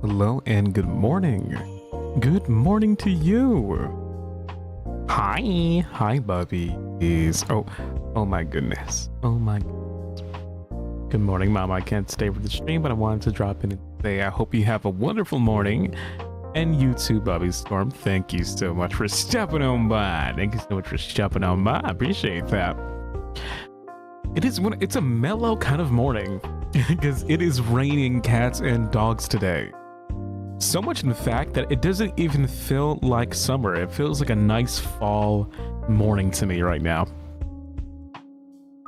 Hello and good morning. Good morning to you. Hi, Bubbies. Oh my goodness. Oh my goodness. Good morning, Mom. I can't stay for the stream, but I wanted to drop in and say I hope you have a wonderful morning. And you too, Bubby Storm. Thank you so much for stepping on by. Thank you so much for stepping on by. I appreciate that. It's a mellow kind of morning because it is raining cats and dogs today. So much in fact that it doesn't even feel like summer. It feels like a nice fall morning to me right now.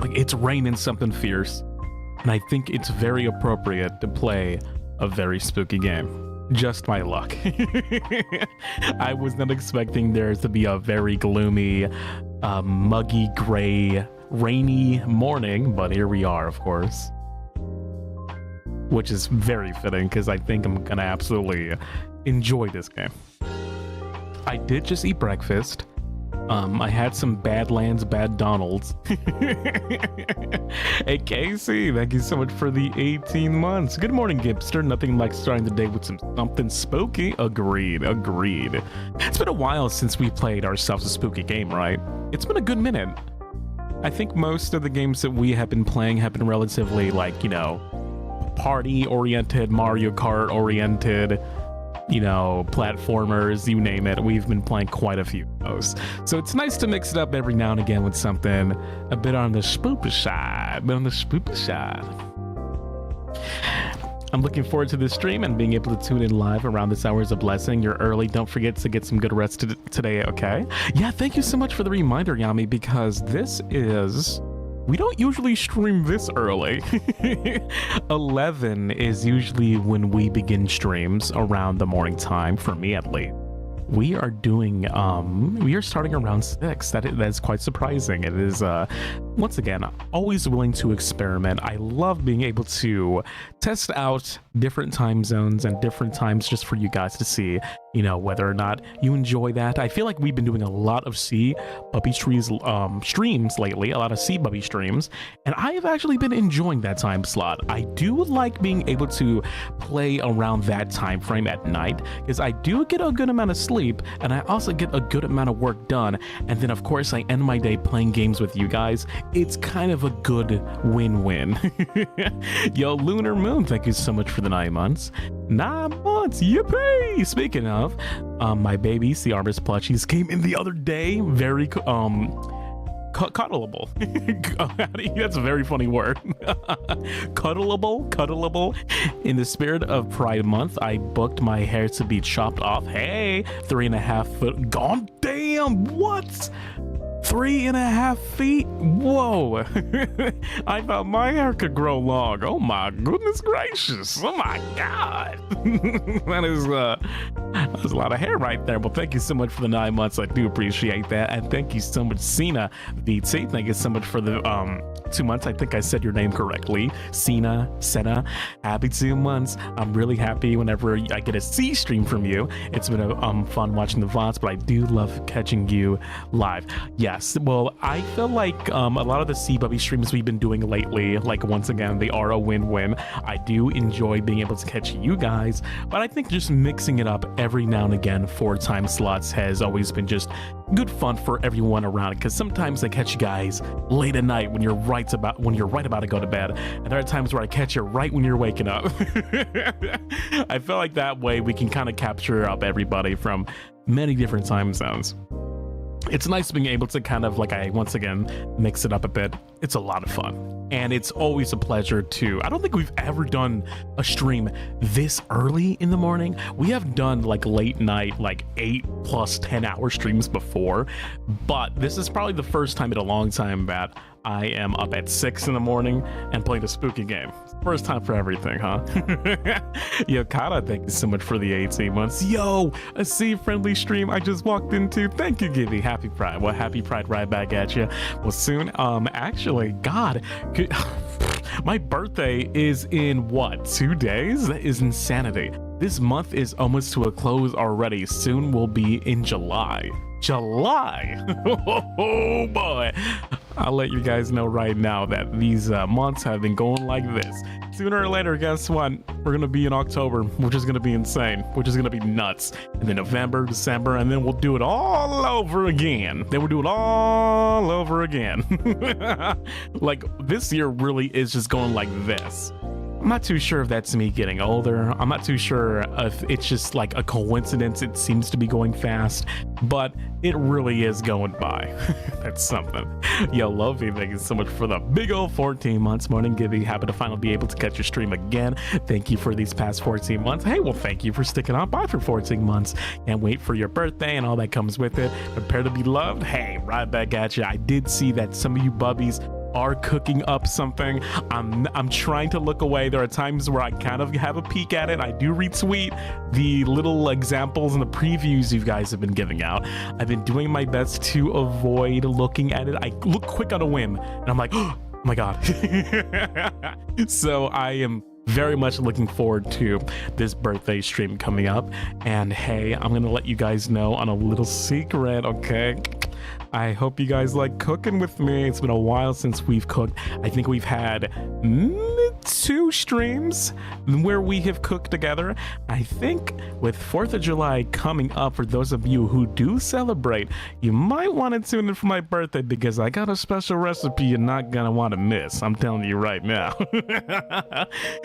Like it's raining something fierce. And I think it's very appropriate to play a very spooky game. Just my luck. I was not expecting there to be a very gloomy, muggy, gray, rainy morning, but here we are, of course. Which is very fitting because I think I'm gonna absolutely enjoy this game. I did just eat breakfast. I had some Badlands Bad Donalds. Hey Casey, thank you so much for the 18 months. Good morning, Gipster. Nothing like starting the day with something spooky. Agreed. It's been a while since we played ourselves a spooky game, right? It's been a good minute. I think most of the games that we have been playing have been relatively like, you know, party oriented, Mario Kart oriented, you know, platformers, you name it. We've been playing quite a few of those. So it's nice to mix it up every now and again with something a bit on the spooky side. I'm looking forward to this stream and being able to tune in live around this hour is a blessing. You're early. Don't forget to get some good rest today, okay? Yeah, thank you so much for the reminder, Yami, because we don't usually stream this early. 11 is usually when we begin streams around the morning time, for me at least. We are starting around 6. That's quite surprising. It is, once again, always willing to experiment. I love being able to test out different time zones and different times just for you guys to see, you know, whether or not you enjoy that. I feel like we've been doing a lot of Bubby streams lately, a lot of Bubby streams, and I have actually been enjoying that time slot. I do like being able to play around that time frame at night because I do get a good amount of sleep and I also get a good amount of work done, and then of course I end my day playing games with you guys. It's kind of a good win-win. Yo, Lunar Moon, thank you so much for the 9 months. 9 months, yippee! Speaking of, my babies, the ARMIS plushies, came in the other day. Very cuddleable. That's a very funny word. Cuddleable. In the spirit of Pride Month, I booked my hair to be chopped off. Hey, 3.5 foot. God damn, what? 3.5 feet? Whoa. I thought my hair could grow long. Oh my goodness gracious. Oh my god. That's a lot of hair right there. Well, thank you so much for the 9 months. I do appreciate that. And thank you so much, Cena VT. Thank you so much for the 2 months. I think I said your name correctly. Senna. Happy 2 months. I'm really happy whenever I get a C stream from you. It's been a fun watching the VODs, but I do love catching you live. Yes, well, I feel like a lot of the Bubby streams we've been doing lately, like once again, they are a win-win. I do enjoy being able to catch you guys, but I think just mixing it up every now and again for time slots has always been just good fun for everyone around, because sometimes I catch you guys late at night when you're right about to go to bed, and there are times where I catch you right when you're waking up. I feel like that way we can kind of capture up everybody from many different time zones. It's nice being able to kind of, like, once again mix it up a bit. It's a lot of fun, and it's always a pleasure to. I don't think we've ever done a stream this early in the morning. We have done like late night, like 8+ 10-hour streams before, but this is probably the first time in a long time that I am up at 6 in the morning and playing a spooky game. First time for everything, huh? Yo, Kaga, thank you so much for the 18 months. Yo, a C-friendly stream I just walked into. Thank you, Gibby. Happy Pride. Well, happy Pride right back at you. Well, soon, actually, God, my birthday is in, what, 2 days? That is insanity. This month is almost to a close already. Soon we'll be in July. Oh boy. I'll let you guys know right now that these months have been going like this. Sooner or later, guess what? We're gonna be in October, which is gonna be insane, which is gonna be nuts. And then November, December, and then we'll do it all over again. Then we'll do it all over again. Like, this year really is just going like this. I'm not too sure if that's me getting older. I'm not too sure if it's just like a coincidence. It seems to be going fast, but it really is going by. That's something. Yo, Lovey, thank you so much for the big old 14 months. Morning, Gibby. Happy to finally be able to catch your stream again. Thank you for these past 14 months. Hey, well, thank you for sticking on by for 14 months. Can't wait for your birthday and all that comes with it. Prepare to be loved. Hey, right back at you. I did see that some of you bubbies are cooking up something. I'm trying to look away. There are times where I kind of have a peek at it. I do retweet the little examples and the previews you guys have been giving out. I've been doing my best to avoid looking at it. I look quick on a whim and I'm like, oh my god. So I am very much looking forward to this birthday stream coming up. And hey, I'm gonna let you guys know on a little secret, okay? I hope you guys like cooking with me. It's been a while since we've cooked. I think we've had 2 streams where we have cooked together. I think with 4th of July coming up, for those of you who do celebrate, you might want to tune in for my birthday because I got a special recipe you're not gonna want to miss. I'm telling you right now.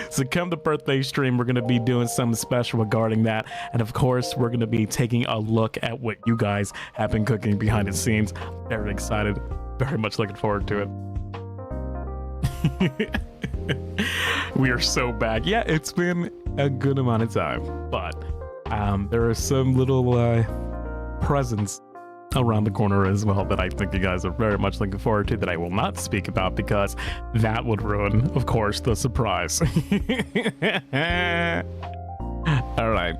So come to birthday stream, we're gonna be doing something special regarding that. And of course, we're gonna be taking a look at what you guys have been cooking behind the scenes. Very excited, very much looking forward to it. We are so back. Yeah, it's been a good amount of time, but there are some little presents around the corner as well that I think you guys are very much looking forward to, that I will not speak about because that would ruin, of course, the surprise. All right.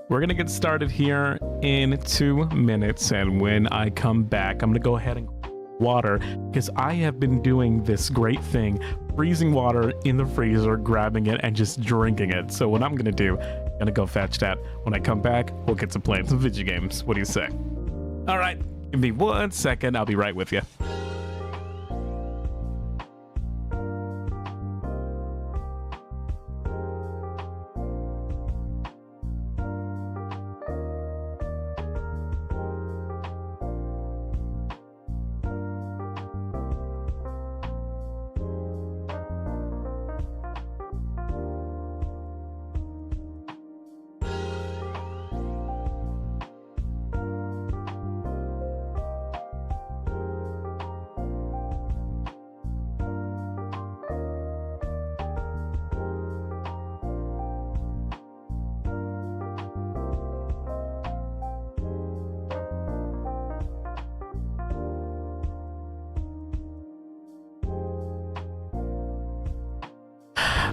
We're gonna get started here in 2 minutes, and when I come back, I'm gonna go ahead and water because I have been doing this great thing, freezing water in the freezer, grabbing it and just drinking it. So what I'm gonna do, I'm gonna go fetch that. When I come back, we'll get to playing some video games. What do you say? All right, give me 1 second. I'll be right with you.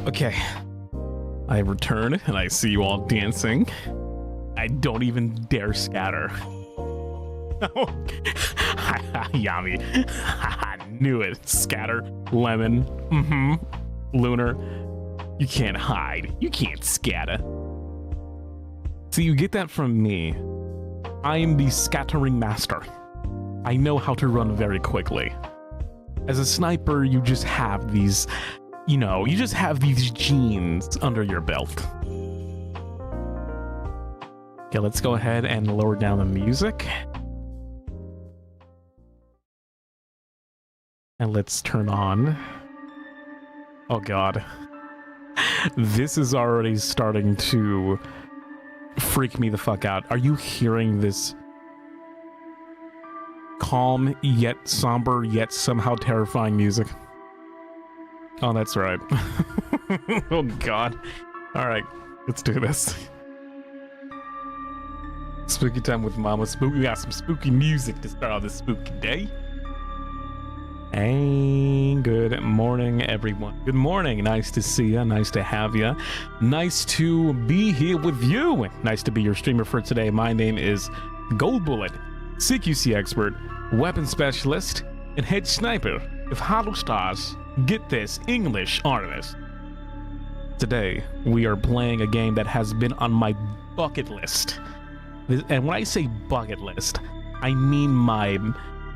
Okay, I return and I see you all dancing. I don't even dare scatter. Yummy. I knew it. Scatter, lemon, lunar. You can't hide. You can't scatter. So you get that from me. I am the scattering master. I know how to run very quickly. As a sniper, you just have these, you know, you just have these genes under your belt. Okay, let's go ahead and lower down the music. And let's turn on. Oh God. This is already starting to freak me the fuck out. Are you hearing this calm yet somber yet somehow terrifying music? Oh, that's right. Oh God. All right, let's do this. Spooky time with Mama Spooky. We got some spooky music to start off this spooky day. Hey, good morning, everyone. Good morning. Nice to see you. Nice to have you. Nice to be here with you. Nice to be your streamer for today. My name is Goldbullet, CQC expert, weapon specialist, and head sniper of HOLOSTARS. Get this, English artist. Today, we are playing a game that has been on my bucket list. And when I say bucket list, I mean my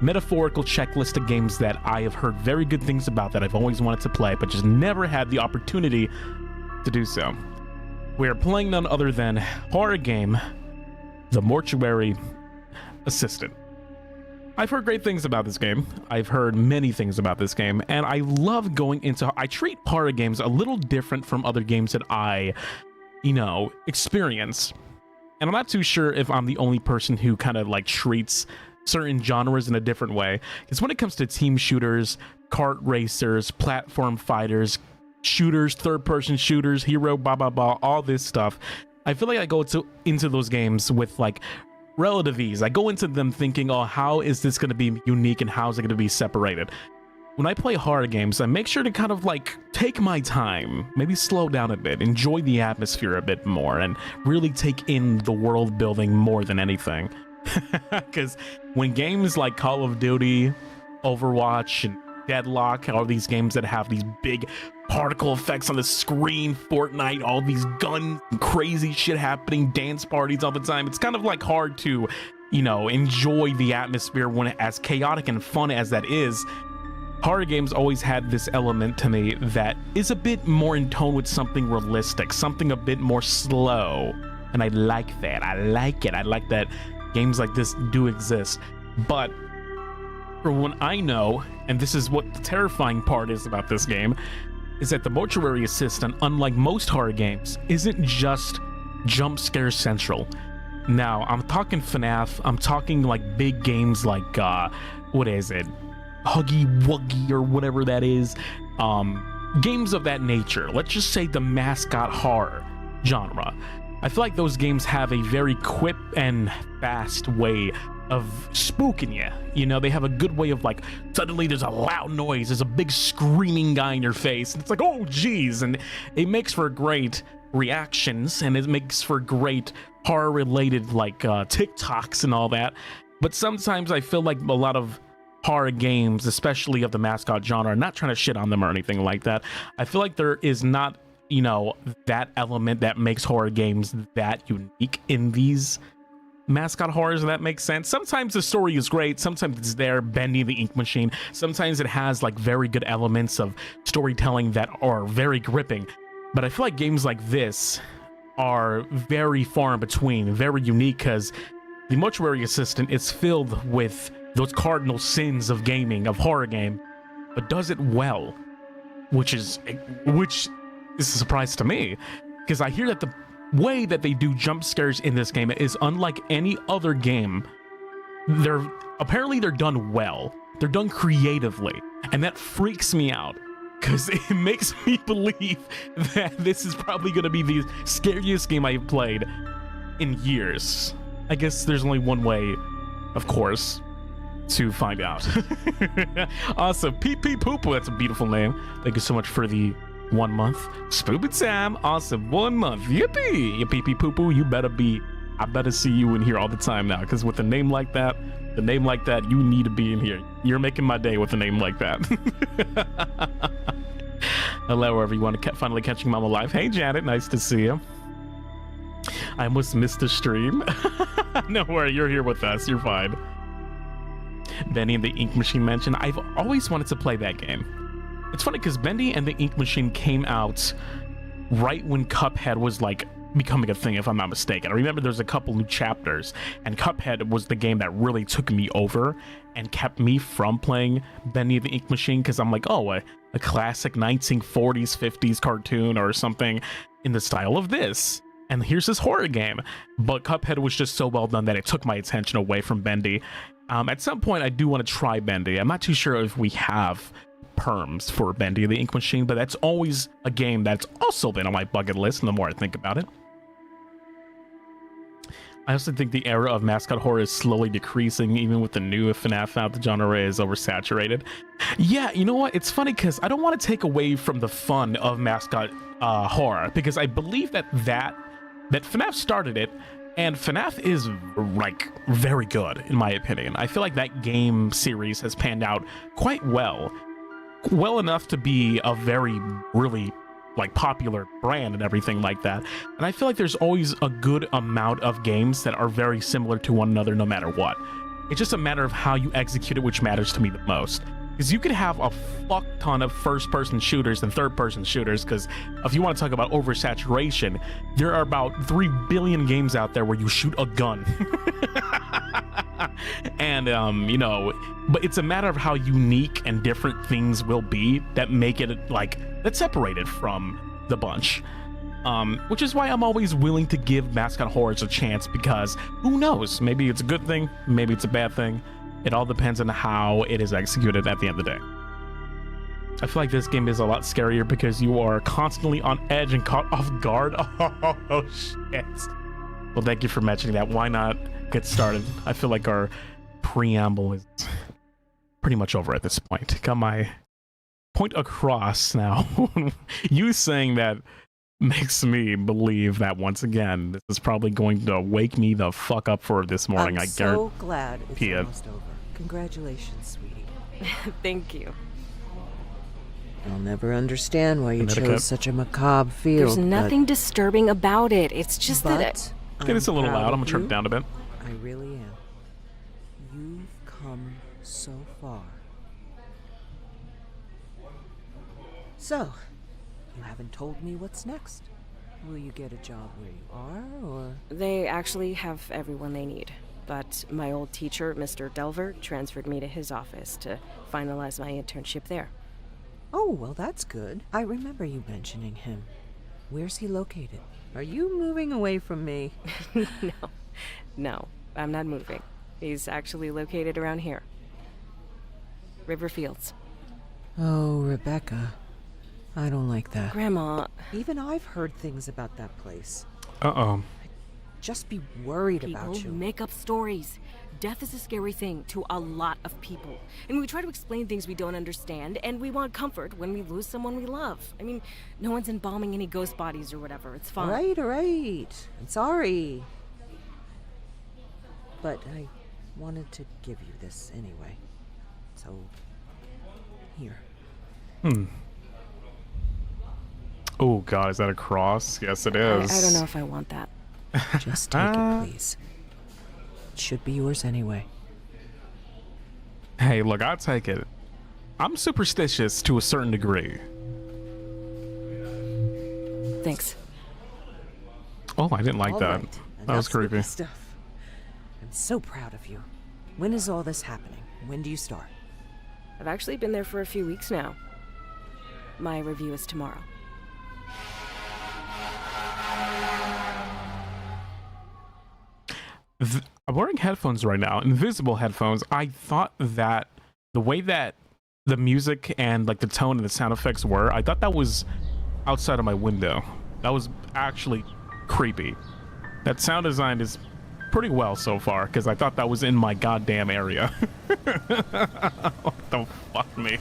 metaphorical checklist of games that I have heard very good things about that I've always wanted to play, but just never had the opportunity to do so. We are playing none other than horror game, The Mortuary Assistant. I've heard great things about this game. I've heard many things about this game, and I love going into... I treat horror games a little different from other games that I, experience. And I'm not too sure if I'm the only person who kind of like treats certain genres in a different way. Because when it comes to team shooters, kart racers, platform fighters, shooters, third-person shooters, hero, blah, blah, blah, all this stuff, I feel like I go into those games with like relative ease. I go into them thinking, oh, how is this going to be unique and how is it going to be separated? When I play horror games, I make sure to kind of like take my time, maybe slow down a bit, enjoy the atmosphere a bit more, and really take in the world building more than anything. Because when games like Call of Duty, Overwatch, and Deadlock, all these games that have these big particle effects on the screen, Fortnite, all these guns, crazy shit happening, dance parties all the time, it's kind of like hard to, enjoy the atmosphere when as chaotic and fun as that is. Horror games always had this element to me that is a bit more in tone with something realistic, something a bit more slow. And I like that. I like it. I like that games like this do exist. But from what I know, and this is what the terrifying part is about this game, is that the Mortuary Assistant, unlike most horror games, isn't just jump scare central. Now, I'm talking FNAF, I'm talking like big games like, what is it? Huggy Wuggy or whatever that is. Games of that nature. Let's just say the mascot horror genre. I feel like those games have a very quick and fast way of spooking you. They have a good way of like, suddenly there's a loud noise, there's a big screaming guy in your face, and it's like, oh geez, and it makes for great reactions, and it makes for great horror related like TikToks and all that. But sometimes I feel like a lot of horror games, especially of the mascot genre, I'm not trying to shit on them or anything like that, I feel like there is not that element that makes horror games that unique in these mascot horrors, if that makes sense. Sometimes the story is great, sometimes it's there, Bendy the Ink Machine, sometimes it has like very good elements of storytelling that are very gripping, but I feel like games like this are very far in between, very unique, because the Mortuary Assistant is filled with those cardinal sins of gaming, of horror game, but does it well, which is a surprise to me, because I hear that the way that they do jump scares in this game is unlike any other game. They're done well, they're done creatively, and that freaks me out, because it makes me believe that this is probably going to be the scariest game I've played in years. I guess there's only one way, of course, to find out. Awesome. Pee Pee Poo Poo, that's a beautiful name. Thank you so much for the 1 month. Spoopy Sam, awesome. 1 month. Yippee! You Pee Pee Poo Poo, you better be. I better see you in here all the time now, because with a name like that, you need to be in here. You're making my day with a name like that. Hello, everyone. Finally catching Mama Live. Hey, Janet. Nice to see you. I almost missed the stream. No worry, you're here with us. You're fine. Bendy and the Ink Machine mentioned. I've always wanted to play that game. It's funny because Bendy and the Ink Machine came out right when Cuphead was like becoming a thing, if I'm not mistaken. I remember there's a couple new chapters, and Cuphead was the game that really took me over and kept me from playing Bendy and the Ink Machine, because I'm like, oh, a classic 1940s, 50s cartoon or something in the style of this. And here's this horror game. But Cuphead was just so well done that it took my attention away from Bendy. At some point, I do want to try Bendy. I'm not too sure if we have perms for Bendy the Ink Machine, but that's always a game that's also been on my bucket list, and the more I think about it. I also think the era of mascot horror is slowly decreasing, even with the new FNAF out. The genre is oversaturated. Yeah, you know what? It's funny because I don't want to take away from the fun of mascot horror, because I believe that FNAF started it, and FNAF is like very good in my opinion. I feel like that game series has panned out quite well enough to be a very really like popular brand and everything like that. And I feel like there's always a good amount of games that are very similar to one another no matter what. It's just a matter of how you execute it, which matters to me the most. Because you could have a fuck ton of first-person shooters and third-person shooters, because if you want to talk about oversaturation, there are about 3 billion games out there where you shoot a gun. And, you know, but it's a matter of how unique and different things will be that make it, like, that separate it from the bunch. Which is why I'm always willing to give Mascot Horrors a chance, because who knows? Maybe it's a good thing, maybe it's a bad thing. It all depends on how it is executed at the end of the day. I feel like this game is a lot scarier because you are constantly on edge and caught off guard. Oh, shit. Well, thank you for mentioning that. Why not get started? I feel like our preamble is pretty much over at this point. Got my point across now. You saying that makes me believe that once again, this is probably going to wake me the fuck up for this morning. I'm so glad it's almost over. Congratulations, sweetie. Thank you. I'll never understand why you chose such a macabre field. There's nothing disturbing about it. It's just that okay, it's a little loud. I'm gonna turn it down a bit. I really am. You've come so far. So, you haven't told me what's next. Will you get a job where you are, or...? They actually have everyone they need. But my old teacher, Mr. Delver, transferred me to his office to finalize my internship there. Oh, well, that's good. I remember you mentioning him. Where's he located? Are you moving away from me? No, I'm not moving. He's actually located around here. Riverfields. Oh, Rebecca. I don't like that. Grandma... Even I've heard things about that place. Uh-oh. Just be worried about you. People make up stories. Death is a scary thing to a lot of people. And we try to explain things we don't understand, and we want comfort when we lose someone we love. I mean, no one's embalming any ghost bodies or whatever. It's fine. All right. I'm sorry. But I wanted to give you this anyway. So, here. Oh, God, is that a cross? Yes, it is. I don't know if I want that. Just take it, please. It should be yours anyway. Hey, look, I'll take it. I'm superstitious to a certain degree. Thanks. Oh, I didn't like that. Right. That was creepy. Stuff. I'm so proud of you. When is all this happening? When do you start? I've actually been there for a few weeks now. My review is tomorrow. I'm wearing headphones right now, invisible headphones. I thought that the way that the music and like the tone and the sound effects were, I thought that was outside of my window. That was actually creepy. That sound design is pretty well so far, because I thought that was in my goddamn area. What the fuck, me?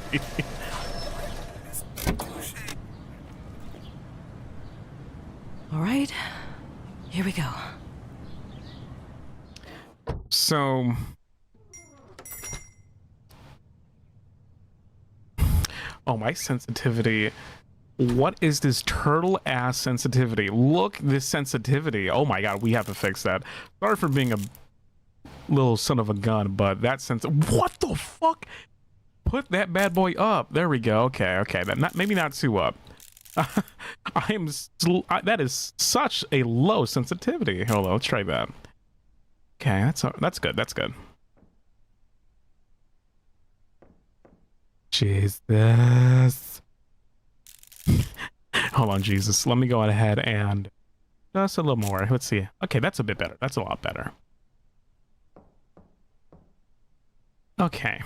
All right, here we go. So, oh, my sensitivity. What is this turtle ass sensitivity? Look, this sensitivity. Oh my God, we have to fix that. Sorry for being a little son of a gun, but that what the fuck? Put that bad boy up. There we go. Okay. That maybe not too up. That is such a low sensitivity. Hold on, let's try that. Okay, that's good. That's good. Jesus. Hold on, Jesus. Let me go ahead and just a little more. Let's see. Okay, that's a bit better. That's a lot better. Okay.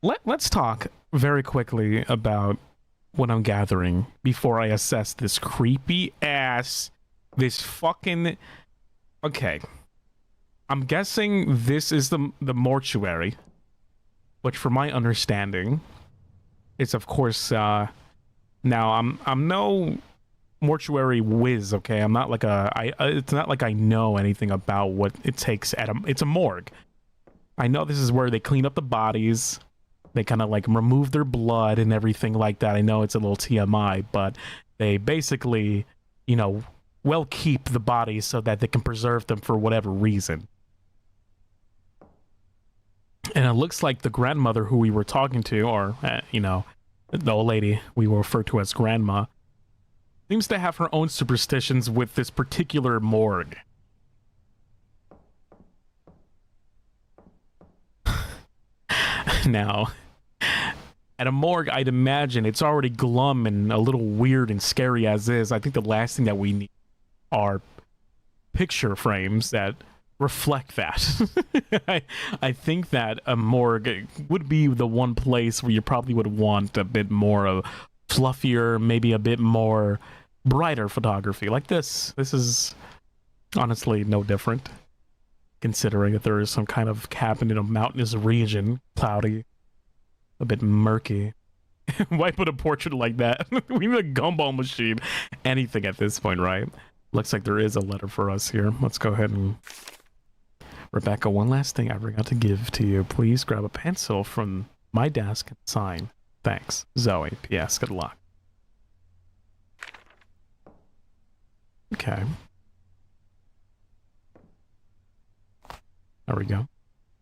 Let's talk very quickly about what I'm gathering before I assess this creepy ass, this fucking... Okay. I'm guessing this is the mortuary, which from my understanding is of course, now I'm no mortuary whiz, okay? I'm not like it's not like I know anything about what it takes it's a morgue. I know this is where they clean up the bodies. They kind of like remove their blood and everything like that. I know it's a little TMI, but they basically, you know, well keep the bodies so that they can preserve them for whatever reason. And it looks like the grandmother who we were talking to, or, you know, the old lady we will refer to as grandma, seems to have her own superstitions with this particular morgue. Now, at a morgue, I'd imagine it's already glum and a little weird and scary as is. I think the last thing that we need are picture frames that reflect that. I think that a morgue would be the one place where you probably would want a bit more of fluffier, maybe a bit more brighter photography. Like this. This is honestly no different, considering that there is some kind of cabin in a mountainous region, cloudy, a bit murky. Why put a portrait like that? We need a gumball machine. Anything at this point, right? Looks like there is a letter for us here. Let's go ahead and... Rebecca, one last thing I forgot to give to you. Please grab a pencil from my desk and sign. Thanks. Zoe. P.S. Good luck. Okay. There we go.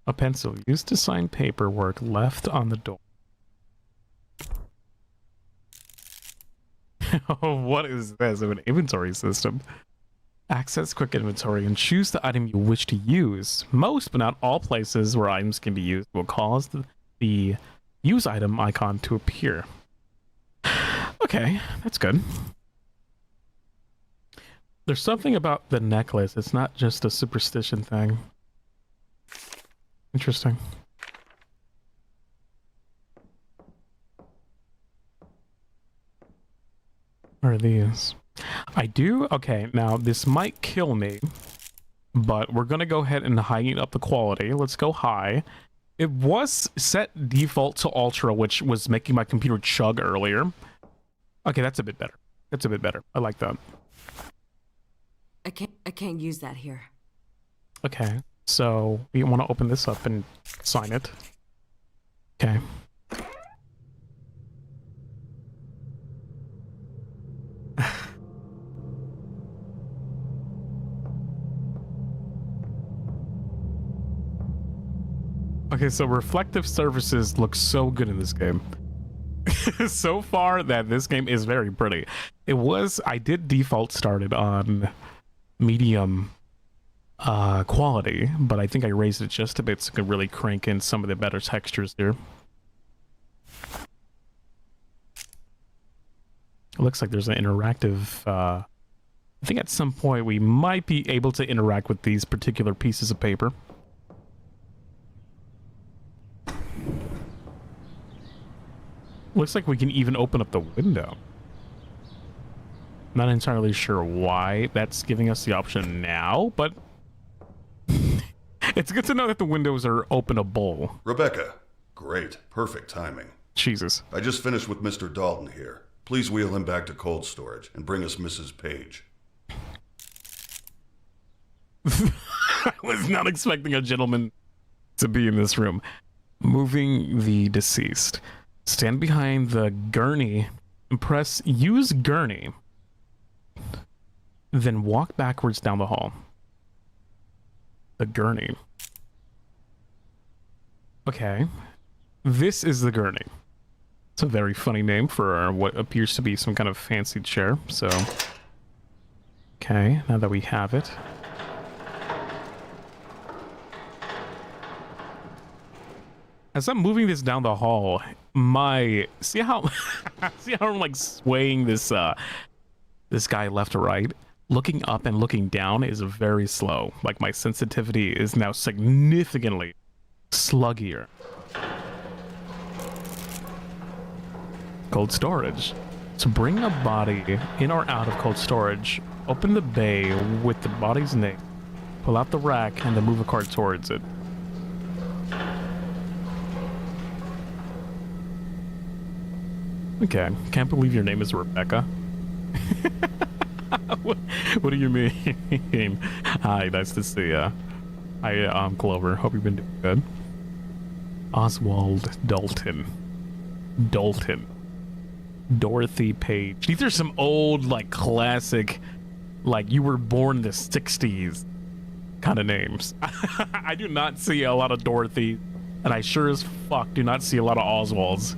A pencil used to sign paperwork left on the door. What is this? An inventory system. Access quick inventory and choose the item you wish to use. Most, but not all places where items can be used will cause the use item icon to appear. Okay, that's good. There's something about the necklace. It's not just a superstition thing. Interesting. What are these? I do? Okay, now this might kill me, but we're gonna go ahead and heighten up the quality. Let's go high. It was set default to ultra, which was making my computer chug earlier. Okay, that's a bit better. That's a bit better. I like that. I can't use that here. Okay, so we want to open this up and sign it. Okay. Okay, so reflective surfaces look so good in this game. So far that this game is very pretty. I did default start it on medium quality, but I think I raised it just a bit so I could really crank in some of the better textures here. It looks like there's an interactive, I think at some point we might be able to interact with these particular pieces of paper. Looks like we can even open up the window. Not entirely sure why that's giving us the option now, but it's good to know that the windows are openable. Rebecca, great. Perfect timing. Jesus. I just finished with Mr. Dalton here. Please wheel him back to cold storage and bring us Mrs. Page. I was not expecting a gentleman to be in this room. Moving the deceased. Stand behind the gurney and press use gurney. Then walk backwards down the hall. The gurney. Okay. This is the gurney. It's a very funny name for what appears to be some kind of fancy chair. So, okay, now that we have it. As I'm moving this down the hall, see how I'm like swaying this this guy left to right? Looking up and looking down is very slow. Like my sensitivity is now significantly sluggier. Cold storage. To bring a body in or out of cold storage, open the bay with the body's name, pull out the rack, and then move a cart towards it. Okay, can't believe your name is Rebecca. What do you mean? Hi, nice to see ya. Hi, I'm Clover. Hope you've been doing good. Oswald Dalton. Dorothy Page. These are some old, like, classic, like, you were born in the 60s kind of names. I do not see a lot of Dorothy And I sure as fuck do not see a lot of Oswalds.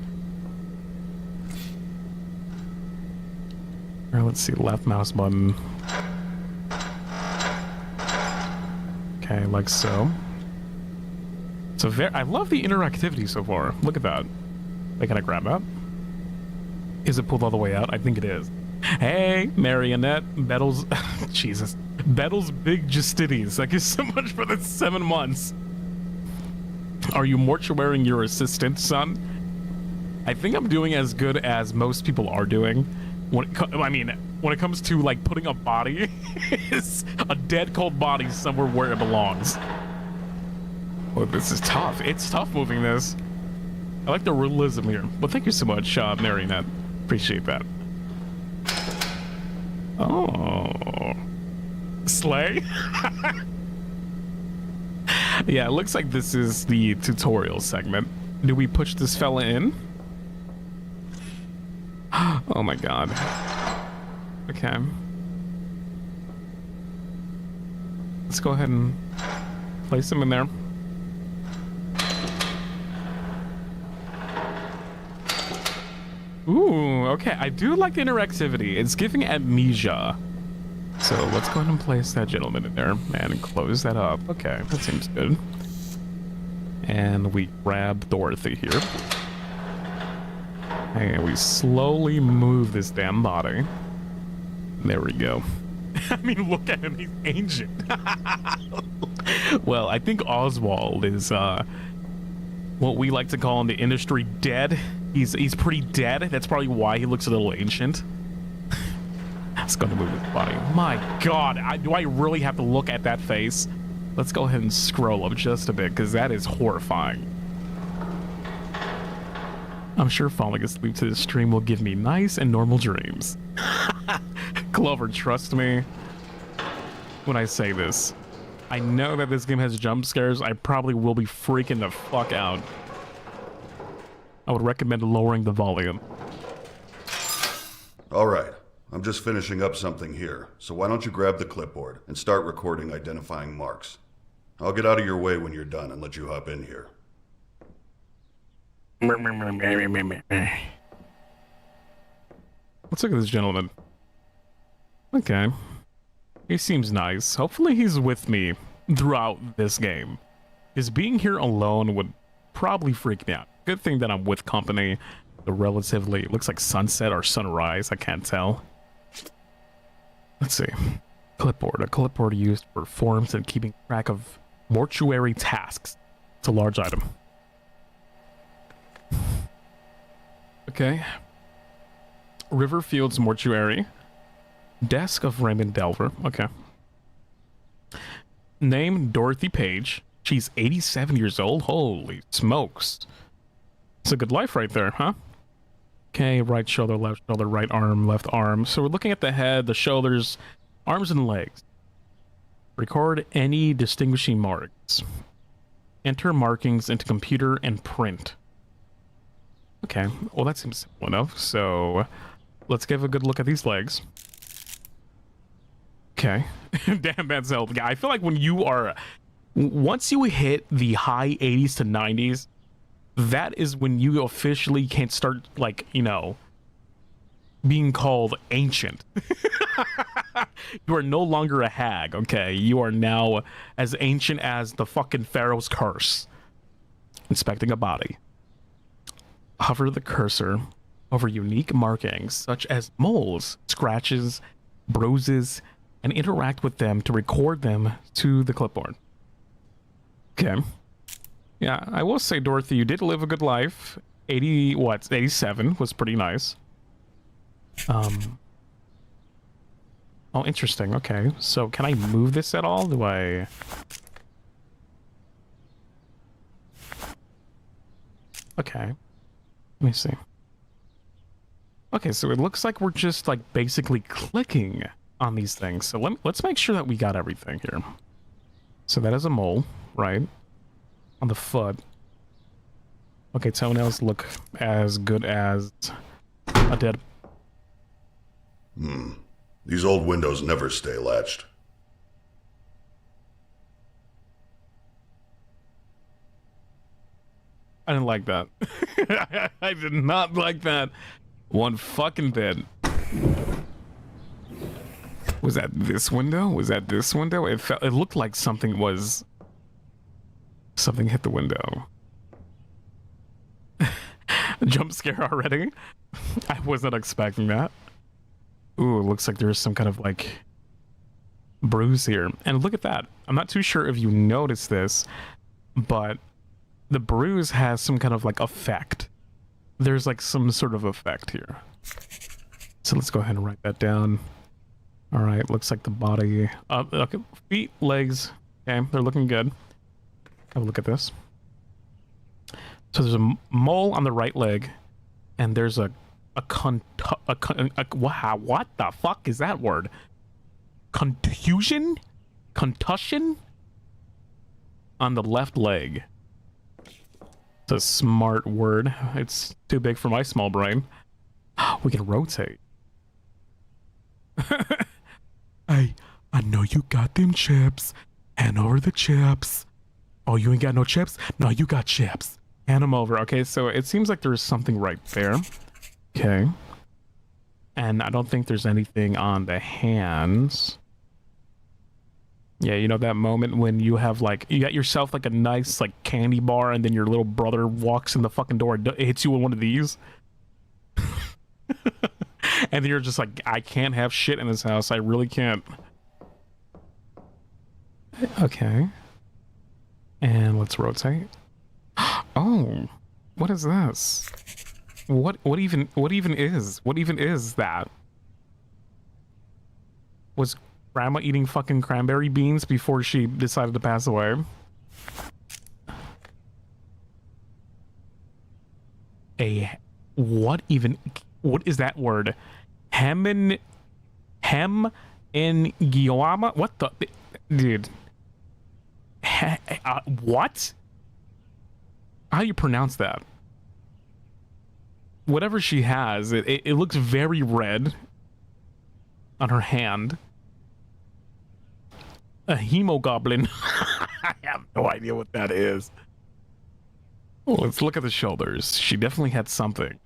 Alright, let's see, left mouse button. Okay, like so. So I love the interactivity so far. Look at that. Wait, can I grab that? Is it pulled all the way out? I think it is. Hey, Marionette, Bettles, Jesus. Bettles Big Justities. Thank you so much for the 7 months. Are you mortuarying your assistant, son? I think I'm doing as good as most people are doing. When it comes to like putting a body, it's a dead cold body somewhere where it belongs. Oh, this is tough. It's tough moving this. I like the realism here. Well, thank you so much, Marionette. Appreciate that. Oh. Slay? Yeah, it looks like this is the tutorial segment. Do we push this fella in? Oh my god. Okay. Let's go ahead and place him in there. Ooh, okay. I do like the interactivity. It's giving amnesia. So let's go ahead and place that gentleman in there and close that up. Okay, that seems good. And we grab Dorothy here. And we slowly move this damn body. There we go. I mean, look at him. He's ancient. Well, I think Oswald is what we like to call in the industry dead. He's pretty dead. That's probably why he looks a little ancient. Let's go to move his body. My god, do I really have to look at that face? Let's go ahead and scroll up just a bit, because that is horrifying. I'm sure falling asleep to this stream will give me nice and normal dreams. Clover, trust me when I say this. I know that this game has jump scares. I probably will be freaking the fuck out. I would recommend lowering the volume. All right. I'm just finishing up something here, so why don't you grab the clipboard and start recording identifying marks. I'll get out of your way when you're done and let you hop in here. Let's look at this gentleman. Okay. He seems nice. Hopefully he's with me throughout this game. His being here alone would probably freak me out. Good thing that I'm with company. The relatively, it looks like sunset or sunrise, I can't tell. Let's see. Clipboard. A clipboard used for forms and keeping track of mortuary tasks. It's a large item. Okay. Riverfields Mortuary. Desk of Raymond Delver. Okay. Name Dorothy Page. She's 87 years old. Holy smokes. It's a good life right there, huh? Okay, right shoulder, left shoulder, right arm, left arm. So we're looking at the head, the shoulders, arms and legs. Record any distinguishing marks. Enter markings into computer and print. Okay, well that seems simple enough. So let's give a good look at these legs. Okay. Damn, that's help. Yeah, I feel like when you are... Once you hit the high 80s to 90s, that is when you officially can start, like, you know, being called ancient. You are no longer a hag, okay? You are now as ancient as the fucking Pharaoh's curse. Inspecting a body. Hover the cursor over unique markings such as moles, scratches, bruises, and interact with them to record them to the clipboard. Okay. Yeah, I will say, Dorothy, you did live a good life. 87 was pretty nice. Oh, interesting. Okay, so can I move this at all? Do I... Okay. Let me see. Okay, so it looks like we're just, like, basically clicking on these things. So let's make sure that we got everything here. So that is a mole, right? On the foot. Okay, toenails look as good as a dead... These old windows never stay latched. I didn't like that. I did not like that one fucking bit. Was that this window? Was that this window? It looked like something hit the window. Jump scare already? I wasn't expecting that. Ooh, it looks like there's some kind of like bruise here. And look at that. I'm not too sure if you noticed this, but the bruise has some kind of like effect. There's like some sort of effect here. So let's go ahead and write that down. All right, looks like the body. Okay, feet, legs. Okay, they're looking good. Have a look at this. So there's a mole on the right leg, and there's wow, what the fuck is that word? Contusion on the left leg. It's a smart word. It's too big for my small brain. We can rotate. I know you got them chips. Hand over the chips. Oh, you ain't got no chips? No, you got chips. Hand them over. Okay, so it seems like there's something right there. Okay. And I don't think there's anything on the hands. Yeah, you know that moment when you have like, you got yourself like a nice like candy bar and then your little brother walks in the fucking door and hits you with one of these? And then you're just like, I can't have shit in this house. I really can't. Okay. And let's rotate. Oh, what is this? What even is that? Was Grandma eating fucking cranberry beans before she decided to pass away? What is that word? Hem in Guiama? What the dude? What? How do you pronounce that? Whatever she has, it looks very red on her hand. A hemoglobin. I have no idea what that is. Oh, let's look at the shoulders. She definitely had something.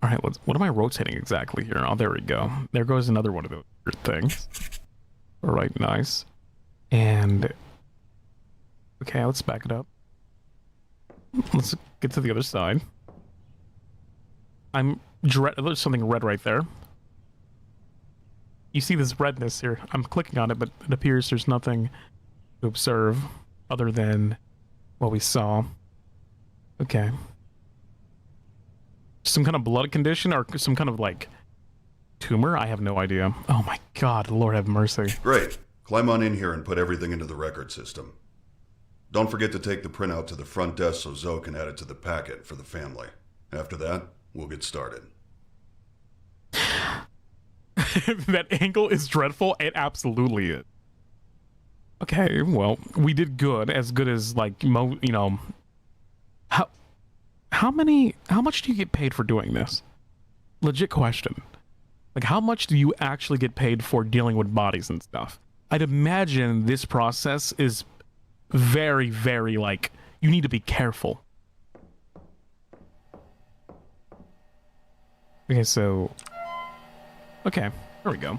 All right, what am I rotating exactly here? Oh, there we go. There goes another one of those things. All right, nice. And okay, let's back it up. Let's get to the other side. There's something red right there. You see this redness here. I'm clicking on it, but it appears there's nothing to observe other than what we saw. Okay. Some kind of blood condition or some kind of like tumor? I have no idea. Oh my God, Lord have mercy. Great. Climb on in here and put everything into the record system. Don't forget to take the printout to the front desk so Zoe can add it to the packet for the family. After that, we'll get started. That angle is dreadful. It absolutely is. Okay, well, we did good as like you know. How much do you get paid for doing this? Legit question. Like, how much do you actually get paid for dealing with bodies and stuff? I'd imagine this process is very, very, like, you need to be careful. Okay, so... Okay, there we go.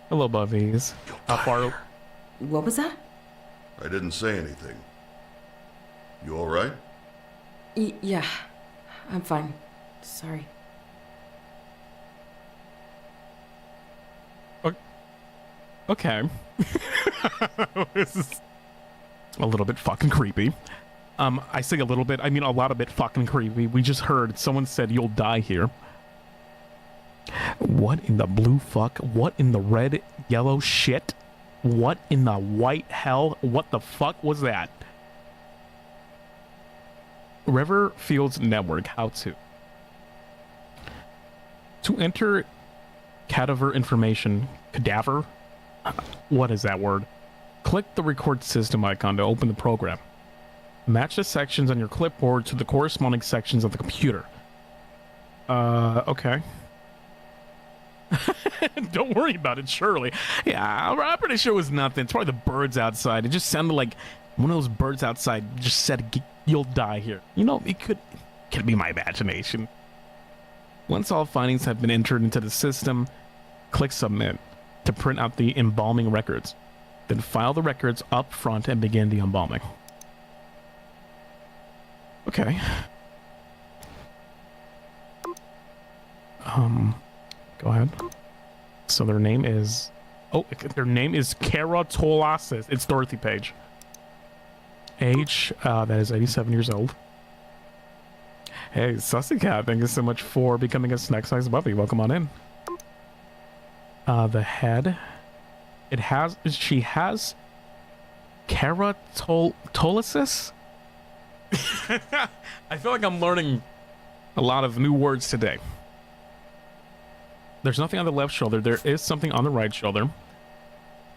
Hello, Bubbies. How far... What was that? I didn't say anything. You all right? Yeah, I'm fine. Sorry. Okay. This is a little bit fucking creepy. I say a little bit, I mean a lot of bit fucking creepy. We just heard someone said you'll die here. What in the blue fuck? What in the red, yellow shit? What in the white hell? What the fuck was that? River Fields Network, how to enter cadaver information. Cadaver? What is that word? Click the record system icon to open the program. Match the sections on your clipboard to the corresponding sections of the computer. Okay. Don't worry about it, Shirley. Yeah, I'm pretty sure it was nothing. It's probably the birds outside. It just sounded like One of those birds outside just said, "You'll die here." You know, it could be my imagination. Once all findings have been entered into the system, click Submit to print out the embalming records. Then file the records up front and begin the embalming. Okay. Go ahead. So their name is... Oh, their name is Keratolasis. It's Dorothy Page. Age, that is 87 years old. Hey, Sussy Cat, thank you so much for becoming a snack-sized puppy. Welcome on in. The head... She has keratolasis? I feel like I'm learning a lot of new words today. There's nothing on the left shoulder. There is something on the right shoulder.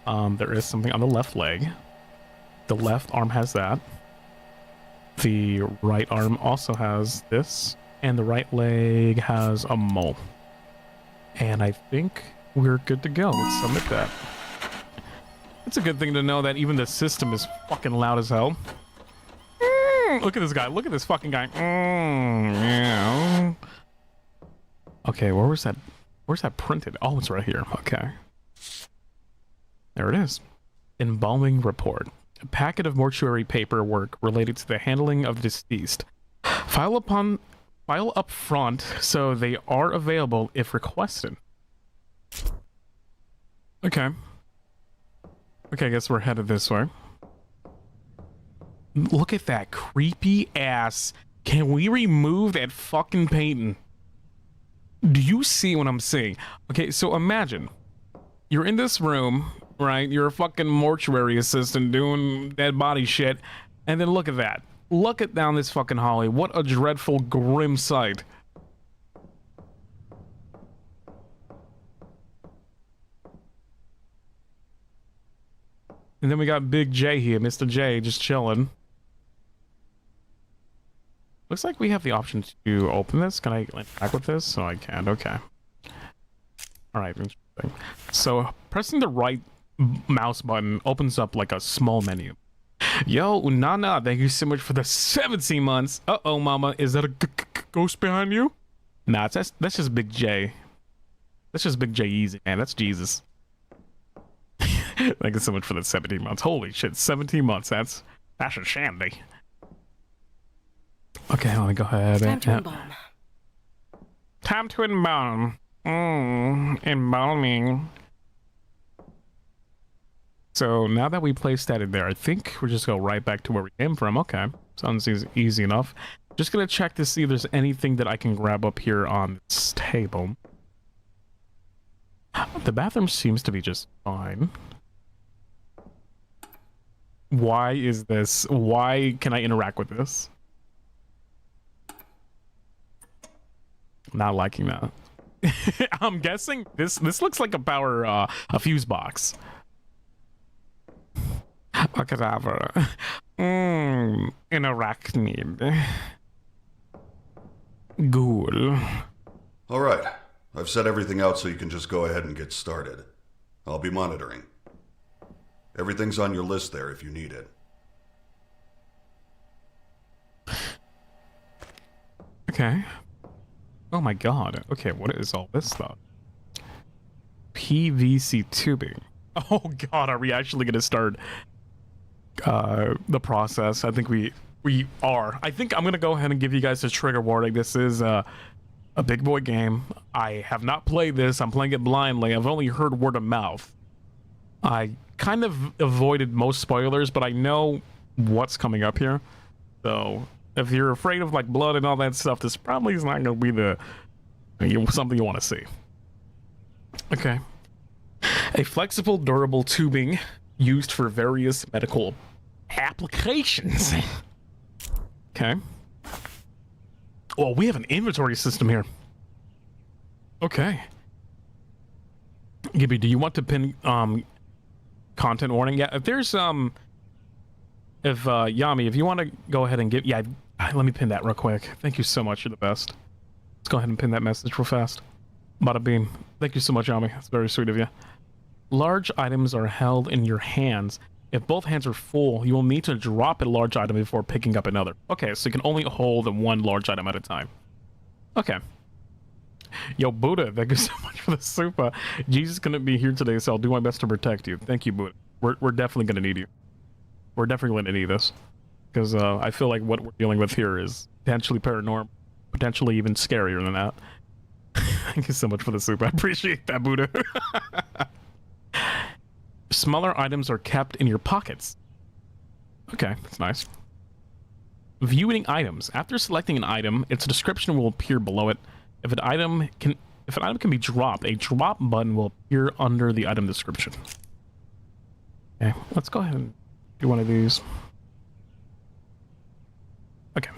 There is something on the left leg. The left arm has that. The right arm also has this. And the right leg has a mole. And I think we're good to go. Let's submit that. It's a good thing to know that even the system is fucking loud as hell. Look at this guy. Look at this fucking guy. Yeah. Okay, where's that printed? Oh, it's right here. Okay. There it is. Embalming report. A packet of mortuary paperwork related to the handling of the deceased. File up front so they are available if requested. Okay. Okay, I guess we're headed this way. Look at that creepy ass. Can we remove that fucking painting? Do you see what I'm saying? Okay, so imagine you're in this room, right? You're a fucking mortuary assistant doing dead body shit, and then look at that. Look at down this fucking hallway. What a dreadful, grim sight. And then we got Big J here, Mr. J, just chilling. Looks like we have the option to open this. Can I interact with this? So I can. Okay. All right. Interesting. So pressing the right mouse button opens up like a small menu. Yo, Nana, thank you so much for the 17 months. Uh-oh, mama. Is that a ghost behind you? Nah, that's just Big J. That's just Big J Easy, man. That's Jesus. Thank you so much for the 17 months. Holy shit, 17 months. That's a shandy. Okay, let me go ahead. Time to embalm. Time to embalm. Embalming. So now that we placed that in there, I think we'll just go right back to where we came from. Okay, sounds easy enough. Just gonna check to see if there's anything that I can grab up here on this table. The bathroom seems to be just fine. Why is this? Why can I interact with this? Not liking that. I'm guessing this looks like a fuse box. A cadaver. An arachnid. Ghoul. All right. I've set everything out so you can just go ahead and get started. I'll be monitoring. Everything's on your list there if you need it. Okay. Oh my god. Okay, what is all this stuff? PVC tubing. Oh god, are we actually gonna start the process? I think we are. I think I'm gonna go ahead and give you guys a trigger warning. This is a big boy game. I have not played this. I'm playing it blindly. I've only heard word of mouth. I kind of avoided most spoilers, but I know what's coming up here. So if you're afraid of like blood and all that stuff, this probably is not going to be something you want to see. Okay. A flexible, durable tubing used for various medical applications. Okay. Well, we have an inventory system here. Okay. Gibby, do you want to pin content warning? Yeah, if there's Yami, if you want to go ahead and give, yeah, let me pin that real quick. Thank you so much. You're the best. Let's go ahead and pin that message real fast. Bada beam. Thank you so much, Yami. That's very sweet of you. Large items are held in your hands If both hands are full, you will need to drop a large item before picking up another. Okay, so you can only hold one large item at a time. Okay. Yo, Buddha, thank you so much for the super. Jesus couldn't be here today, so I'll do my best to protect you. Thank you, Buddha. We're definitely going to need you. We're definitely going to need this. Because I feel like what we're dealing with here is potentially paranormal. Potentially even scarier than that. Thank you so much for the super. I appreciate that, Buddha. Smaller items are kept in your pockets. Okay, that's nice. Viewing items. After selecting an item, its description will appear below it. If an item can be dropped, a drop button will appear under the item description. Okay, let's go ahead and do one of these. Okay.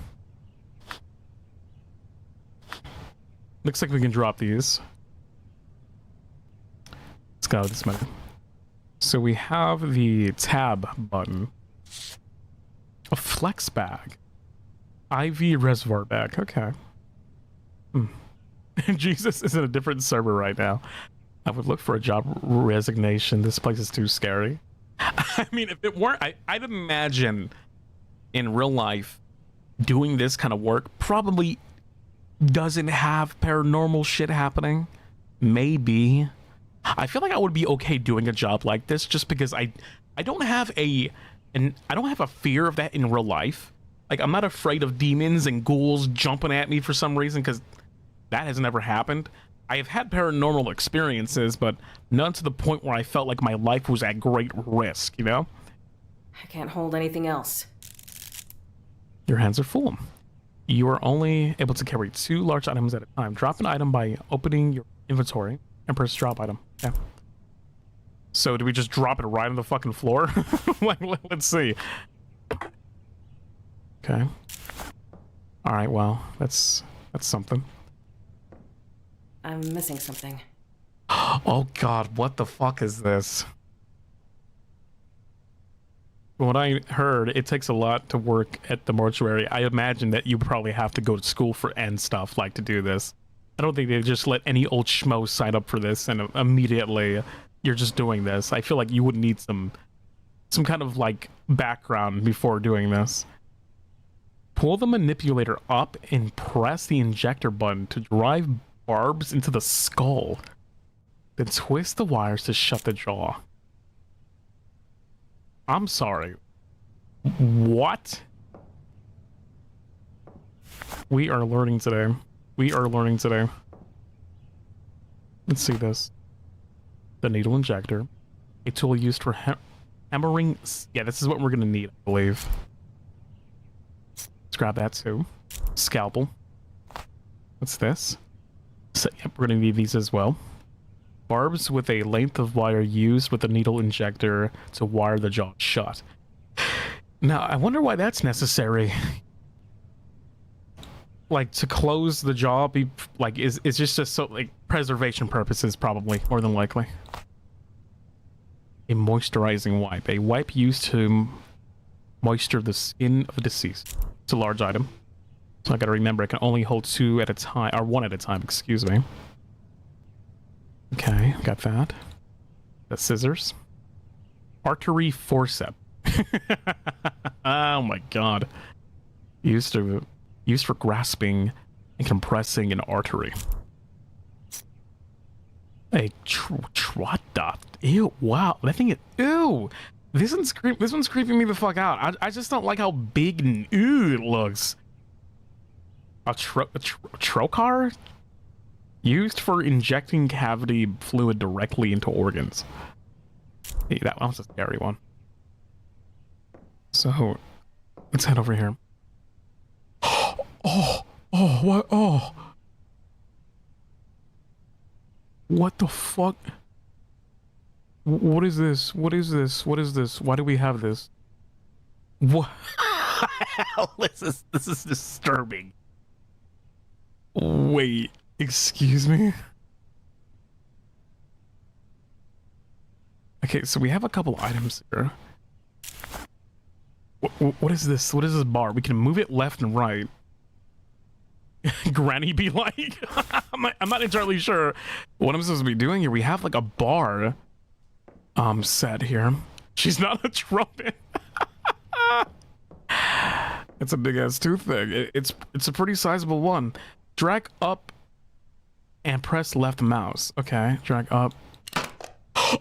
Looks like we can drop these. Let's go this menu. So we have the tab button. A flex bag. IV reservoir bag. Okay. Jesus is in a different server right now. I would look for a job resignation. This place is too scary. I mean, if it weren't, I'd imagine in real life doing this kind of work probably doesn't have paranormal shit happening. Maybe. I feel like I would be okay doing a job like this just because I don't have a fear of that in real life. Like, I'm not afraid of demons and ghouls jumping at me for some reason because that has never happened. I have had paranormal experiences, but none to the point where I felt like my life was at great risk, you know? I can't hold anything else. Your hands are full. You are only able to carry 2 large items at a time. Drop an item by opening your inventory and press drop item. Yeah. So do we just drop it right on the fucking floor? Like, let's see. Okay. All right, well, that's something. I'm missing something. Oh god, what the fuck is this? From what I heard, it takes a lot to work at the mortuary. I imagine that you probably have to go to school for end stuff like to do this. I don't think they just let any old schmo sign up for this and immediately you're just doing this. I feel like you would need some kind of like background before doing this. Pull the manipulator up and press the injector button to drive barbs into the skull. Then twist the wires to shut the jaw. I'm sorry. What? We are learning today. We are learning today. Let's see this. The needle injector. A tool used for hammering. Yeah, this is what we're going to need, I believe. Let's grab that too. Scalpel. What's this? So, yep, we're going to need these as well. Barbs with a length of wire used with the needle injector to wire the jaw shut. Now, I wonder why that's necessary. Like, to close the jaw, is just so, like, preservation purposes, probably, more than likely. A moisturizing wipe. A wipe used to moisture the skin of a deceased. It's a large item. So I gotta remember, I can only hold 2 at a time, or 1 at a time, excuse me. Okay, got that. The scissors. Artery forceps. Oh my god. Used for grasping and compressing an artery. A trotta. Ew, wow. That thing is, ew. This one's creeping me the fuck out. I just don't like how big and ew it looks. A trocar? Used for injecting cavity fluid directly into organs. Hey, that one's a scary one. So, let's head over here. Oh, what? Oh. What the fuck? What is this? What is this? What is this? Why do we have this? What? Hell, this is disturbing. Wait, excuse me? Okay, so we have a couple items here. What is this? What is this bar? We can move it left and right. Granny be like? I'm not entirely sure what I'm supposed to be doing here. We have like a bar set here. She's not a trumpet. It's a big ass tooth thing. It's a pretty sizable one. Drag up and press left mouse. Okay, drag up.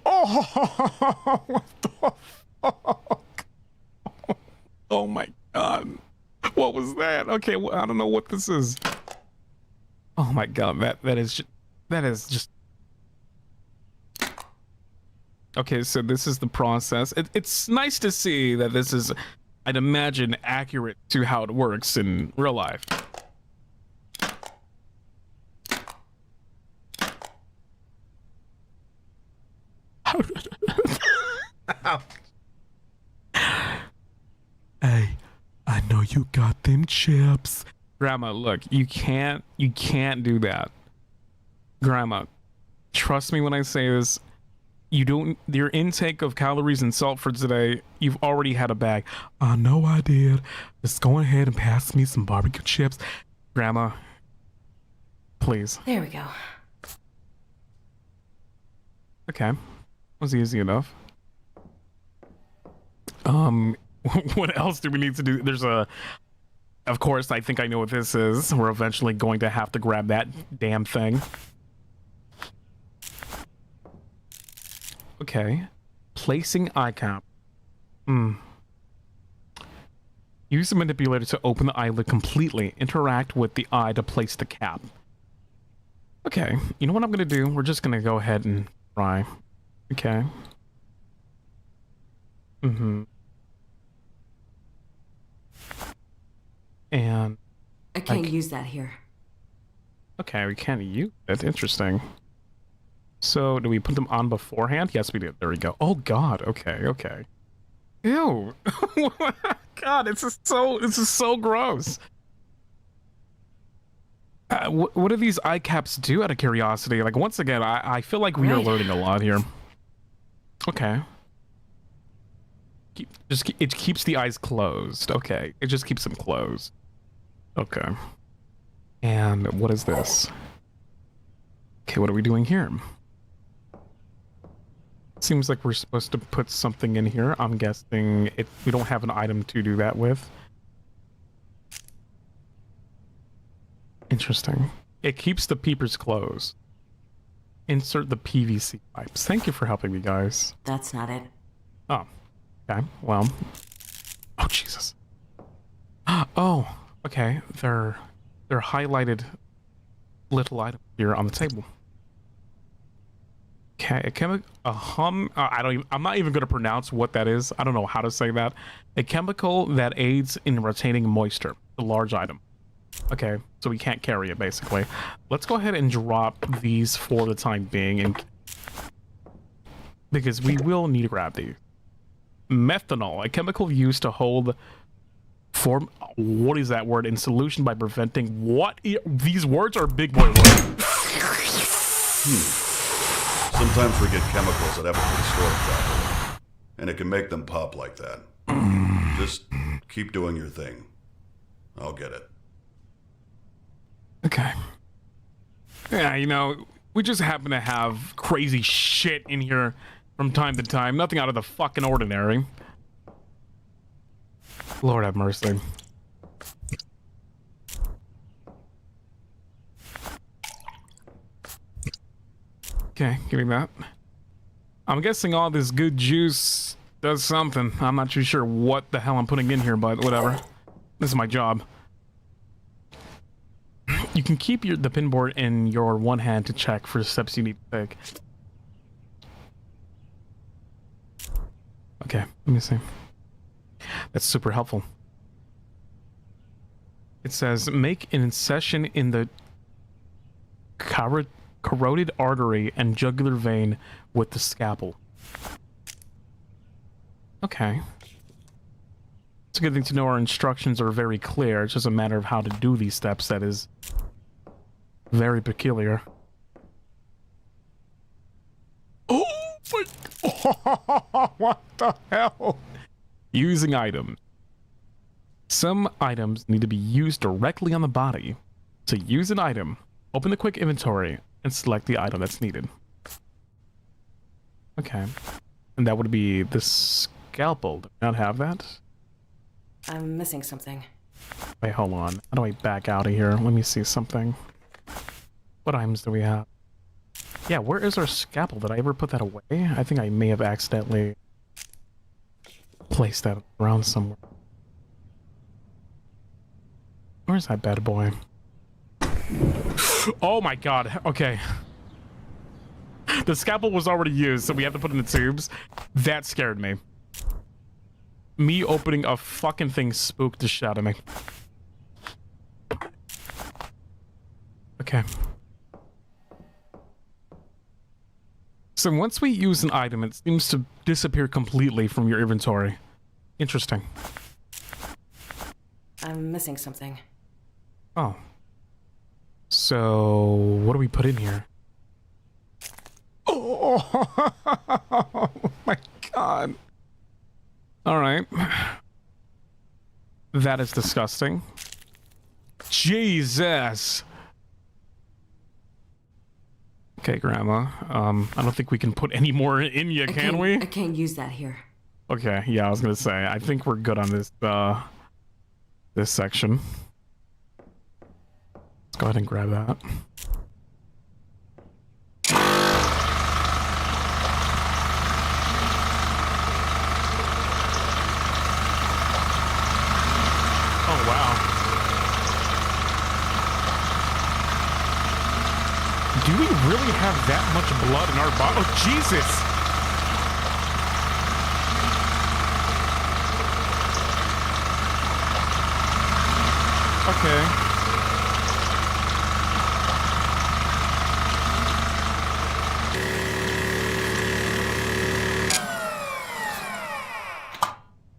Oh, what the fuck? Oh my god. What was that? Okay, well, I don't know what this is. Oh my god, that is just okay, so this is the process. It's nice to see that this is, I'd imagine, accurate to how it works in real life. Hey, I know you got them chips. Grandma, look, you can't do that. Grandma, trust me when I say this. Your intake of calories and salt for today, you've already had a bag. I know I did. Just go ahead and pass me some barbecue chips. Grandma, please. There we go. Okay. Was easy enough. What else do we need to do? There's a, of course, I think I know what this is. We're eventually going to have to grab that damn thing. Okay. Placing eye cap. Use the manipulator to open the eyelid completely. Interact with the eye to place the cap. Okay. You know what I'm going to do? We're just going to go ahead and try. Okay. And I can't use that here. okay, we can't use it. Interesting. So, do we put them on beforehand? Yes, we did. There we go. Oh God. Okay. Okay. Ew. God, this is so gross. What do these eye caps do? Out of curiosity, like once again, I feel like we are learning a lot here. Okay. It keeps the eyes closed. Okay, it just keeps them closed. Okay. And what is this? Okay, what are we doing here? Seems like we're supposed to put something in here. I'm guessing we don't have an item to do that with. Interesting. It keeps the peepers closed. Insert the PVC pipes. Thank you for helping me, guys. That's not it. Oh. Okay, well. Oh, Jesus. Oh, okay. They're highlighted little items here on the table. Okay, I'm not even going to pronounce what that is. I don't know how to say that. A chemical that aids in retaining moisture. A large item. Okay, so we can't carry it, basically. Let's go ahead and drop these for the time being, because we will need to grab these. Methanol, a chemical used to hold what is that word, in solution by preventing what? These words are big boy words. Sometimes we get chemicals that haven't been stored properly, and it can make them pop like that. Just keep doing your thing. I'll get it. Okay. Yeah, you know, we just happen to have crazy shit in here from time to time. Nothing out of the fucking ordinary. Lord have mercy. Okay, give me that. I'm guessing all this good juice does something. I'm not too sure what the hell I'm putting in here, but whatever. This is my job. You can keep the pinboard in your one hand to check for steps you need to take. Okay, let me see. That's super helpful. It says, make an incision in the carotid artery and jugular vein with the scalpel. Okay. It's a good thing to know our instructions are very clear. It's just a matter of how to do these steps that is very peculiar. Oh my... What the hell? Using items. Some items need to be used directly on the body. To use an item, open the quick inventory and select the item that's needed. Okay. And that would be the scalpel. Do we not have that? I'm missing something. Wait, hold on. How do I back out of here? Let me see something. What items do we have? Yeah, where is our scalpel? Did I ever put that away? I think I may have accidentally placed that around somewhere. Where's that bad boy? Oh my god, okay. The scalpel was already used, so we have to put in the tubes. That scared me. Me opening a fucking thing spooked the shit out of me. Okay. So once we use an item, it seems to disappear completely from your inventory. Interesting. I'm missing something. Oh. So, what do we put in here? Oh, my god. Alright. That is disgusting. Jesus! Okay, Grandma. I don't think we can put any more in you, can we? I can't use that here. Okay, yeah, I was gonna say, I think we're good on this, this section. Let's go ahead and grab that. Oh, wow. Do we really have that much blood in our body? Oh, Jesus! Okay.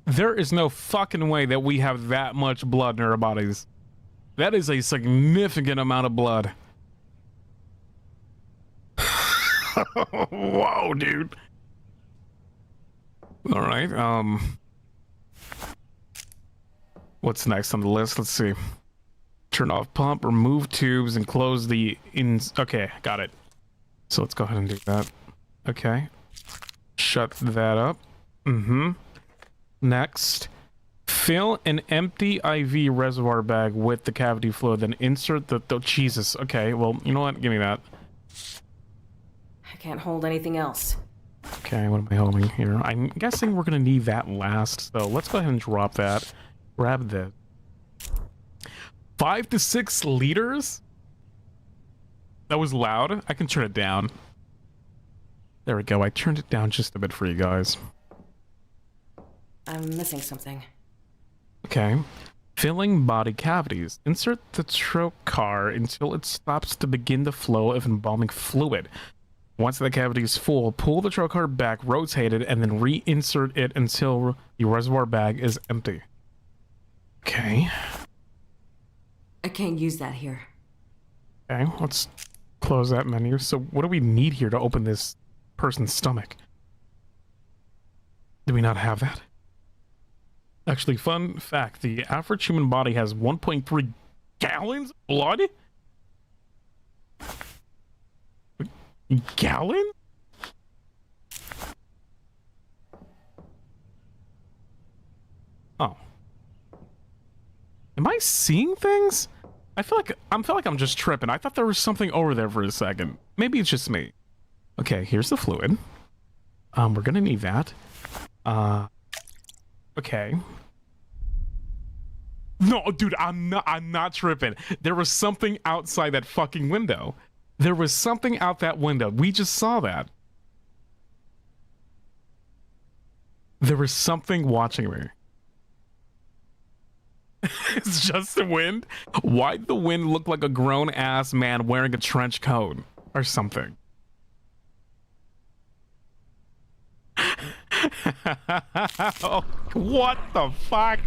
There is no fucking way that we have that much blood in our bodies. That is a significant amount of blood. Whoa, dude. All right. What's next on the list? Let's see. Turn off pump, remove tubes, and close the Okay, got it. So let's go ahead and do that. Okay. Shut that up. Mm-hmm. Next. Fill an empty IV reservoir bag with the cavity fluid, then insert the... Jesus. Okay, well, you know what? Give me that. I can't hold anything else. Okay, what am I holding here? I'm guessing we're gonna need that last, so let's go ahead and drop that. Grab this. 5 to 6 liters? That was loud. I can turn it down. There we go. I turned it down just a bit for you guys. I'm missing something. Okay. Filling body cavities. Insert the trocar until it stops to begin the flow of embalming fluid. Once the cavity is full, pull the trocar back, rotate it, and then reinsert it until the reservoir bag is empty. Okay. I can't use that here. Okay, let's close that menu. So what do we need here to open this person's stomach? Do we not have that? Actually, fun fact, the average human body has 1.3 gallons of blood? Gallon? Oh. Am I seeing things? I feel like I'm just tripping. I thought there was something over there for a second. Maybe it's just me. Okay, here's the fluid. We're gonna need that. Okay. No, dude, I'm not tripping. There was something outside that fucking window. There was something out that window. We just saw that. There was something watching me. It's just the wind? Why'd the wind look like a grown-ass man wearing a trench coat? Or something. Oh, what the fuck?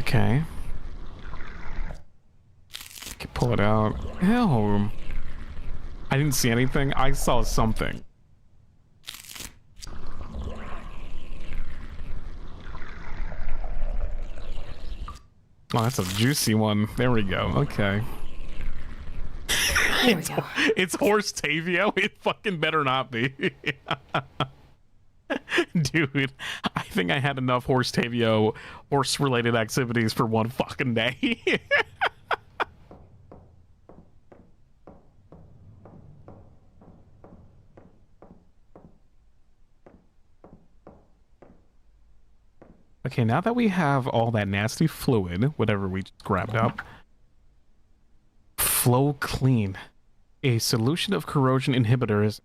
Okay. Can pull it out. Ew. I didn't see anything. I saw something. Oh, that's a juicy one. There we go. Okay. There we go. It's Horse-Tavio. It fucking better not be. Dude, I think I had enough Horse-Tavio horse-related activities for one fucking day. Okay, now that we have all that nasty fluid, whatever we just grabbed up, flow clean. A solution of corrosion inhibitors.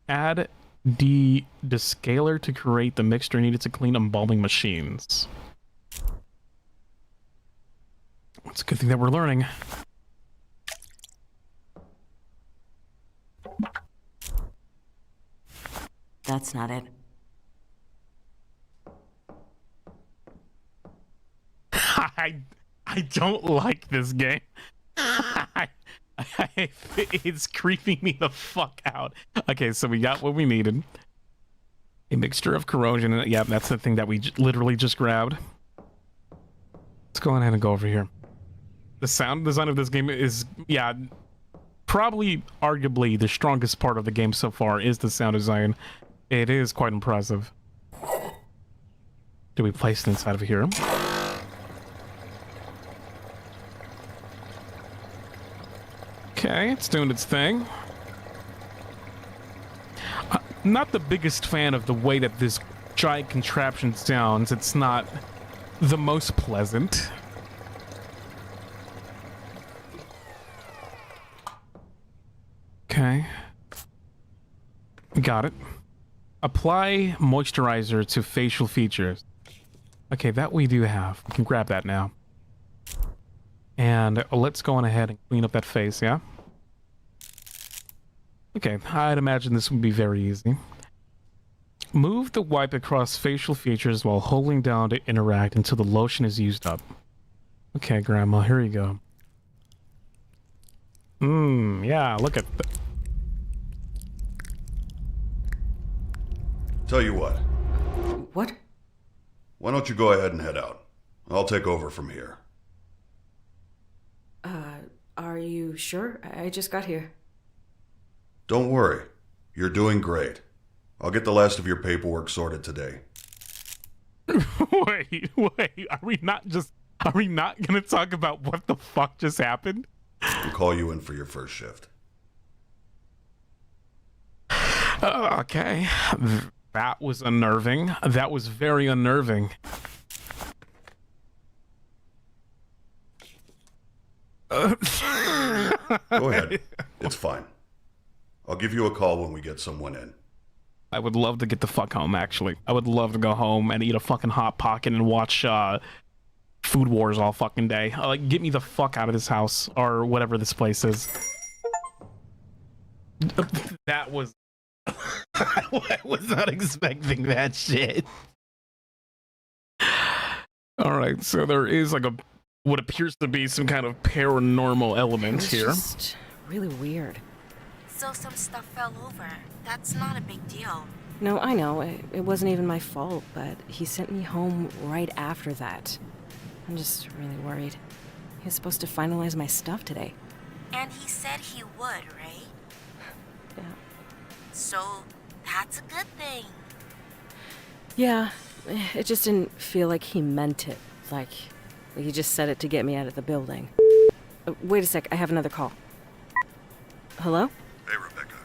Add the descaler to create the mixture needed to clean embalming machines. It's a good thing that we're learning. That's not it. I don't like this game. It's creeping me the fuck out. Okay, so we got what we needed. A mixture of corrosion. And yeah, that's the thing that we literally just grabbed. Let's go ahead and go over here. The sound design of this game is, yeah, probably arguably the strongest part of the game so far is the sound design. It is quite impressive. Do we place it inside of here? Okay, it's doing its thing. Not the biggest fan of the way that this giant contraption sounds. It's not the most pleasant. Okay. Got it. Apply moisturizer to facial features. Okay, that we do have. We can grab that now. And let's go on ahead and clean up that face, yeah? Okay, I'd imagine this would be very easy. Move the wipe across facial features while holding down to interact until the lotion is used up. Okay, Grandma, here you go. Yeah, look at that. Tell you what. What? Why don't you go ahead and head out? I'll take over from here. Are you sure? I just got here. Don't worry. You're doing great. I'll get the last of your paperwork sorted today. Wait. Are we not gonna talk about what the fuck just happened? We'll call you in for your first shift. Okay. That was unnerving. That was very unnerving. Go ahead. It's fine. I'll give you a call when we get someone in. I would love to get the fuck home, actually. I would love to go home and eat a fucking Hot Pocket and watch Food Wars all fucking day. Like, get me the fuck out of this house, or whatever this place is. That was... I was not expecting that shit. Alright, so there is like what appears to be some kind of paranormal element here. Just really weird. So some stuff fell over. That's not a big deal. No, I know. It wasn't even my fault, but he sent me home right after that. I'm just really worried. He was supposed to finalize my stuff today. And he said he would, right? Yeah. So that's a good thing. Yeah, it just didn't feel like he meant it. Like he just said it to get me out of the building. Wait a sec, I have another call. Hello? Hey, Rebecca.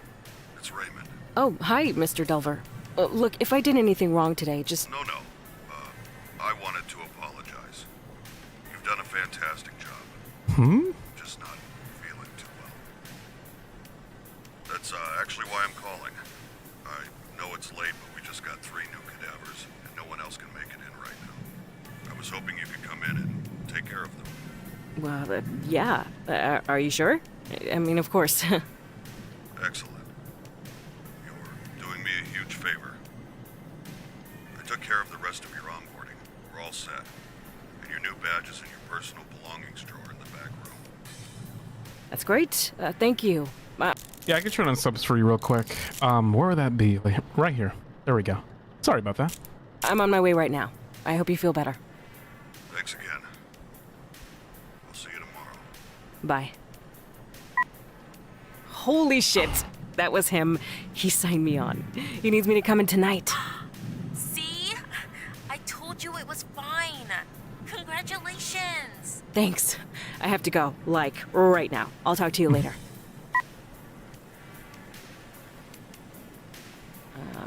It's Raymond. Oh, hi, Mr. Delver. Look, if I did anything wrong today, just... No. I wanted to apologize. You've done a fantastic job. Just not feeling too well. That's actually why I'm calling. I know it's late, but we just got 3 new cadavers, and no one else can make it in right now. I was hoping you could come in and take care of them. Well, yeah. Are you sure? I mean, of course. Excellent. You're doing me a huge favor. I took care of the rest of your onboarding. We're all set. And your new badge is in your personal belongings drawer in the back room. That's great. Thank you. Yeah, I can turn on subs for you real quick. Where would that be? Like, right here. There we go. Sorry about that. I'm on my way right now. I hope you feel better. Thanks again. I'll see you tomorrow. Bye. Holy shit. That was him. He signed me on. He needs me to come in tonight. See? I told you it was fine. Congratulations. Thanks. I have to go, like, right now. I'll talk to you later.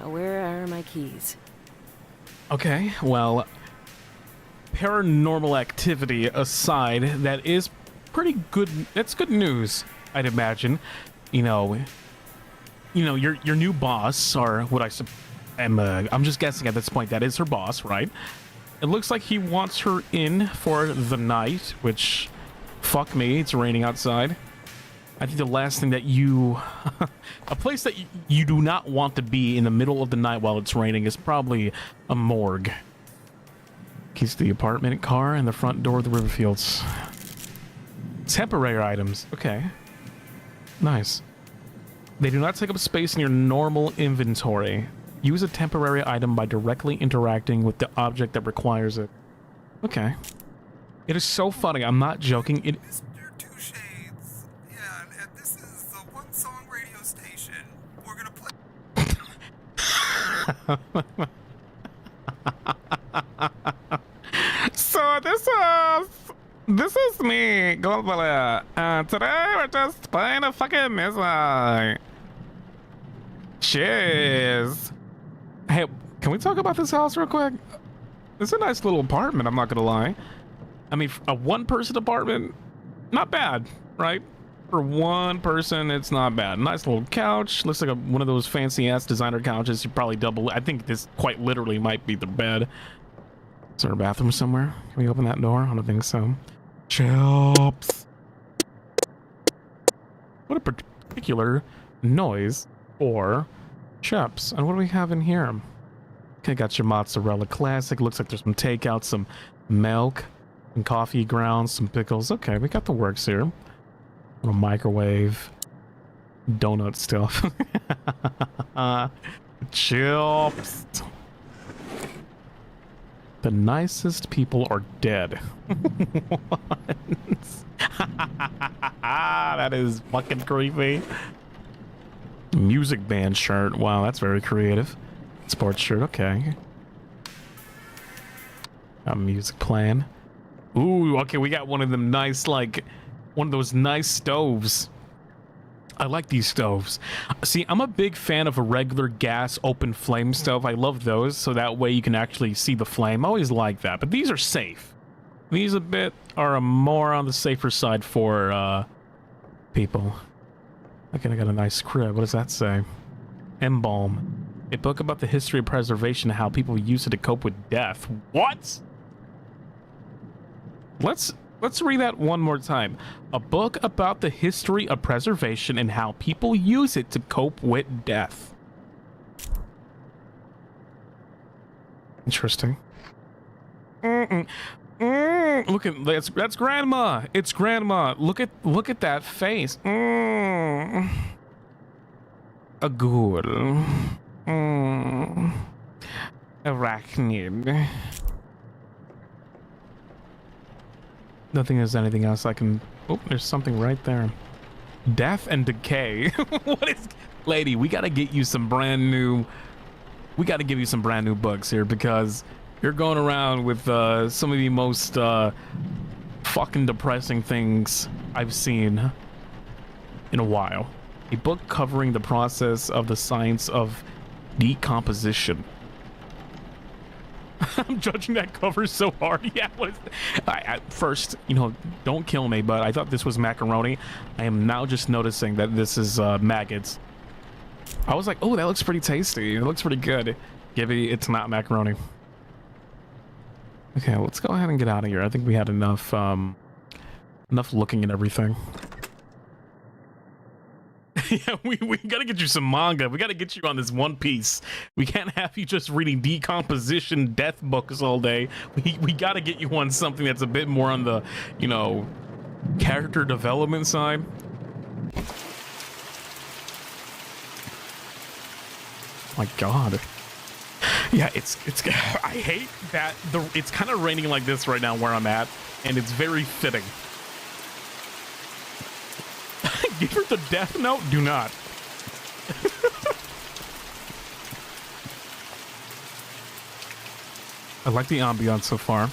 Where are my keys? Okay, well, paranormal activity aside, that is pretty good. That's good news, I'd imagine. You know, your new boss, or what I'm just guessing at this point, that is her boss, right? It looks like he wants her in for the night, which, fuck me, it's raining outside. I think the last thing that a place that you do not want to be in the middle of the night while it's raining is probably a morgue. Keys to the apartment, car, and the front door of the Riverfields. Temporary items, okay. Nice. They do not take up space in your normal inventory. Use a temporary item by directly interacting with the object that requires it. Okay. It is so funny, I'm not joking. It Mr. Two Shades. Yeah, and this is the one song radio station. We're gonna play. So this is me, Goldbullet. Today we're just playing a fucking music. Cheers. Hey, can we talk about this house real quick? It's a nice little apartment, I'm not gonna lie. I mean, a one-person apartment, not bad, right? For one person, it's not bad. Nice little couch. Looks like one of those fancy-ass designer couches. You probably double. I think this quite literally might be the bed. Is there a bathroom somewhere? Can we open that door? I don't think so. Chops. What a particular noise for chops. And what do we have in here? Okay, got your mozzarella classic. Looks like there's some takeout, some milk, and coffee grounds, some pickles. Okay, we got the works here. Little microwave, donut stuff. Chips. The nicest people are dead. That is fucking creepy. Music band shirt. Wow, that's very creative. Sports shirt, okay. Got music playing. Ooh, okay, we got one of them nice, like, one of those nice stoves. I like these stoves. See, I'm a big fan of a regular gas open flame stove. I love those, so that way you can actually see the flame. I always like that, but these are safe. These are more on the safer side for people. Okay, I got a nice crib. What does that say? Embalm. A book about the history of preservation and how people use it to cope with death. What? Let's read that one more time. A book about the history of preservation and how people use it to cope with death. Interesting. Look at that's grandma. It's grandma. Look at that face. A ghoul. Arachnid. Nothing is anything else I can. Oh, there's something right there. Death and decay. What is, lady? We gotta get you some brand new. We gotta give you some brand new books here because you're going around with some of the most fucking depressing things I've seen in a while. A book covering the process of the science of decomposition. I'm judging that cover so hard. Yeah, at first, you know, don't kill me, but I thought this was macaroni. I am now just noticing that this is maggots. I was like, oh, that looks pretty tasty. It looks pretty good. Gibby, it's not macaroni. Okay, let's go ahead and get out of here. I think we had enough looking at everything. Yeah, we gotta get you some manga. We gotta get you on this One Piece. We can't have you just reading decomposition death books all day. We gotta get you on something that's a bit more on the, you know, character development side. My God. Yeah, it's I hate that it's kind of raining like this right now where I'm at, and it's very fitting. Give her the death note? Do not. I like the ambiance so far.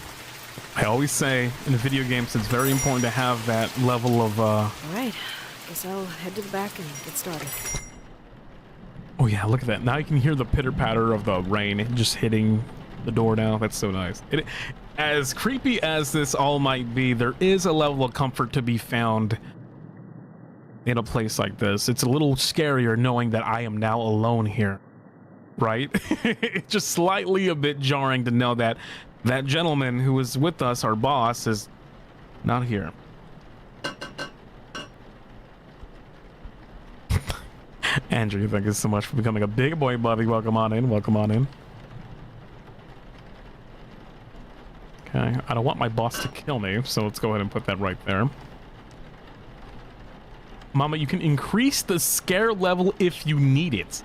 I always say in the video games it's very important to have that level of All right, guess I'll head to the back and get started. Oh yeah, look at that. Now you can hear the pitter-patter of the rain just hitting the door now. That's so nice. As creepy as this all might be, there is a level of comfort to be found in a place like this. It's a little scarier knowing that I am now alone here, right? It's just slightly a bit jarring to know that that gentleman who was with us, our boss, is not here. Andrew, thank you so much for becoming a big boy, buddy. Welcome on in. Welcome on in. Okay, I don't want my boss to kill me, so let's go ahead and put that right there. Mama, you can increase the scare level if you need it.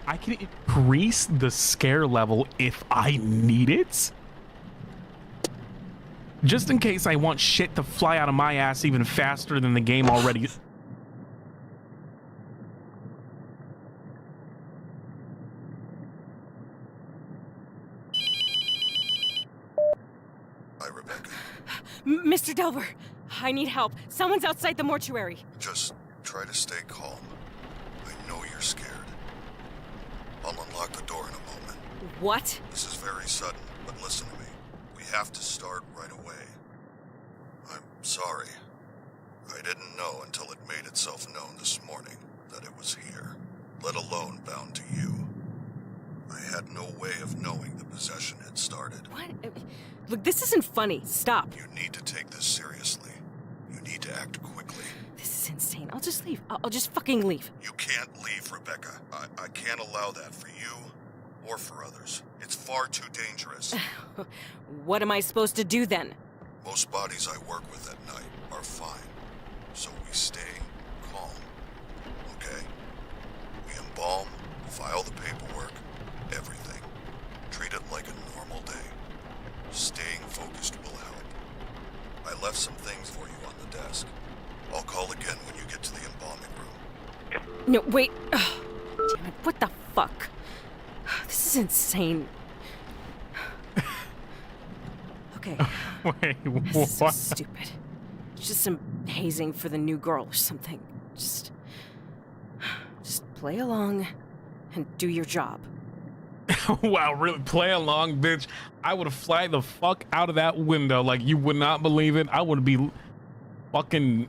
I can increase the scare level if I need it? Just in case I want shit to fly out of my ass even faster than the game already. Hi, Rebecca. Mr. Delver, I need help. Someone's outside the mortuary. Just try to stay calm. I know you're scared. I'll unlock the door in a moment. What? This is very sudden, but listen to me. We have to start right away. I'm sorry. I didn't know until it made itself known this morning that it was here, let alone bound to you. I had no way of knowing the possession had started. What? Look, this isn't funny. Stop. You need to take this seriously. You need to act quickly. This is insane. I'll just leave. I'll just fucking leave. You can't leave, Rebecca. I can't allow that for you or for others. It's far too dangerous. What am I supposed to do then? Most bodies I work with at night are fine, so we stay calm, okay? We embalm, file the paperwork, everything. Treat it like a normal day. Staying focused will help. I left some things for you on the desk. I'll call again when you get to the embalming room. No, wait. Ugh. Damn it, what the fuck? This is insane. Okay. Wait, This is so what? stupid. It's just some hazing for the new girl or something. Just play along and do your job. Wow, really? Play along, bitch. I would fly the fuck out of that window like you would not believe it. I would be fucking...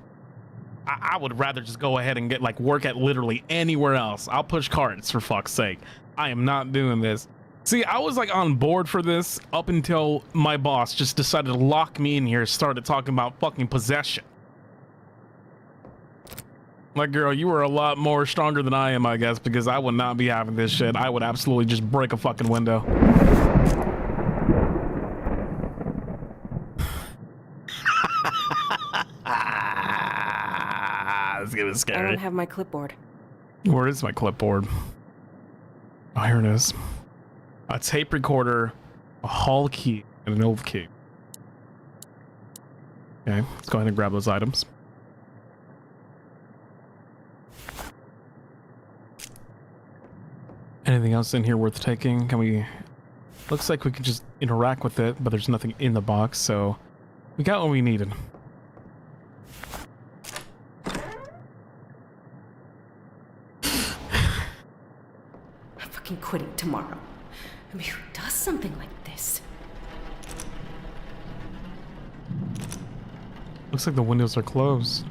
I would rather just go ahead and get like work at literally anywhere else. I'll push carts for fuck's sake. I am not doing this. See, I was like on board for this up until my boss just decided to lock me in here and started talking about fucking possession. Like, girl, you were a lot more stronger than I am, I guess, because I would not be having this shit. I would absolutely just break a fucking window. This game is scary. I don't have my clipboard. Where is my clipboard? Oh, here it is. A tape recorder, a hall key, and an old key. Okay, let's go ahead and grab those items. Anything else in here worth taking? Can we... Looks like we could just interact with it, but there's nothing in the box, so... We got what we needed. I'm fucking quitting tomorrow. I mean, who does something like this? Looks like the windows are closed.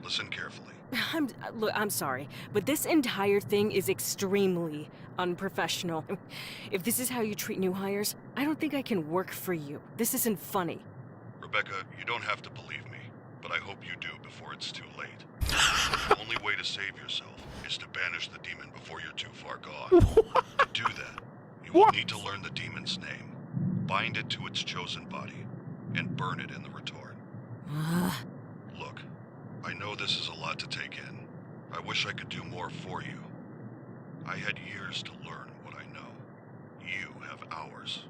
Listen carefully. Look, I'm sorry, but this entire thing is extremely unprofessional. If this is how you treat new hires, I don't think I can work for you. This isn't funny. Rebecca, you don't have to believe me, but I hope you do before it's too late. The only way to save yourself is to banish the demon before you're too far gone. To do that, you will need to learn the demon's name, bind it to its chosen body, and burn it in the retort. Look, I know this is a lot to take in. I wish I could do more for you, I had years to learn what I know. You have hours.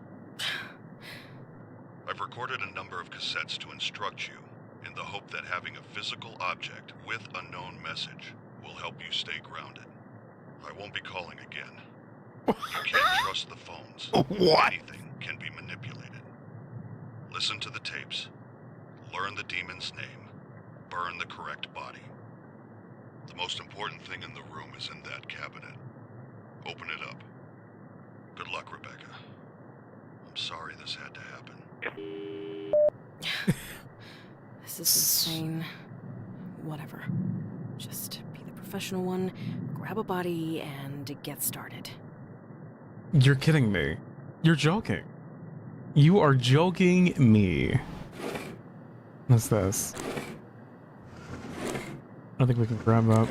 I've recorded a number of cassettes to instruct you in the hope that having a physical object with a known message will help you stay grounded. I won't be calling again. You can't trust the phones. What? Anything can be manipulated. Listen to the tapes. Learn the demon's name. Burn the correct body. The most important thing in the room is in that cabinet. Open it up. Good luck, Rebecca. I'm sorry this had to happen. This is insane. Whatever. Just be the professional one, grab a body, and get started. You're kidding me. You're joking. You are joking me. What's this? I don't think we can grab that.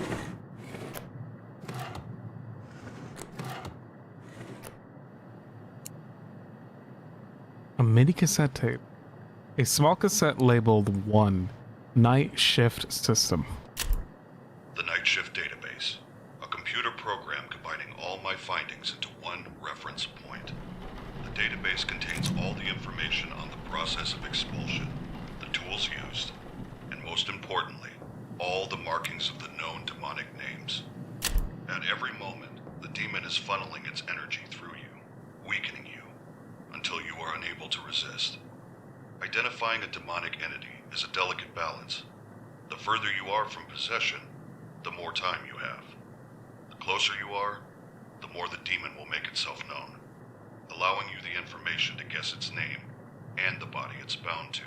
A mini cassette tape. A small cassette labeled 1. Night Shift System. The Night Shift Database. A computer program combining all my findings into one reference point. The database contains all the information on the process of expulsion, the tools used, and most importantly, all the markings of the known demonic names. At every moment, the demon is funneling its energy through you, weakening you, until you are unable to resist. Identifying a demonic entity is a delicate balance. The further you are from possession, the more time you have. The closer you are, the more the demon will make itself known, allowing you the information to guess its name and the body it's bound to.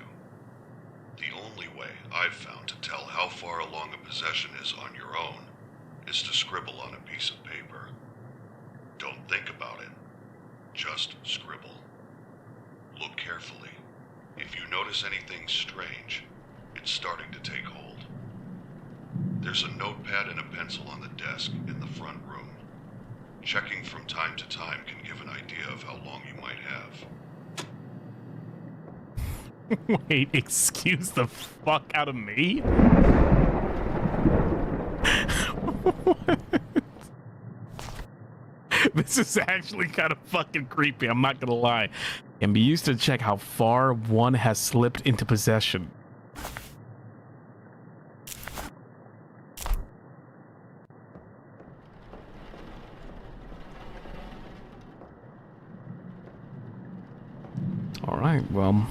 The only way I've found to tell how far along a possession is on your own is to scribble on a piece of paper. Don't think about it, just scribble. Look carefully. If you notice anything strange, it's starting to take hold. There's a notepad and a pencil on the desk in the front room. Checking from time to time can give an idea of how long you might have. Wait, excuse the fuck out of me? What? This is actually kind of fucking creepy, I'm not gonna lie. Can be used to check how far one has slipped into possession. All right, well.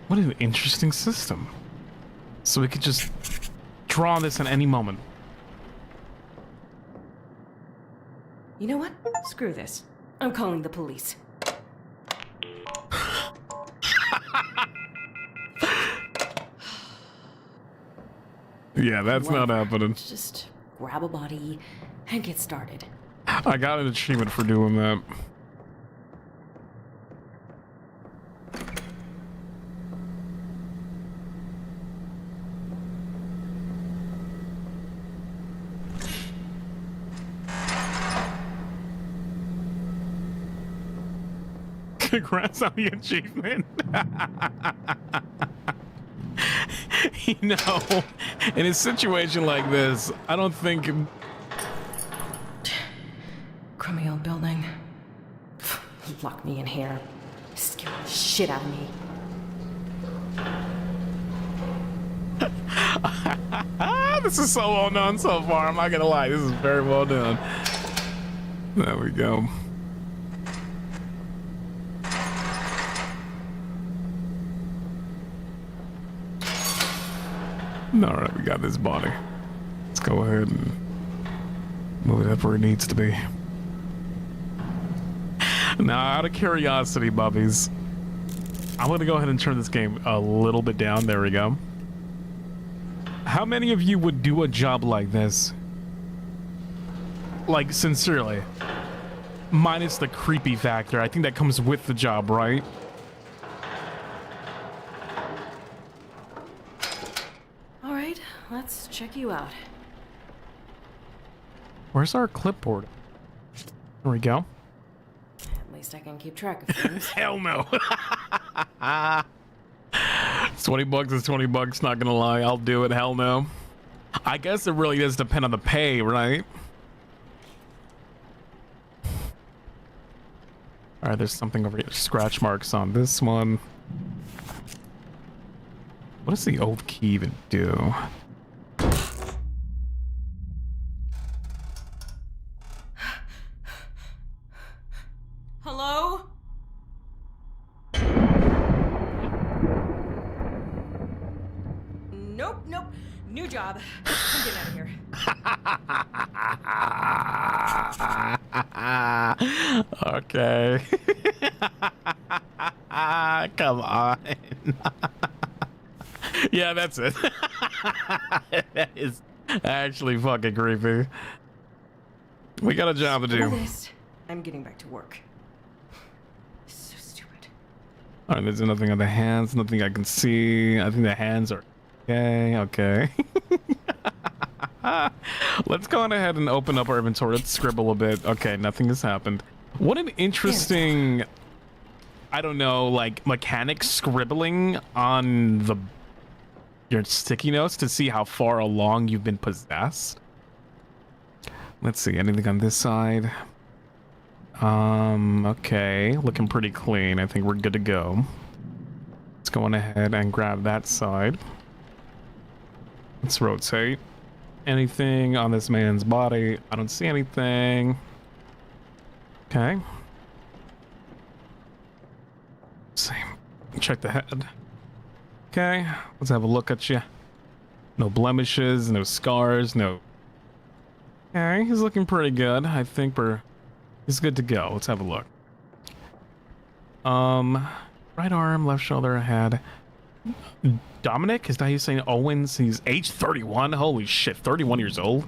What an interesting system. So we could just draw this at any moment. You know what? Screw this. I'm calling the police. Yeah, that's not happening. Just grab a body and get started. I got an achievement for doing that. Congrats on the achievement. You know, in a situation like this, I don't think... Crummy old building. Lock me in here. Scare the shit out of me. This is so well done so far, I'm not gonna lie. This is very well done. There we go. Alright, we got this body. Let's go ahead and move it up where it needs to be. Now, out of curiosity, bubbies, I'm gonna go ahead and turn this game a little bit down. There we go. How many of you would do a job like this? Like, sincerely. Minus the creepy factor. I think that comes with the job, right? Alright, let's check you out. Where's our clipboard? There we go. At least I can keep track of things. Hell no. $20 is $20, not gonna lie. I'll do it, hell no. I guess it really does depend on the pay, right? All right, there's something over here. Scratch marks on this one. What does the old key even do? Hello? Nope, nope. New job. I'm getting out of here. Okay. Come on. Yeah, that's it. That is actually fucking creepy. We got a job to do. I'm getting back to work. So stupid. All right, there's nothing on the hands, nothing I can see. I think the hands are okay. Okay. Let's go on ahead and open up our inventory. Let's scribble a bit. Okay, nothing has happened. What an interesting, I don't know, like mechanic scribbling on your sticky notes to see how far along you've been possessed. Let's see, anything on this side? Okay, looking pretty clean. I think we're good to go. Let's go on ahead and grab that side. Let's rotate. Anything on this man's body? I don't see anything. Okay. Let's see. Check the head. Okay, let's have a look at you. No blemishes, no scars, no. Okay, he's looking pretty good. I think he's good to go. Let's have a look. Right arm, left shoulder, head. Dominic, is that you saying Owens? He's age 31. Holy shit, 31 years old.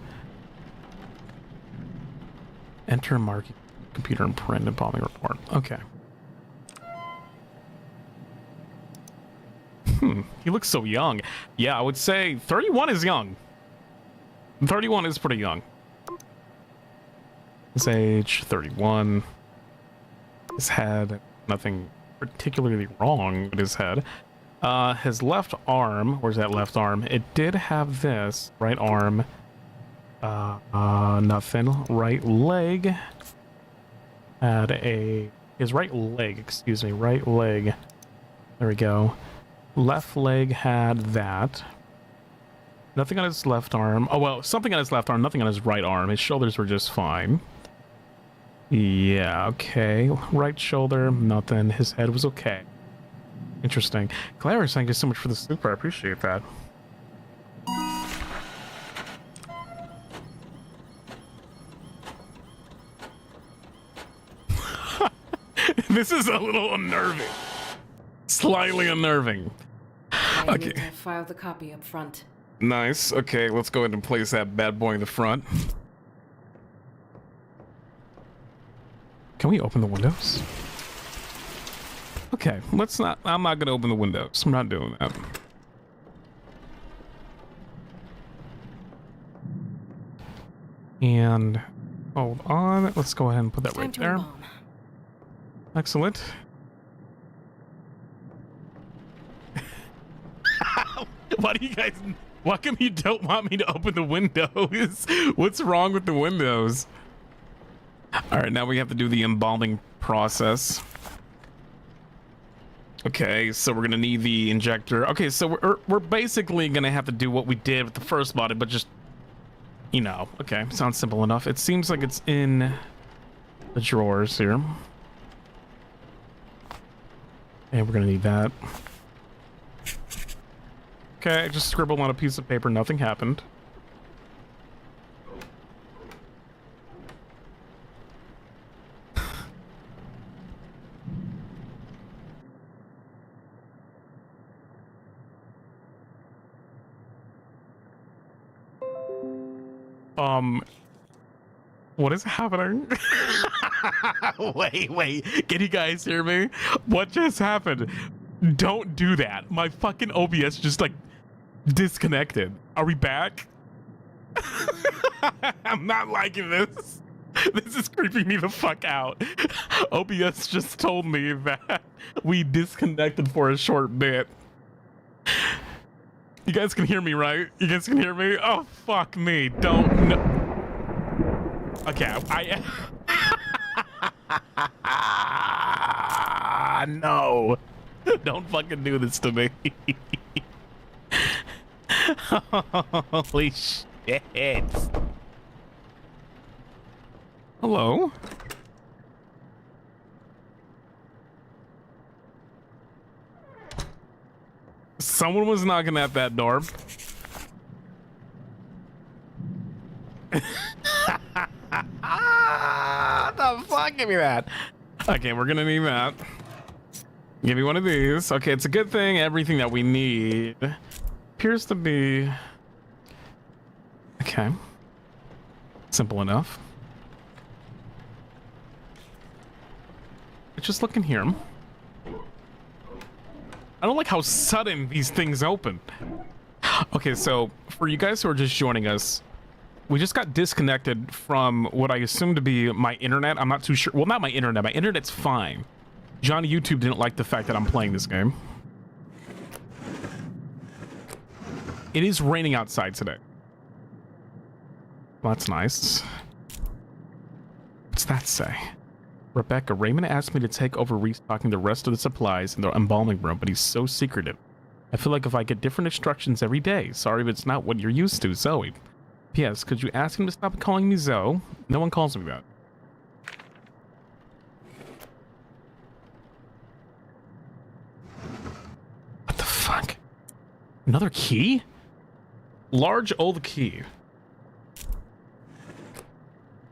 Enter marking computer and print embalming report. Okay. He looks so young. Yeah, I would say 31 is young. 31 is pretty young. His age, 31. His head, nothing particularly wrong with his head. His left arm, where's that left arm? It did have this. Right arm. Nothing. Right leg. Had his right leg, excuse me, right leg. There we go. Left leg had that. Nothing on his left arm. Oh, well, something on his left arm, nothing on his right arm. His shoulders were just fine. Yeah, okay. Right shoulder, nothing. His head was okay. Interesting. Clarice, thank you so much for the super. I appreciate that. This is a little unnerving. Slightly unnerving. I need to file the copy up front. Nice. Okay, let's go ahead and place that bad boy in the front. Can we open the windows? Okay, let's not. I'm not gonna open the windows. I'm not doing that. And hold on. Let's go ahead and put that right there. Embalm. Excellent. Why do you guys? Why come you don't want me to open the windows? What's wrong with the windows? All right, now we have to do the embalming process. Okay, so we're gonna need the injector. Okay, so we're basically gonna have to do what we did with the first body, but just, you know, okay, sounds simple enough. It seems like it's in the drawers here. And we're gonna need that. Okay, I just scribbled on a piece of paper, nothing happened. What is happening? Wait, can you guys hear me? What just happened? Don't do that. My fucking OBS just like disconnected. Are we back? I'm not liking this. This is creeping me the fuck out. OBS just told me that we disconnected for a short bit. You guys can hear me, right? You guys can hear me? Oh, fuck me. Don't... No. Okay, no. Don't fucking do this to me. Holy shit. Hello? Someone was knocking at that door. The fuck? Give me that. Okay, we're gonna need that. Give me one of these. Okay, it's a good thing everything that we need appears to be... Okay. Simple enough. Just look in here. I don't like how sudden these things open. Okay, so for you guys who are just joining us, we just got disconnected from what I assume to be my internet. I'm not too sure. Well, not my internet. My internet's fine. Johnny YouTube didn't like the fact that I'm playing this game. It is raining outside today. Well, that's nice. What's that say? Rebecca, Raymond asked me to take over restocking the rest of the supplies in the embalming room, but he's so secretive. I feel like if I get different instructions every day. Sorry if it's not what you're used to, Zoe. P.S. Could you ask him to stop calling me Zoe? No one calls me that. What the fuck? Another key? Large old key.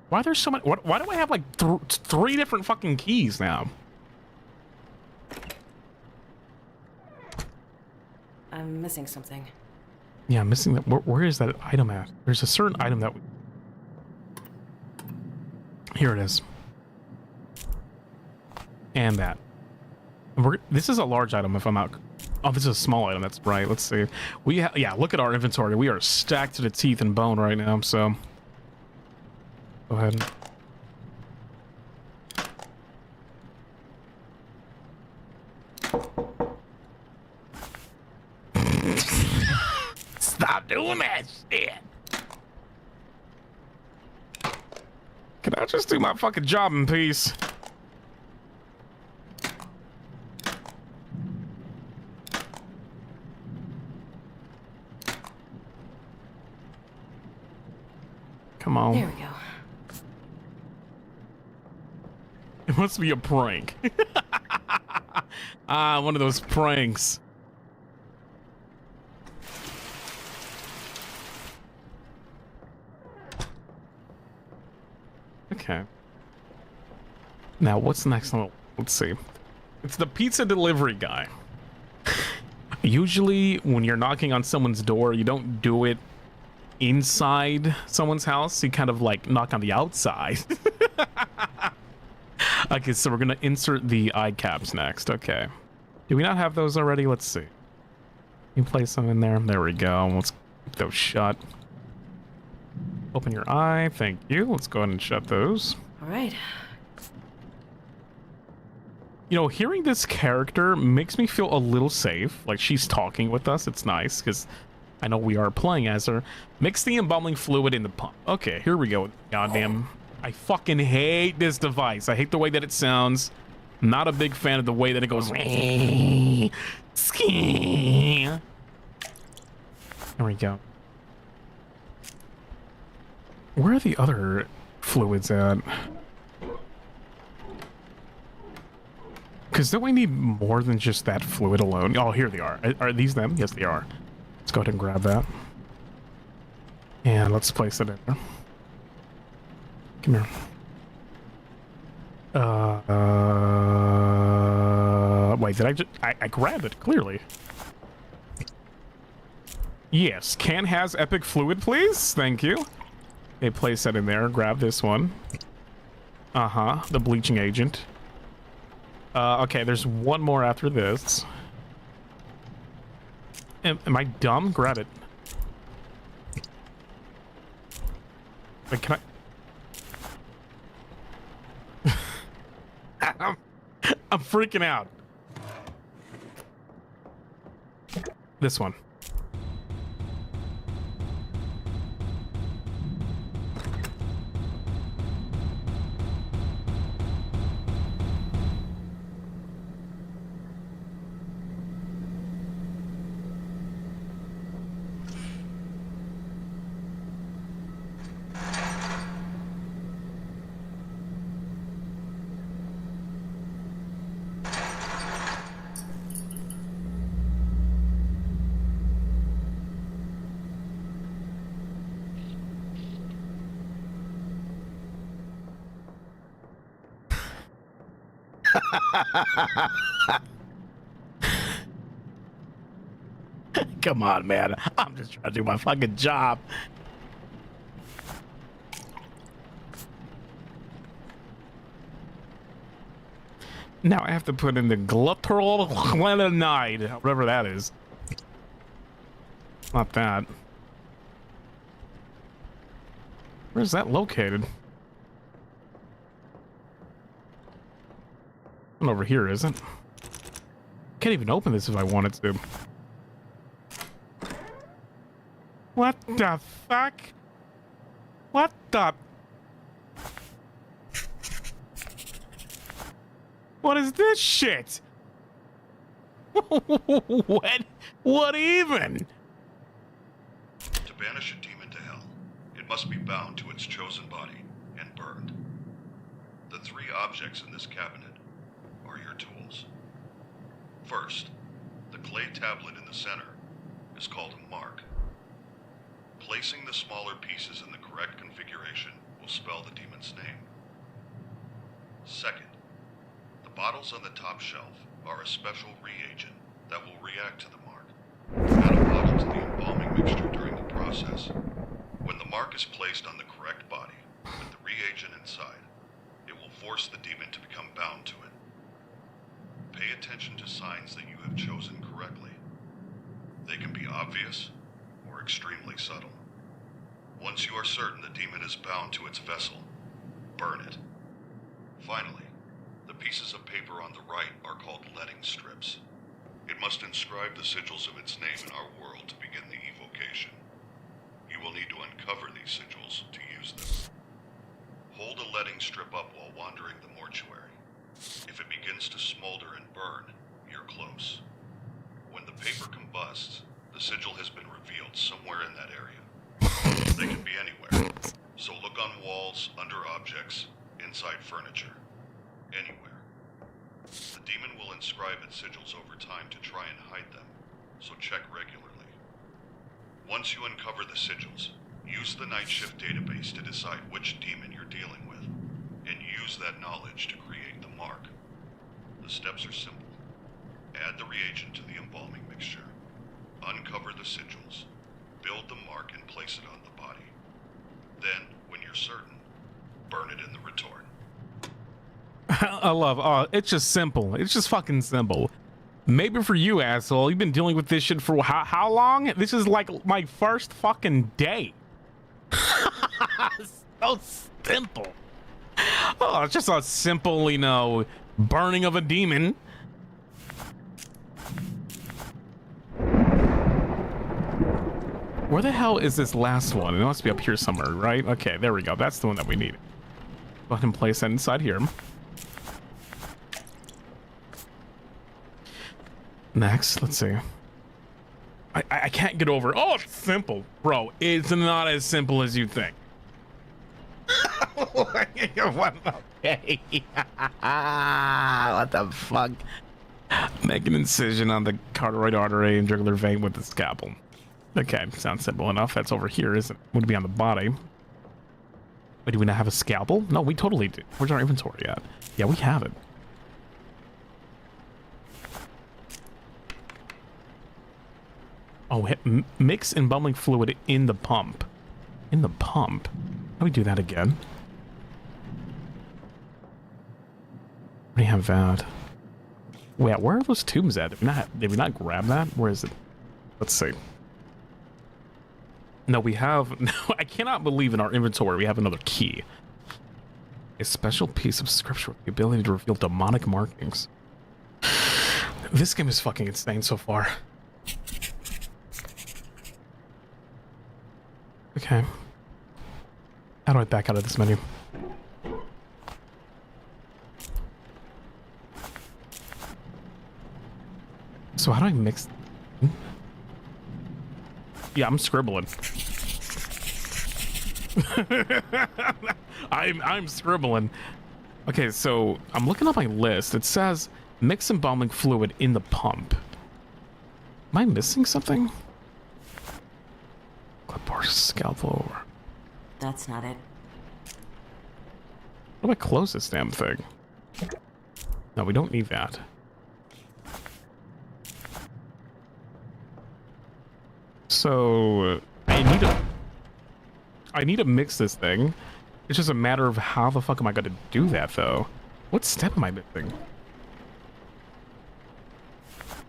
Why are there so many? Why do I have like three different fucking keys now? I'm missing something. Yeah, I'm missing that. Where is that item at? There's a certain item that... Here it is. And that. This is a large item if I'm not... Oh, this is a small item. That's right. Let's see. Yeah, look at our inventory. We are stacked to the teeth and bone right now, so... Go ahead. Stop doing that shit. Can I just do my fucking job in peace? Come on. There we go. It must be a prank. Ah, one of those pranks. Okay. Now, what's the next one? Let's see. It's the pizza delivery guy. Usually, when you're knocking on someone's door, you don't do it inside someone's house. You kind of like knock on the outside. Okay, so we're gonna insert the eye caps next. Okay. Do we not have those already? Let's see. You place them in there. There we go. Let's keep those shut. Open your eye. Thank you. Let's go ahead and shut those. All right. You know, hearing this character makes me feel a little safe. Like she's talking with us. It's nice because I know we are playing as her. Mix the embalming fluid in the pump. Okay, here we go. Goddamn. I fucking hate this device. I hate the way that it sounds. I'm not a big fan of the way that it goes. There we go. Where are the other fluids at? Because don't we need more than just that fluid alone? Oh, here they are. Are these them? Yes, they are. Let's go ahead and grab that. And let's place it in there. Come here. Wait, did I just... I grabbed it, clearly. Yes, can has epic fluid, please? Thank you. Okay, place that in there. Grab this one. Uh-huh, the bleaching agent. Okay, there's one more after this. Am I dumb? Grab it. Wait, can I... I'm freaking out. This one. Come on, man. I'm just trying to do my fucking job. Now I have to put in the gluteral glenonide, whatever that is. Not that. Where's that located? One over here, isn't? Can't even open this if I wanted to. What the fuck? What the? What is this shit? What even? To banish a demon to hell, it must be bound to its chosen body and burned. The three objects in this cabinet are your tools. First, the clay tablet in the center is called a mark. Placing the smaller pieces in the correct configuration will spell the demon's name. Second, the bottles on the top shelf are a special reagent that will react to the mark. Add a bottle to the embalming mixture during the process. When the mark is placed on the correct body, with the reagent inside, it will force the demon to become bound to it. Pay attention to signs that you have chosen correctly. They can be obvious or extremely subtle. Once you are certain the demon is bound to its vessel, burn it. Finally, the pieces of paper on the right are called letting strips. It must inscribe the sigils of its name in our world to begin the evocation. You will need to uncover these sigils to use them. Hold a letting strip up while wandering the mortuary. If it begins to smolder and burn, you're close. When the paper combusts, the sigil has been revealed somewhere in that area. They can be anywhere, so look on walls, under objects, inside furniture, anywhere. The demon will inscribe its sigils over time to try and hide them, so check regularly. Once you uncover the sigils, use the night shift database to decide which demon you're dealing with, and use that knowledge to create the mark. The steps are simple. Add the reagent to the embalming mixture. Uncover the sigils. Build the mark and place it on the body. Then, when you're certain, burn it in the retort. I love, it's just simple. It's just fucking simple. Maybe for you, asshole, you've been dealing with this shit for how long? This is like my first fucking day. So simple. Oh, it's just a simple, you know, burning of a demon. Where the hell is this last one? It must be up here somewhere, right? Okay, there we go. That's the one that we need. Go ahead and place that inside here. Next, let's see. I can't get over. Oh, it's simple, bro. It's not as simple as you think. Okay. What the fuck? Make an incision on the carotid artery and jugular vein with the scalpel. Okay, sounds simple enough. That's over here, isn't it? Would it be on the body? Wait, do we not have a scalpel? No, we totally do. Where's our inventory at? Yeah, we have it. Oh, mix embalming fluid in the pump. In the pump? How do we do that again? We have that. Wait, where are those tubes at? Did we not grab that? Where is it? Let's see. No, we have... No, I cannot believe in our inventory we have another key. A special piece of scripture with the ability to reveal demonic markings. This game is fucking insane so far. Okay. How do I back out of this menu? So how do I mix... Yeah, I'm scribbling. I'm scribbling. Okay, so I'm looking at my list. It says mix embalming fluid in the pump. Am I missing something? Clipboard scalpel over. That's not it. How do I close this damn thing? No, we don't need that. So I need to mix this thing. It's just a matter of how the fuck am I gonna do that though? What step am I missing?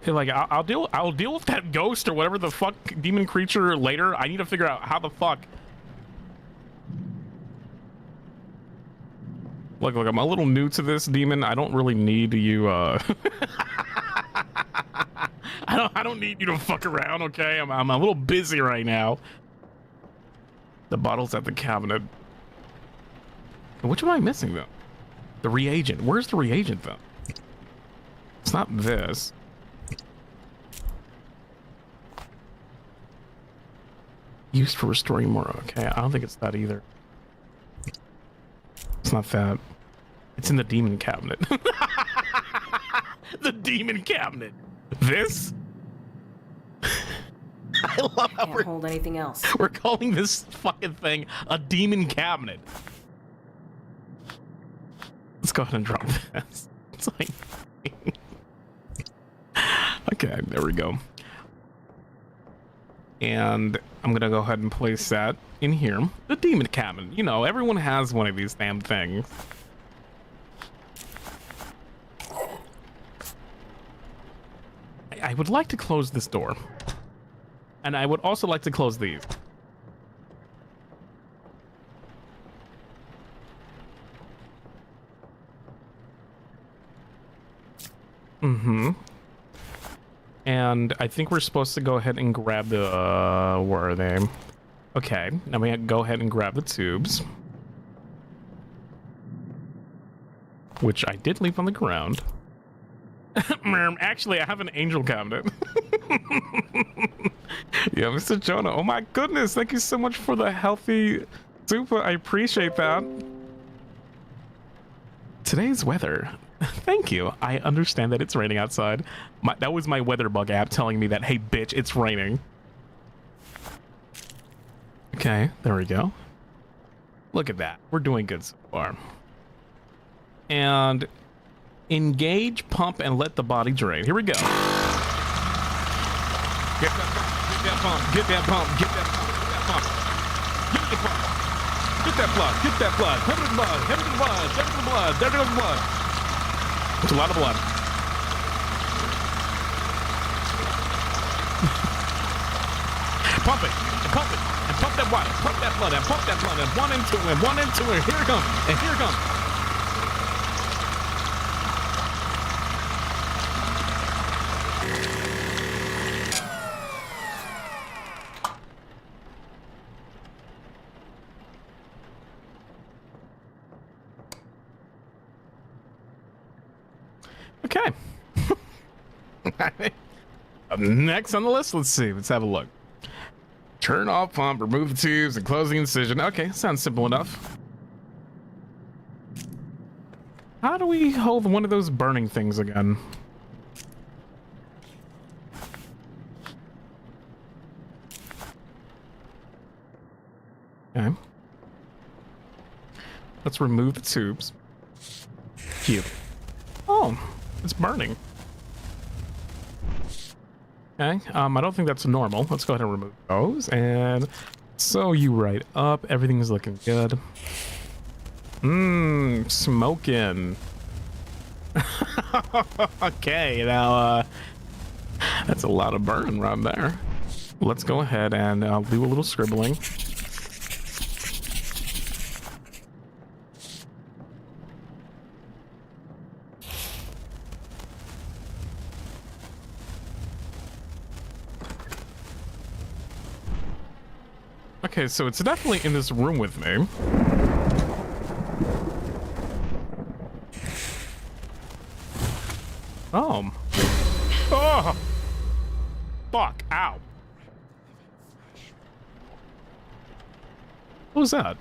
Like I'll deal with that ghost or whatever the fuck demon creature later. I need to figure out how the fuck. Look, I'm a little new to this, demon. I don't really need you. I don't need you to fuck around, okay? I'm a little busy right now. The bottle's at the cabinet. Which am I missing though? The reagent. Where's the reagent though? It's not this. Used for restoring more. Okay, I don't think it's that either. It's not that. It's in the demon cabinet. The demon cabinet. This? I love how Can't hold anything else. we're calling this fucking thing a demon cabinet. Let's go ahead and drop this. It's like... Okay, there we go. And I'm gonna go ahead and place that in here. The demon cabinet. You know, everyone has one of these damn things. I would like to close this door. And I would also like to close these. Mm-hmm. And I think we're supposed to go ahead and grab the, where are they? Okay, now we go ahead and grab the tubes. Which I did leave on the ground. Actually, I have an angel cabinet. Yeah, Mr. Jonah, oh my goodness, thank you so much for the healthy soup. I appreciate that. Today's weather. Thank you. I understand that it's raining outside. That was my weather bug app telling me that, hey, bitch, it's raining. Okay, there we go. Look at that. We're doing good so far. And engage, pump, and let the body drain. Here we go. Get that pump. Get that pump. Get that pump. Get that pump. Get that pump. Get the pump. Get that blood. Get that blood. Heavy to the blood. Heavy to the blood. Heavy to the blood. There goes the blood. It's a lot of blood. Pump it. And pump it. And pump that water. Pump that blood. And pump that blood. And one into it. One into it. Here it comes. And here it comes. Okay. Next on the list, let's see. Let's have a look. Turn off pump, remove the tubes, and close the incision. Okay, sounds simple enough. How do we hold one of those burning things again? Okay. Let's remove the tubes. Cute. Oh, it's burning. Okay, I don't think that's normal. Let's go ahead and remove those. And sew you right up. Everything's looking good. Smoking. Okay, now, that's a lot of burn right there. Let's go ahead and do a little scribbling. Okay, so it's definitely in this room with me. Oh. Oh! Fuck, ow. What was that?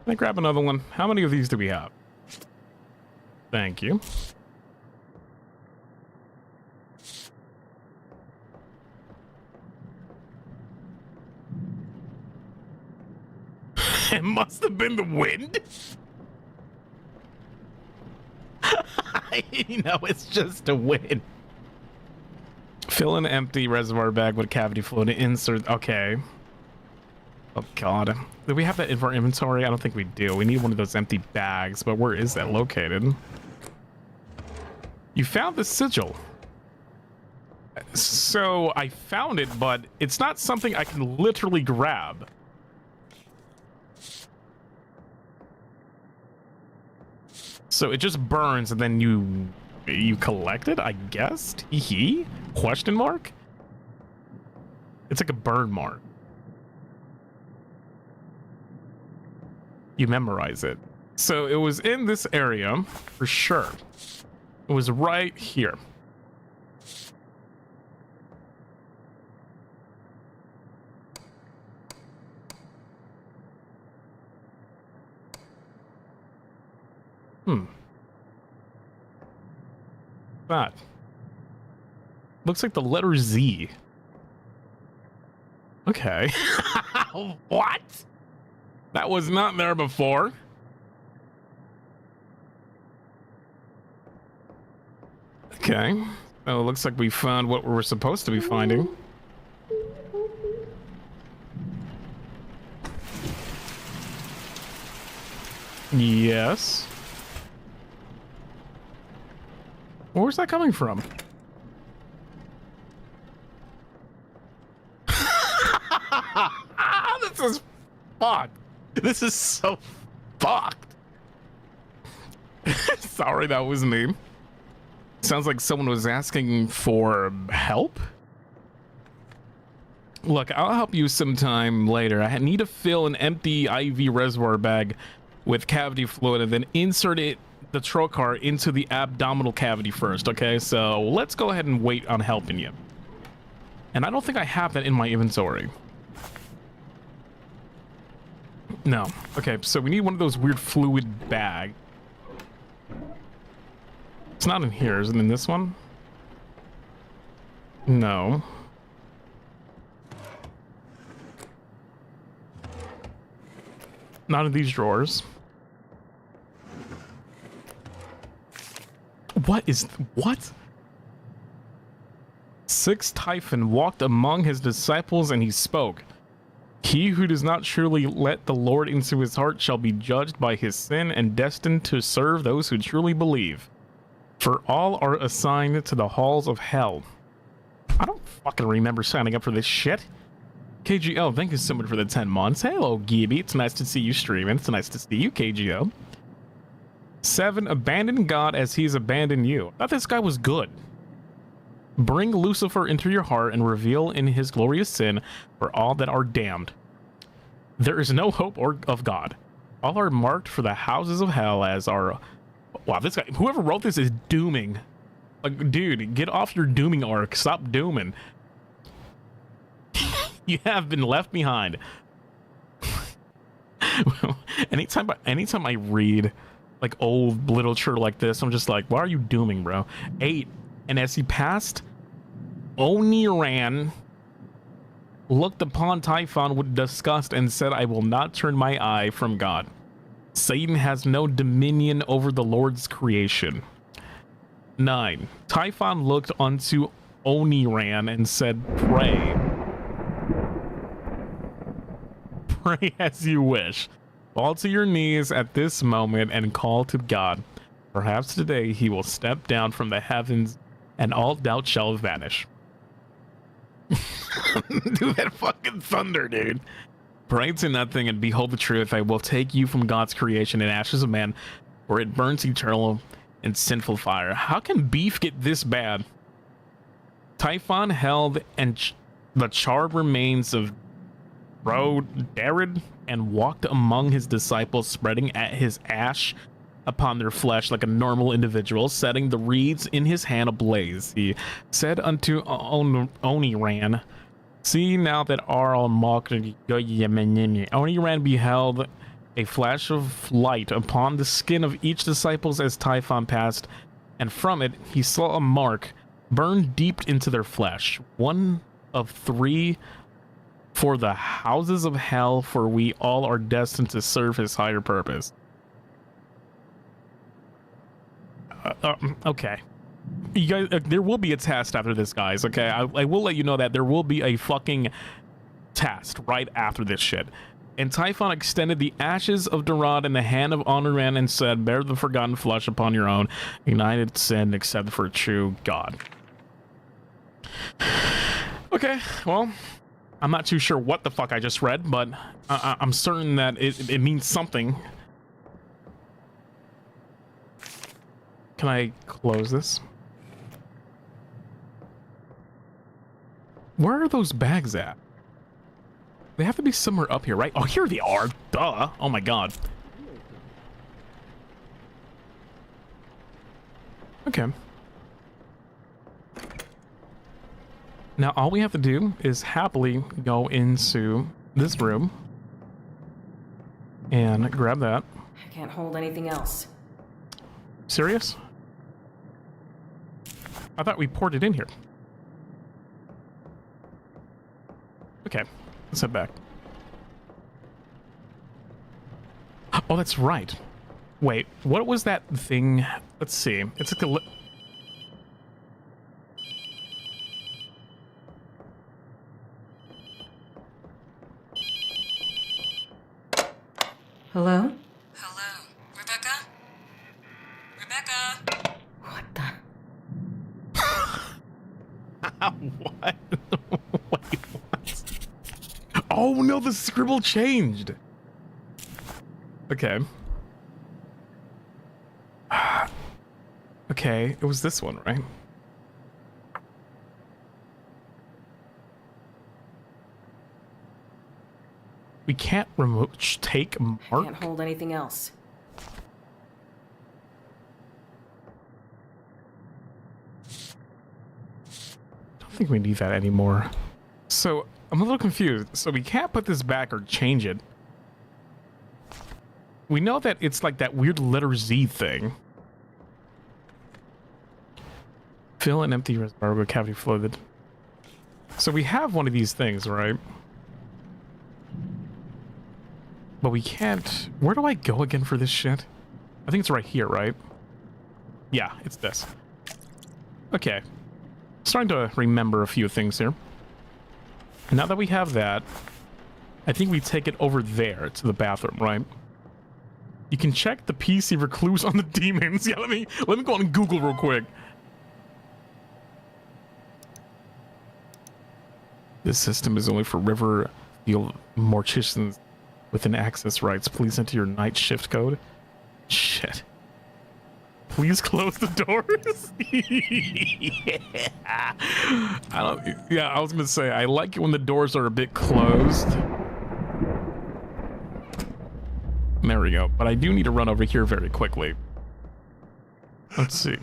Can I grab another one? How many of these do we have? Thank you. It must have been the wind. You know, it's just a win. Fill an empty reservoir bag with cavity fluid and insert. Okay. Oh god. Do we have that in our inventory? I don't think we do. We need one of those empty bags, but where is that located? You found the sigil. So I found it, but it's not something I can literally grab. So it just burns and then you collect it, I guess? Hee? Question mark? It's like a burn mark. You memorize it. So it was in this area for sure. It was right here. That looks like the letter Z. Okay. What? That was not there before. Okay. Oh, it looks like we found what we were supposed to be finding. Yes. Where's that coming from? This is fucked. This is so fucked. Sorry, that was me. Sounds like someone was asking for help. Look, I'll help you sometime later. I need to fill an empty IV reservoir bag with cavity fluid and then insert it, the trocar, into the abdominal cavity first, okay? So let's go ahead and wait on helping you. And I don't think I have that in my inventory. No. Okay, so we need one of those weird fluid bag. It's not in here. Is it in this one? No. Not in these drawers. What? 6 Typhon walked among his disciples and he spoke. He who does not truly let the Lord into his heart shall be judged by his sin and destined to serve those who truly believe. For all are assigned to the halls of hell. I don't fucking remember signing up for this shit. KGO, thank you so much for the 10 months. Hello, Gibby. It's nice to see you streaming. It's nice to see you, KGO. 7, abandon God as he's abandoned you. I thought this guy was good. Bring Lucifer into your heart and reveal in his glorious sin for all that are damned. There is no hope of God. All are marked for the houses of hell as are... Wow, this guy, whoever wrote this is dooming. Like, dude, get off your dooming arc. Stop dooming. You have been left behind. anytime I read like old literature like this, I'm just like, why are you dooming, bro? 8. And as he passed, Oniran looked upon Typhon with disgust and said, I will not turn my eye from God. Satan has no dominion over the Lord's creation. 9. Typhon looked unto Oniran and said, pray. Pray as you wish. Fall to your knees at this moment and call to God. Perhaps today he will step down from the heavens and all doubt shall vanish. Do that fucking thunder, dude. Pray to nothing and behold the truth. I will take you from God's creation in ashes of man, where it burns eternal and sinful fire. How can beef get this bad? Typhon held and the charred remains of Darid and walked among his disciples, spreading at his ash upon their flesh like a normal individual, setting the reeds in his hand ablaze. He said unto Oniran, see now that all mocked Oniran beheld a flash of light upon the skin of each disciples as Typhon passed, and from it he saw a mark burned deep into their flesh, 1 of 3 for the houses of hell, for we all are destined to serve his higher purpose. Okay. You guys, there will be a test after this, guys, okay? I will let you know that there will be a fucking test right after this shit. And Typhon extended the ashes of Jurard in the hand of Honoran and said, bear the forgotten flesh upon your own, united sin except for a true God. Okay, well, I'm not too sure what the fuck I just read, but I'm certain that it means something. Can I close this? Where are those bags at? They have to be somewhere up here, right? Oh, here they are. Duh. Oh my god. Okay. Now all we have to do is happily go into this room and grab that. I can't hold anything else. Serious? I thought we poured it in here. Okay, let's head back. Oh, that's right. Wait, what was that thing? Let's see. It's like a... Hello? Hello, Rebecca? Rebecca? What the? What? Wait, what? Oh no, the scribble changed. Okay. Okay, it was this one, right? We can't take Mark. Can't hold anything else. I don't think we need that anymore. So, I'm a little confused. So we can't put this back or change it. We know that it's like that weird letter Z thing. Fill an empty reservoir with cavity fluid. So we have one of these things, right? But we can't... Where do I go again for this shit? I think it's right here, right? Yeah, it's this. Okay. Starting to remember a few things here. Now that we have that, I think we take it over there to the bathroom, right? You can check the PC for clues on the demons. Yeah, let me go on Google real quick. This system is only for river field morticians within access rights. Please enter your night shift code. Shit. Please close the doors. Yeah. I was gonna say I like it when the doors are a bit closed. There we go. But I do need to run over here very quickly. Let's see.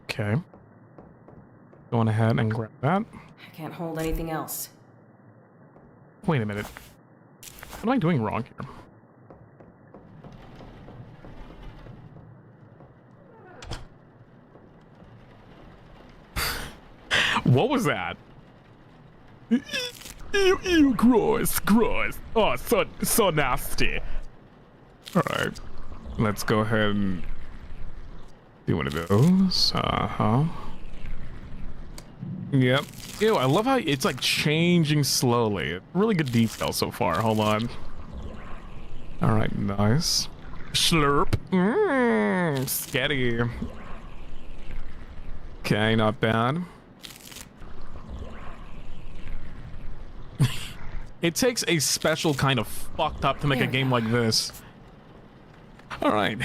Okay. Going ahead and grab that. I can't hold anything else. Wait a minute. What am I doing wrong here? What was that? Ew, gross. Oh, so nasty. Alright. Let's go ahead and do one of those. Yep. Ew, I love how it's like changing slowly. Really good detail so far. Hold on. Alright, nice. Slurp. Sketty. Okay, not bad. It takes a special kind of fucked up to make a game like this. Alright.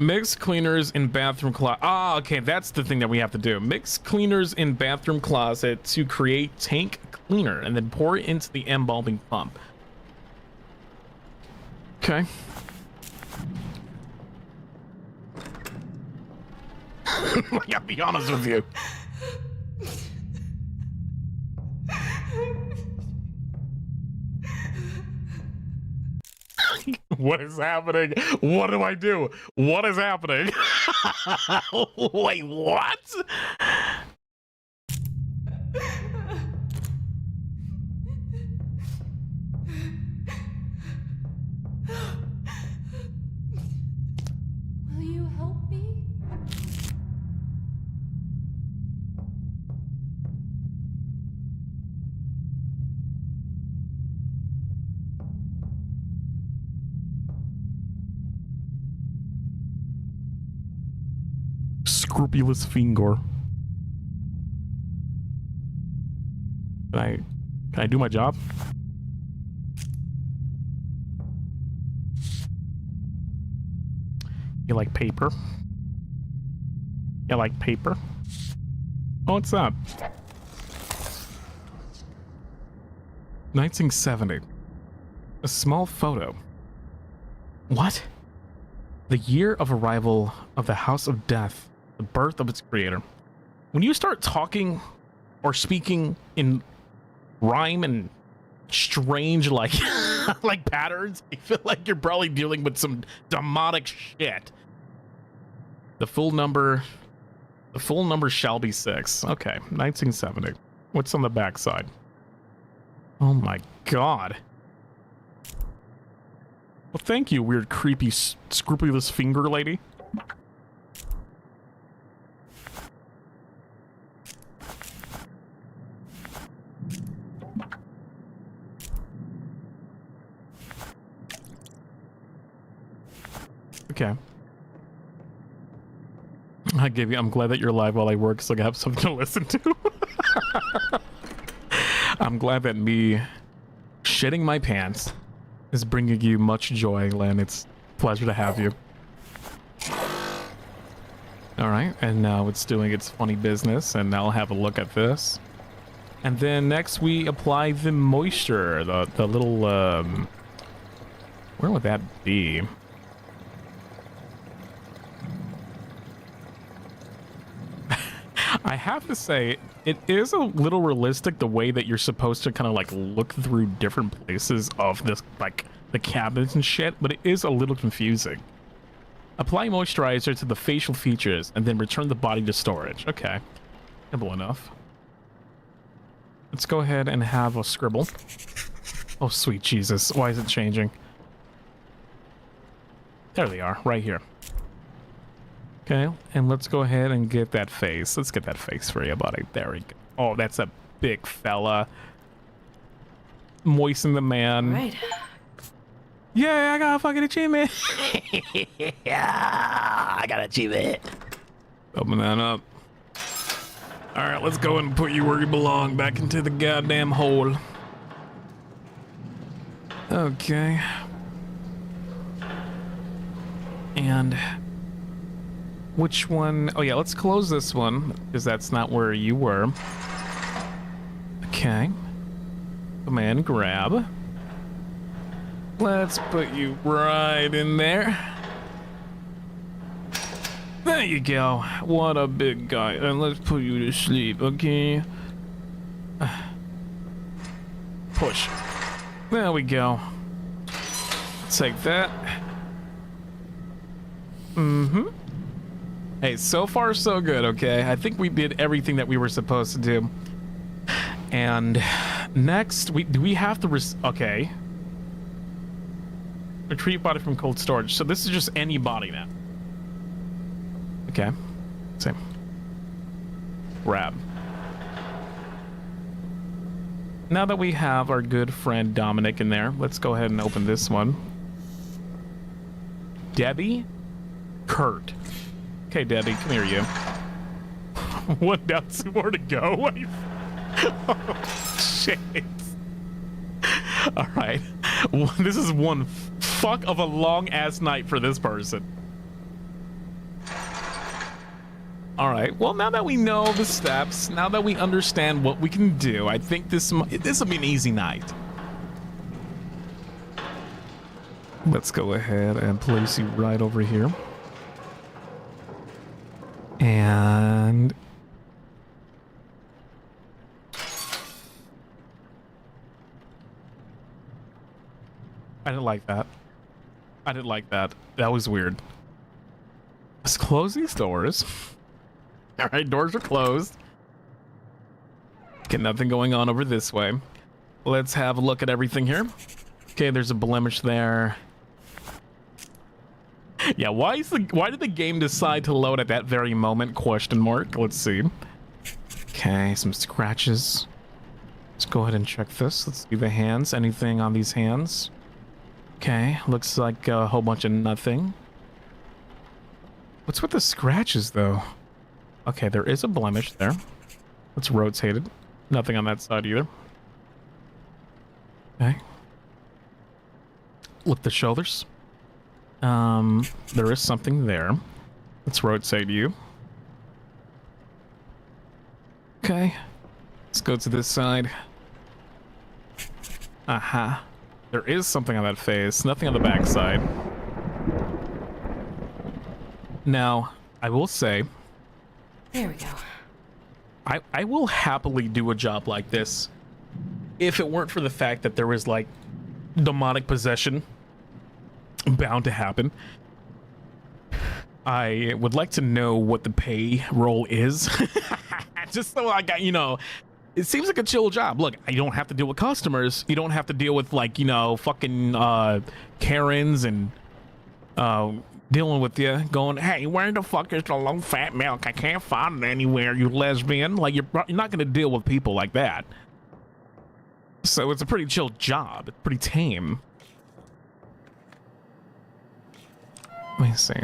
Mix cleaners in bathroom closet. Ah, okay, that's the thing that we have to do. Mix cleaners in bathroom closet to create tank cleaner and then pour it into the embalming pump. Okay. I gotta be honest with you. What is happening? What do I do? What is happening? Wait, what? scrupulous finger. Can I do my job? You like paper? You like paper? Oh, what's that? 1970. A small photo. What? The year of arrival of the House of Death, the birth of its creator. When you start talking or speaking in rhyme and strange like like patterns, I feel like you're probably dealing with some demonic shit. The full number shall be 6. Okay, 1970. What's on the backside? Oh my god. Well, thank you, weird, creepy, scrupulous finger lady. Okay. I'm glad that you're live while I work so I have something to listen to. I'm glad that me shitting my pants is bringing you much joy, Len. It's a pleasure to have you. Alright, and now it's doing its funny business, and now I'll have a look at this. And then next we apply the moisture, the little, where would that be? I have to say, it is a little realistic the way that you're supposed to kind of like look through different places of this, like the cabinets and shit, but it is a little confusing. Apply moisturizer to the facial features and then return the body to storage. Okay, simple enough. Let's go ahead and have a scribble. Oh, sweet Jesus. Why is it changing? There they are, right here. Okay, and let's go ahead and get that face. Let's get that face for you, buddy. There we go. Oh, that's a big fella. Moisten the man. Right. Yeah, I got a fucking achievement. Yeah, I got an achievement. Open that up. All right, let's go and put you where you belong, back into the goddamn hole. Okay. And which one? Oh yeah, let's close this one because that's not where you were. Okay. Come in, grab. Let's put you right in there. There you go. What a big guy. And let's put you to sleep, okay? Push. There we go. Take that. Mm-hmm. Hey, so far so good, okay? I think we did everything that we were supposed to do. And next, do we have to okay. Retrieve body from cold storage. So this is just any body now. Okay. Same. Grab. Now that we have our good friend Dominic in there, let's go ahead and open this one. Debbie? Kurt. Okay, Debbie, come here, you. One down, 2 more to go. Oh, shit. All right. Well, this is one fuck of a long-ass night for this person. All right. Well, now that we know the steps, now that we understand what we can do, I think this will be an easy night. Let's go ahead and place you right over here. And I didn't like that. I didn't like that. That was weird. Let's close these doors. All right, doors are closed. Get nothing going on over this way. Let's have a look at everything here. Okay, there's a blemish there. Yeah, why did the game decide to load at that very moment? Question mark. Let's see. Okay, some scratches. Let's go ahead and check this. Let's see the hands. Anything on these hands? Okay, looks like a whole bunch of nothing. What's with the scratches, though? Okay, there is a blemish there. It's rotated. Nothing on that side either. Okay. Look the shoulders. There is something there. Let's rotate you. Okay. Let's go to this side. Aha. There is something on that face. Nothing on the back side. Now, I will say... There we go. I will happily do a job like this if it weren't for the fact that there was, like, demonic possession bound to happen. I would like to know what the payroll is. Just so I got, you know, it seems like a chill job. Look, you don't have to deal with customers. You don't have to deal with, like, you know, fucking Karens and dealing with you going, hey, where the fuck is the low fat milk? I can't find it anywhere, you lesbian. Like, you're not going to deal with people like that. So it's a pretty chill job. It's pretty tame. Let me see.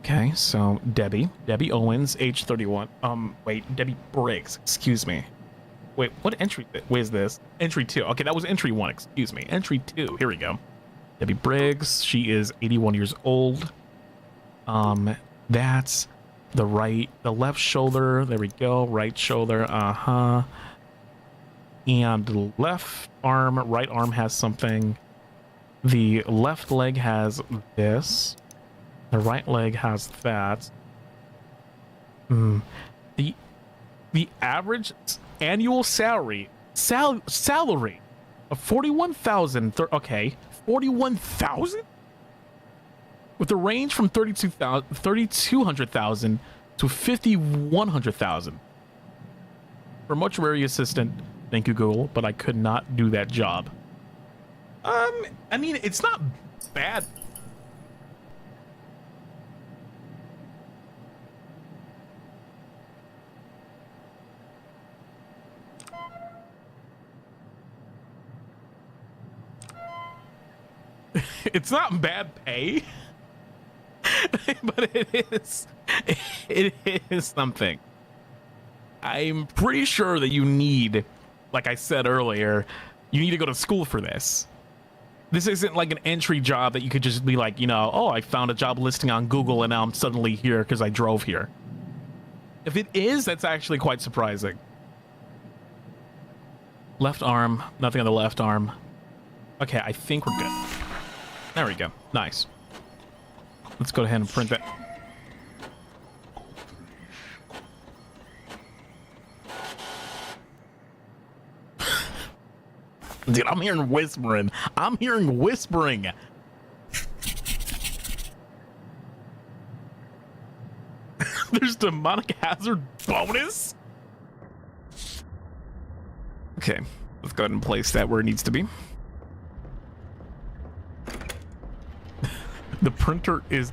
Okay, so Debbie Owens, age 31. Wait, Debbie Briggs, excuse me. Wait, what entry? Where's this? Entry 2. Okay, that was entry 1, excuse me. Entry 2, here we go. Debbie Briggs, she is 81 years old. That's the left shoulder. There we go, right shoulder, and the left arm, right arm has something. The left leg has this. The right leg has that. The average annual salary of 41,000. Okay, 41,000, with a range from 3,200,000 to 5,100,000 for mortuary assistant. Thank you, Google, but I could not do that job. I mean, it's not bad. It's not bad pay, but it is something. I'm pretty sure that you need, like I said earlier, you need to go to school for this. This isn't like an entry job that you could just be like, you know, oh, I found a job listing on Google and now I'm suddenly here because I drove here. If it is, that's actually quite surprising. Left arm, nothing on the left arm. Okay, I think we're good. There we go. Nice. Let's go ahead and print that. Dude, I'm hearing whispering. I'm hearing whispering. There's demonic hazard bonus? Okay, let's go ahead and place that where it needs to be. The printer is...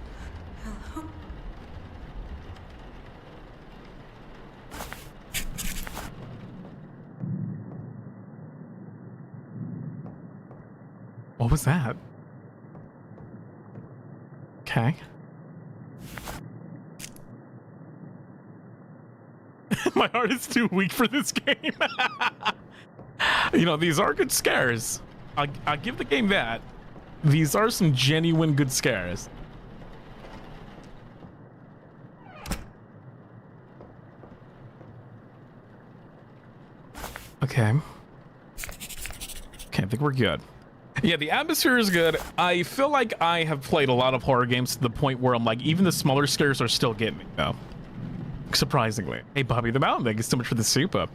What was that? Okay. My heart is too weak for this game. You know, these are good scares. I'll give the game that. These are some genuine good scares. Okay. Okay, I think we're good. Yeah, the atmosphere is good. I feel like I have played a lot of horror games to the point where I'm like, even the smaller scares are still getting me, though. Surprisingly. Hey, Bobby the Mountain, thank you so much for the super.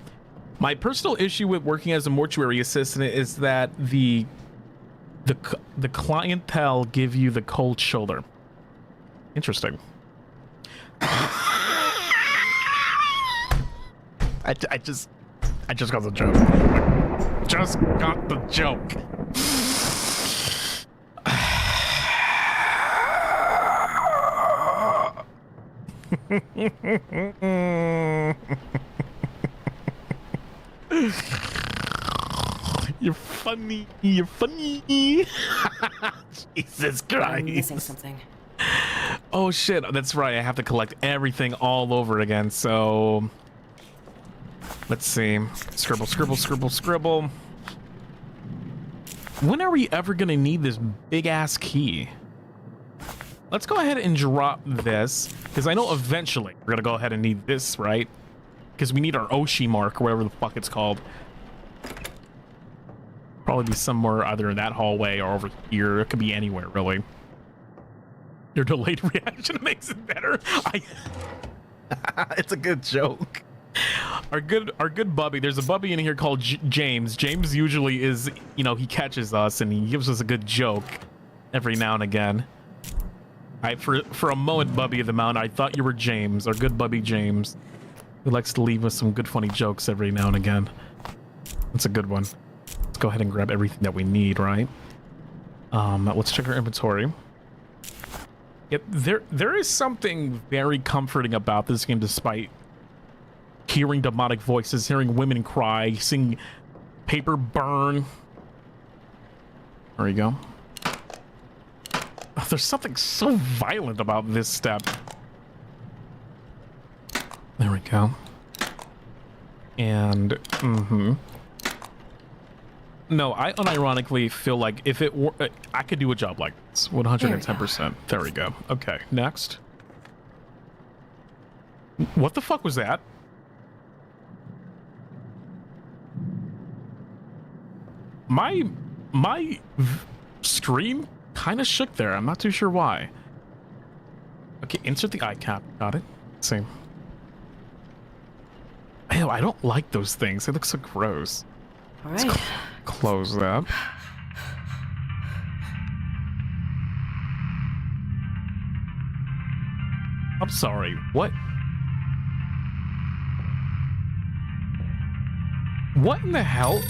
My personal issue with working as a mortuary assistant is that the clientele give you the cold shoulder. Interesting. I just got the joke. Just got the joke. You're funny. You're funny. Jesus Christ. I'm missing something. Oh shit, that's right. I have to collect everything all over again. So let's see. Scribble, scribble, scribble, scribble. When are we ever gonna need this big ass key? Let's go ahead and drop this, because I know eventually we're gonna go ahead and need this, right? Because we need our Oshi mark, or whatever the fuck it's called. Probably be somewhere either in that hallway or over here. It could be anywhere, really. Your delayed reaction makes it better. It's a good joke. Our good Bubby. There's a Bubby in here called James. James usually is, you know, he catches us and he gives us a good joke every now and again. For a moment, Bubby of the Mountain, I thought you were James, our good Bubby James, who likes to leave us some good funny jokes every now and again. That's a good one. Let's go ahead and grab everything that we need, right? Let's check our inventory. Yep, there is something very comforting about this game, despite hearing demonic voices, hearing women cry, seeing paper burn. There we go. Oh, there's something so violent about this step. There we go. And no, I unironically feel like if it were, I could do a job like this. 110%. There we go. Okay, next. What the fuck was that? My screen kind of shook there. I'm not too sure why. Okay, insert the eye cap. Got it. Same. Ew, I don't like those things. They look so gross. All right. Close that. I'm sorry. What? What in the hell?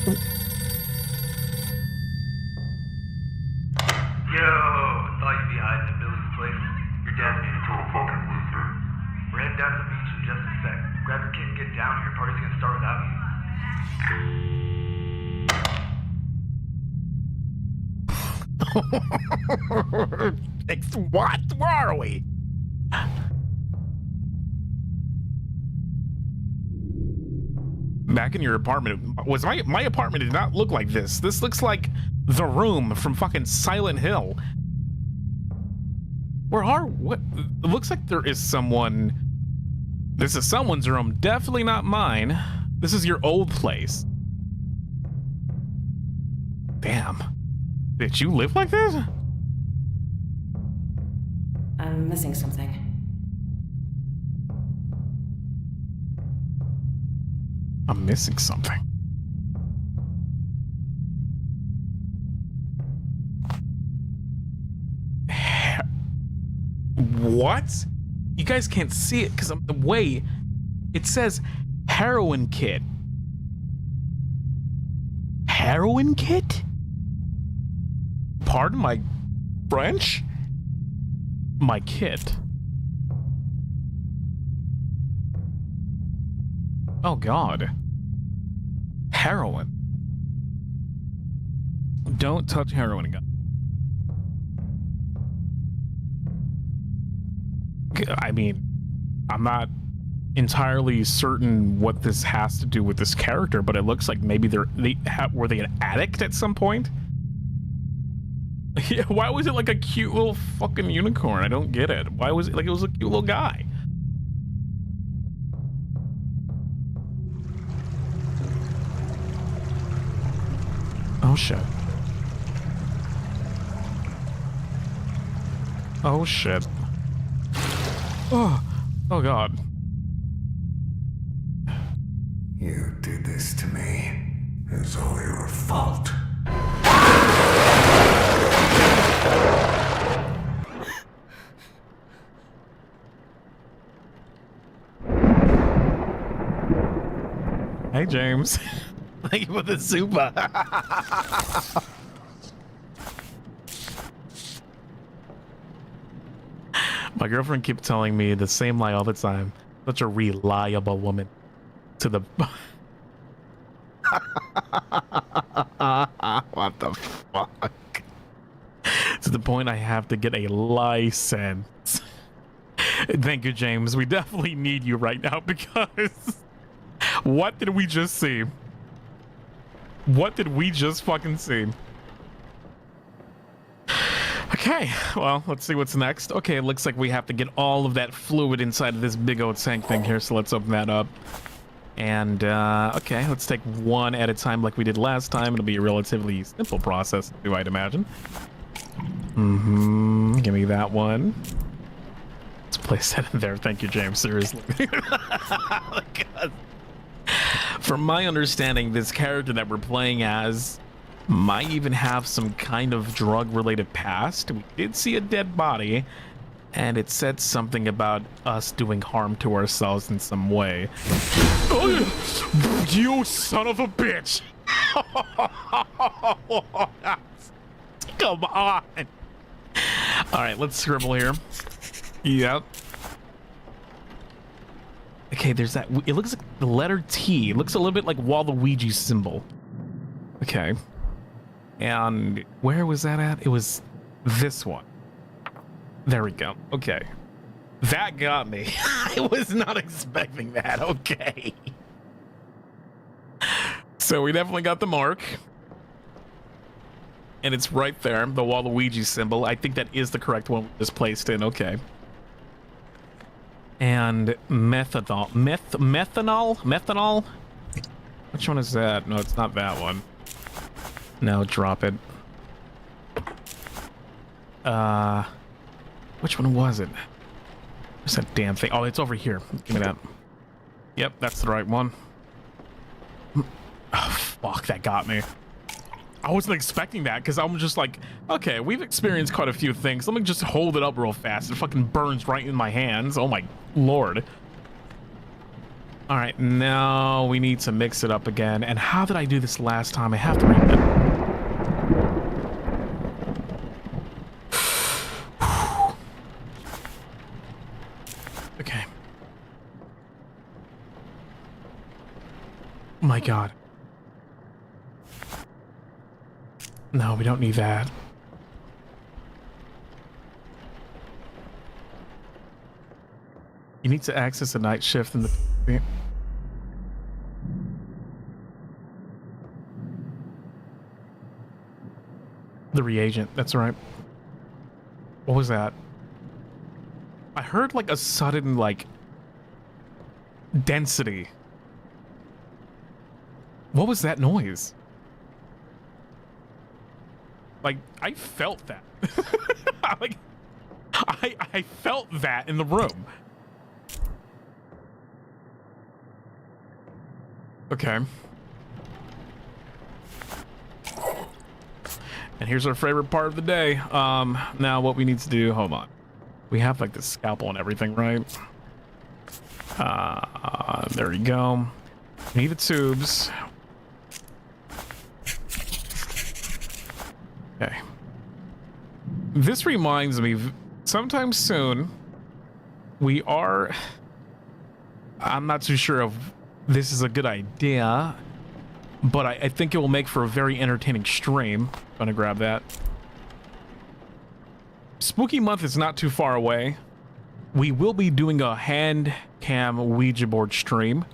Yo, thought you'd be hiding at Billy's place. Your dad's being a total fucking loser. We're heading down to the beach in just a sec. Grab your kid and get down here. Party's gonna start without you. What? Where are we? Back in your apartment. Was my apartment did not look like this. This looks like The Room from fucking Silent Hill. Where are what? It looks like there is someone. This is someone's room. Definitely not mine. This is your old place. Damn. Did you live like this? I'm missing something. I'm missing something. What? You guys can't see it because of the way it says heroin kit. Heroin kit? Pardon my French? My kit. Oh God. Heroin. Don't touch heroin again. I mean, I'm not entirely certain what this has to do with this character, but it looks like maybe were they an addict at some point? Yeah, why was it like a cute little fucking unicorn? I don't get it. Why was it like it was a cute little guy? Oh shit. Oh shit. Oh, oh God. You did this to me. It's all your fault. Hey, James. Thank you for the super. My girlfriend keeps telling me the same lie all the time. Such a reliable woman. To the... What the fuck? To the point I have to get a license. Thank you, James. We definitely need you right now because what did we just see? What did we just fucking see? Okay, well, let's see what's next. Okay, it looks like we have to get all of that fluid inside of this big old tank thing here, so let's open that up. And, okay, let's take one at a time like we did last time. It'll be a relatively simple process, I'd imagine. Give me that one. Let's place that in there. Thank you, James. Seriously. God. From my understanding, this character that we're playing as might even have some kind of drug-related past. We did see a dead body, and it said something about us doing harm to ourselves in some way. Oh, you son of a bitch! Come on! Alright, let's scribble here. Yep. Okay, there's that. It looks like the letter T. It looks a little bit like Waluigi symbol. Okay. And where was that at? It was this one. There we go. Okay. That got me. I was not expecting that. Okay. So we definitely got the mark. And it's right there, the Waluigi symbol. I think that is the correct one we just placed in. Okay. And methanol. Methanol? Which one is that? No, it's not that one. No, drop it. Which one was it? Where's that damn thing? Oh, it's over here. Give me that. Yep, that's the right one. Oh, fuck, that got me. I wasn't expecting that because I'm just like, okay, we've experienced quite a few things. Let me just hold it up real fast. It fucking burns right in my hands. Oh my lord. All right, now we need to mix it up again. And how did I do this last time? I have to read that. Okay. Oh my god. No, we don't need that. You need to access the night shift in the... The reagent, that's right. What was that? I heard like a sudden like density. What was that noise? Like, I felt that. Like, I felt that in the room. Okay. And here's our favorite part of the day. Now what we need to do, hold on. We have like the scalpel and everything, right? There we go. We need the tubes. Okay. This reminds me, sometime soon, I'm not too sure if this is a good idea, but I think it will make for a very entertaining stream. Gonna grab that. Spooky month is not too far away. We will be doing a hand cam Ouija board stream.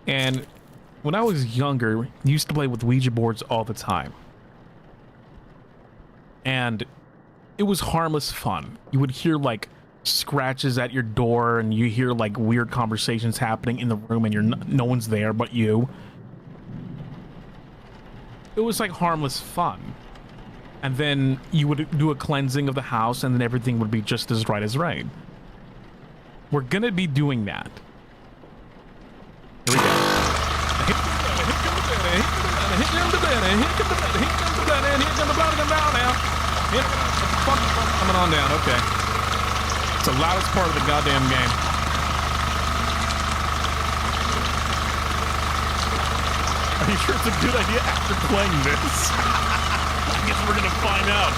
And when I was younger, I used to play with Ouija boards all the time. And it was harmless fun. You would hear like scratches at your door and you hear like weird conversations happening in the room and no one's there but you. It was like harmless fun. And then you would do a cleansing of the house and then everything would be just as right as rain. We're gonna be doing that. Here we go. Coming on down, okay. It's the loudest part of the goddamn game. Are you sure it's a good idea after playing this? I guess we're gonna find out.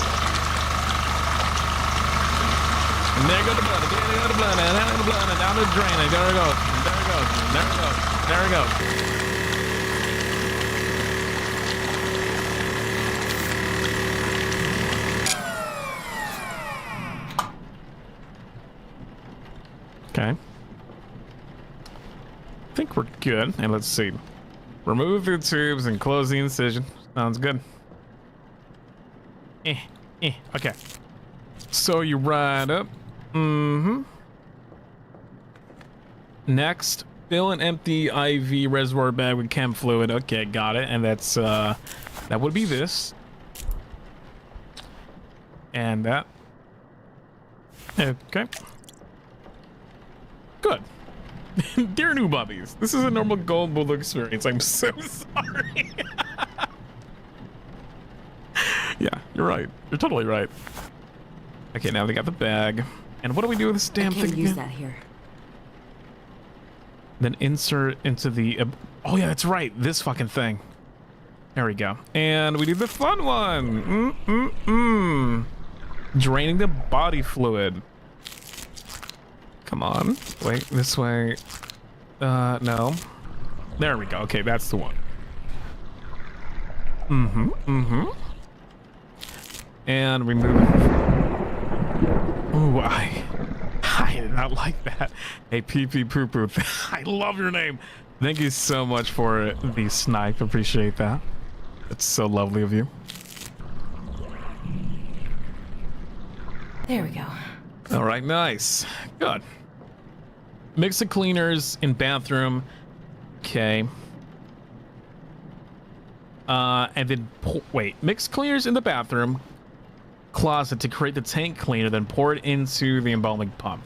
And there goes the blood, there goes the blood, and down the blood, and down the drain, and there it goes, there it goes, there it goes, there it goes. think we're good. And let's see. Remove the tubes and close the incision. Sounds good. Okay. So you ride up. Next, fill an empty IV reservoir bag with chem fluid. Okay, got it. And that's that would be this. And that. Okay. Good. Dear new bubbies, this is a normal Goldbullet experience. I'm so sorry. Yeah, you're right. You're totally right. Okay, now they got the bag. And what do we do with this damn thing? I can't use that here. Then insert into the... oh, yeah, that's right. This fucking thing. There we go. And we do the fun one. Draining the body fluid. Come on. Wait, this way. No. There we go. Okay, that's the one. And remove... ooh, I did not like that. Hey, pee-pee poo-poo. I love your name. Thank you so much for the snipe. Appreciate that. It's so lovely of you. There we go. All right, nice. Good. Mix the cleaners in bathroom. Okay. And then, wait. Mix cleaners in the bathroom closet to create the tank cleaner, then pour it into the embalming pump.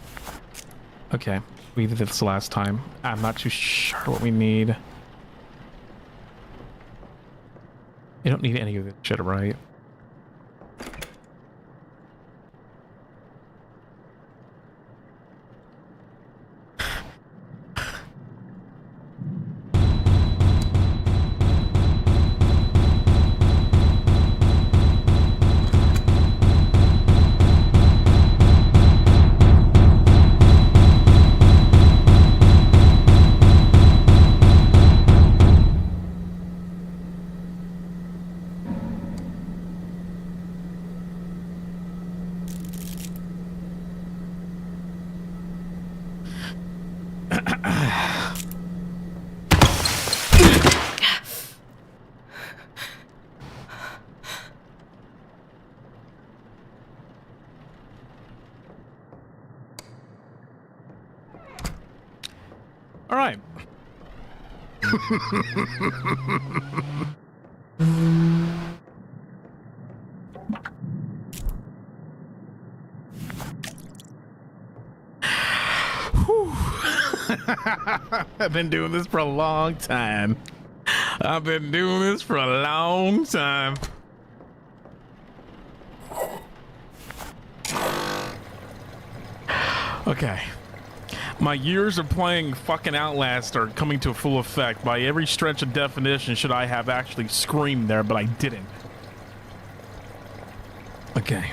Okay. We did this last time. I'm not too sure what we need. You don't need any of this shit, right? All right. I've been doing this for a long time. I've been doing this for a long time. Okay. My years of playing fucking Outlast are coming to full effect. By every stretch of definition, should I have actually screamed there, but I didn't. Okay.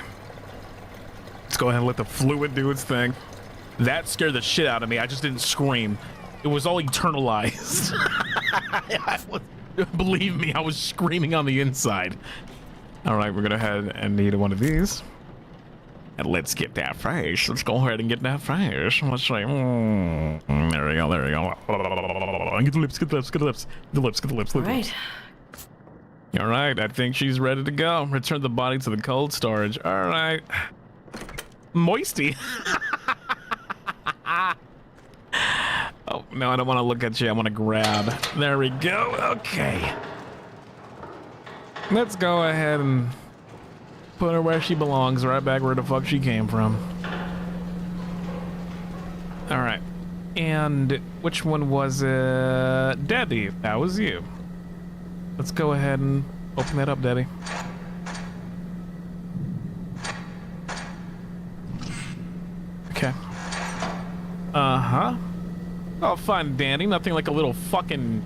Let's go ahead and let the fluid do its thing. That scared the shit out of me. I just didn't scream. It was all eternalized. Believe me, I was screaming on the inside. All right, we're gonna head and need one of these. And let's get that face. Let's go ahead and get that face. Let's see. There we go. There we go. Get the lips. Get the lips. Get the lips. Get the lips. Get the lips. All right. All right. I think she's ready to go. Return the body to the cold storage. All right. Moisty. Oh no, I don't want to look at you. I want to grab. There we go. Okay. Let's go ahead and put her where she belongs, right back where the fuck she came from. All right. And which one was it? Debbie, that was you. Let's go ahead and open that up, Debbie. Okay. Uh-huh. Oh, fun, dandy. Nothing like a little fucking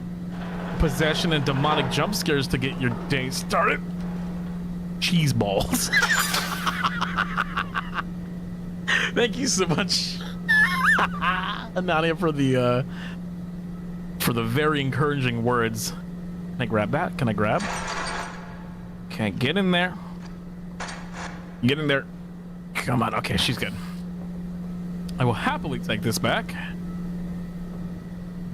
possession and demonic jump scares to get your day started. Cheese balls. Thank you so much, Anania, for the very encouraging words. Can I grab that? Can I grab? Okay, get in there. Get in there. Come on. Okay, she's good. I will happily take this back.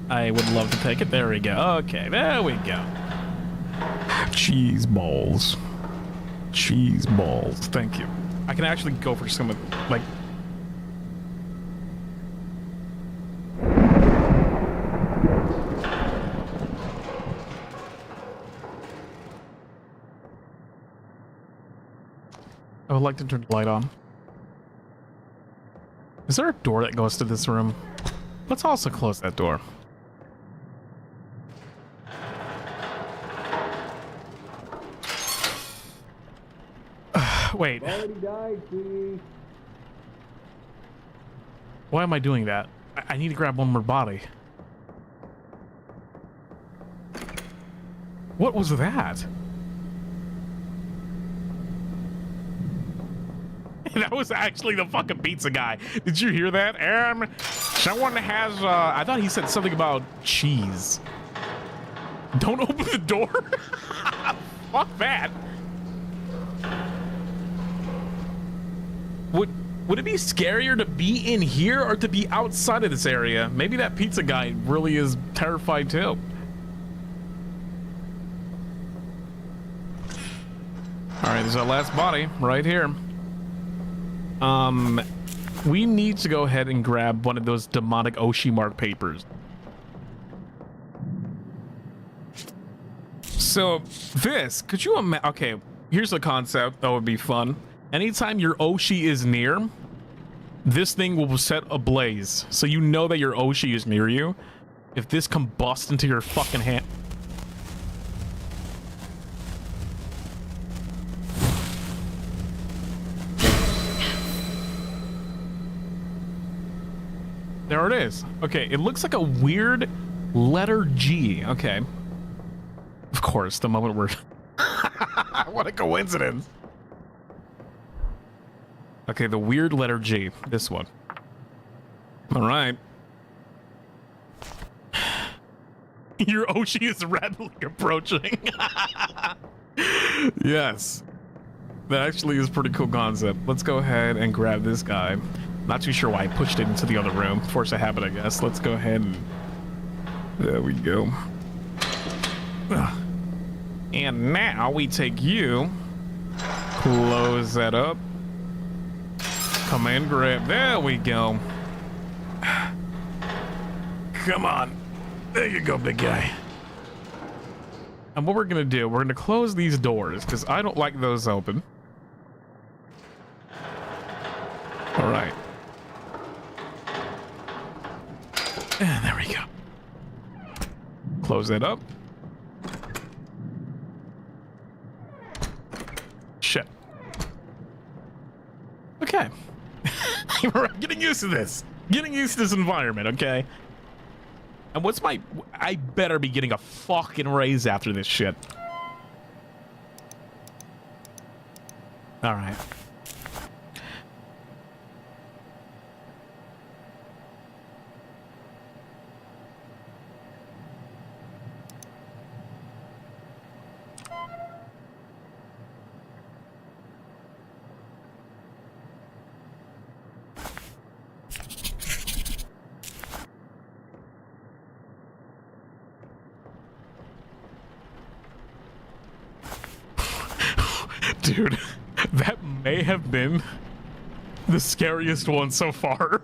I would love to take it. There we go. Okay, there we go. Cheese balls. Cheese balls. Thank you. I can actually go for some of, like... I would like to turn the light on. Is there a door that goes to this room? Let's also close that door. Wait. Why am I doing that? I need to grab one more body. What was that? That was actually the fucking pizza guy. Did you hear that? Someone has, I thought he said something about cheese. Don't open the door? Fuck that. Would it be scarier to be in here or to be outside of this area? Maybe that pizza guy really is terrified too. All right, there's our last body right here. We need to go ahead and grab one of those demonic Oshi mark papers. So this, could you imagine? Okay, here's the concept that would be fun. Anytime your Oshi is near, this thing will set ablaze. So you know that your Oshi is near you. If this combusts into your fucking hand. There it is. Okay, it looks like a weird letter G. Okay. Of course, the moment we're... What a coincidence. Okay, the weird letter G. This one. All right. Your Oshi is rapidly approaching. Yes. That actually is a pretty cool concept. Let's go ahead and grab this guy. Not too sure why I pushed it into the other room. Force of habit, I guess. Let's go ahead and... There we go. And now we take you. Close that up. Come in, grab. There we go. Come on. There you go, big guy. And what we're gonna do, we're gonna close these doors because I don't like those open. All right. And there we go. Close that up. Shit. Okay. We're getting used to this. Getting used to this environment, okay? And what's my... I better be getting a fucking raise after this shit. All right. Dude, that may have been the scariest one so far.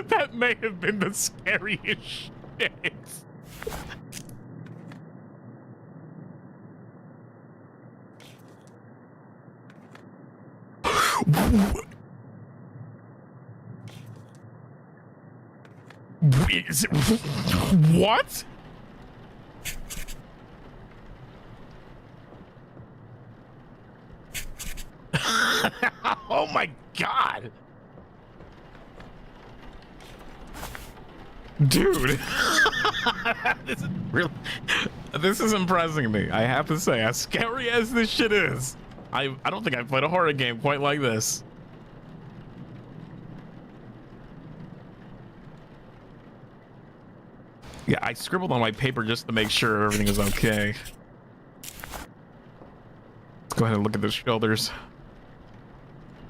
That may have been the scariest shit. What? Oh my god. Dude. This is impressing me, I have to say. As scary as this shit is, I don't think I've played a horror game quite like this. Yeah, I scribbled on my paper just to make sure everything is okay. Let's go ahead and look at the shoulders.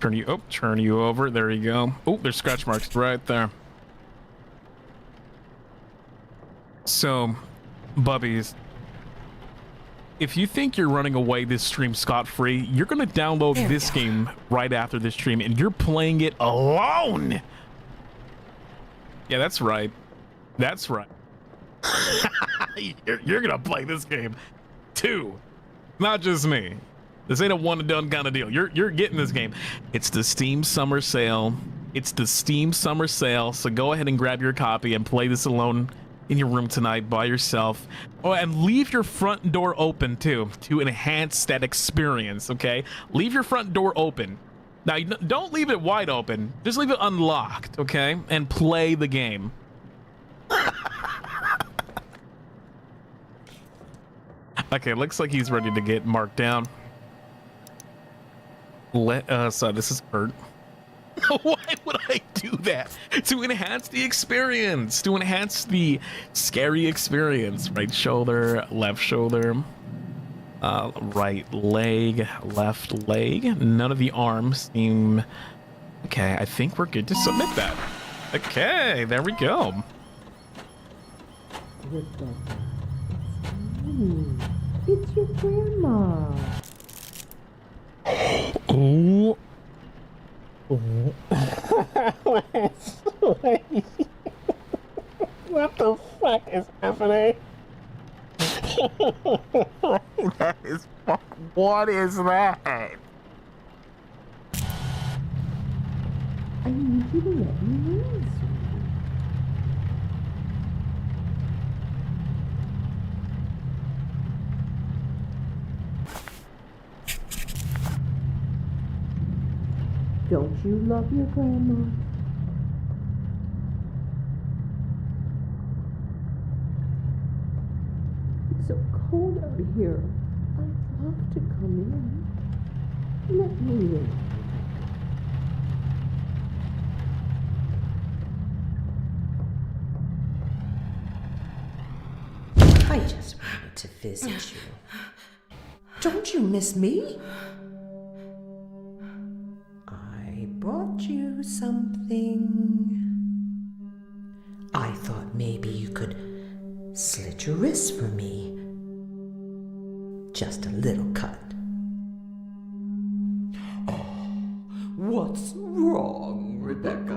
Turn you over. There you go. Oh, there's scratch marks right there. So, Bubbies, if you think you're running away this stream scot-free, you're going to download this game right after this stream, and you're playing it alone. Yeah, that's right. That's right. You're going to play this game, too. Not just me. This ain't a one-and-done kind of deal. You're getting this game. It's the Steam Summer Sale. It's the Steam Summer Sale, so go ahead and grab your copy and play this alone in your room tonight by yourself. Oh, and leave your front door open too to enhance that experience, okay? Leave your front door open. Now, don't leave it wide open. Just leave it unlocked, okay? And play the game. Okay, looks like he's ready to get marked down. So this is Kurt. Why would I do that? To enhance the experience, to enhance the scary experience. Right shoulder, left shoulder, right leg, left leg. None of the arms seem okay. I think we're good to submit that. Okay, there we go. It's your grandma. Oh. What the fuck is happening? That is what is that? I need you to let me in. Don't you love your grandma? It's so cold out here. I'd love to come in. Let me in. I just wanted to visit you. Don't you miss me? Brought you something. I thought maybe you could slit your wrist for me. Just a little cut. Oh, what's wrong, Rebecca?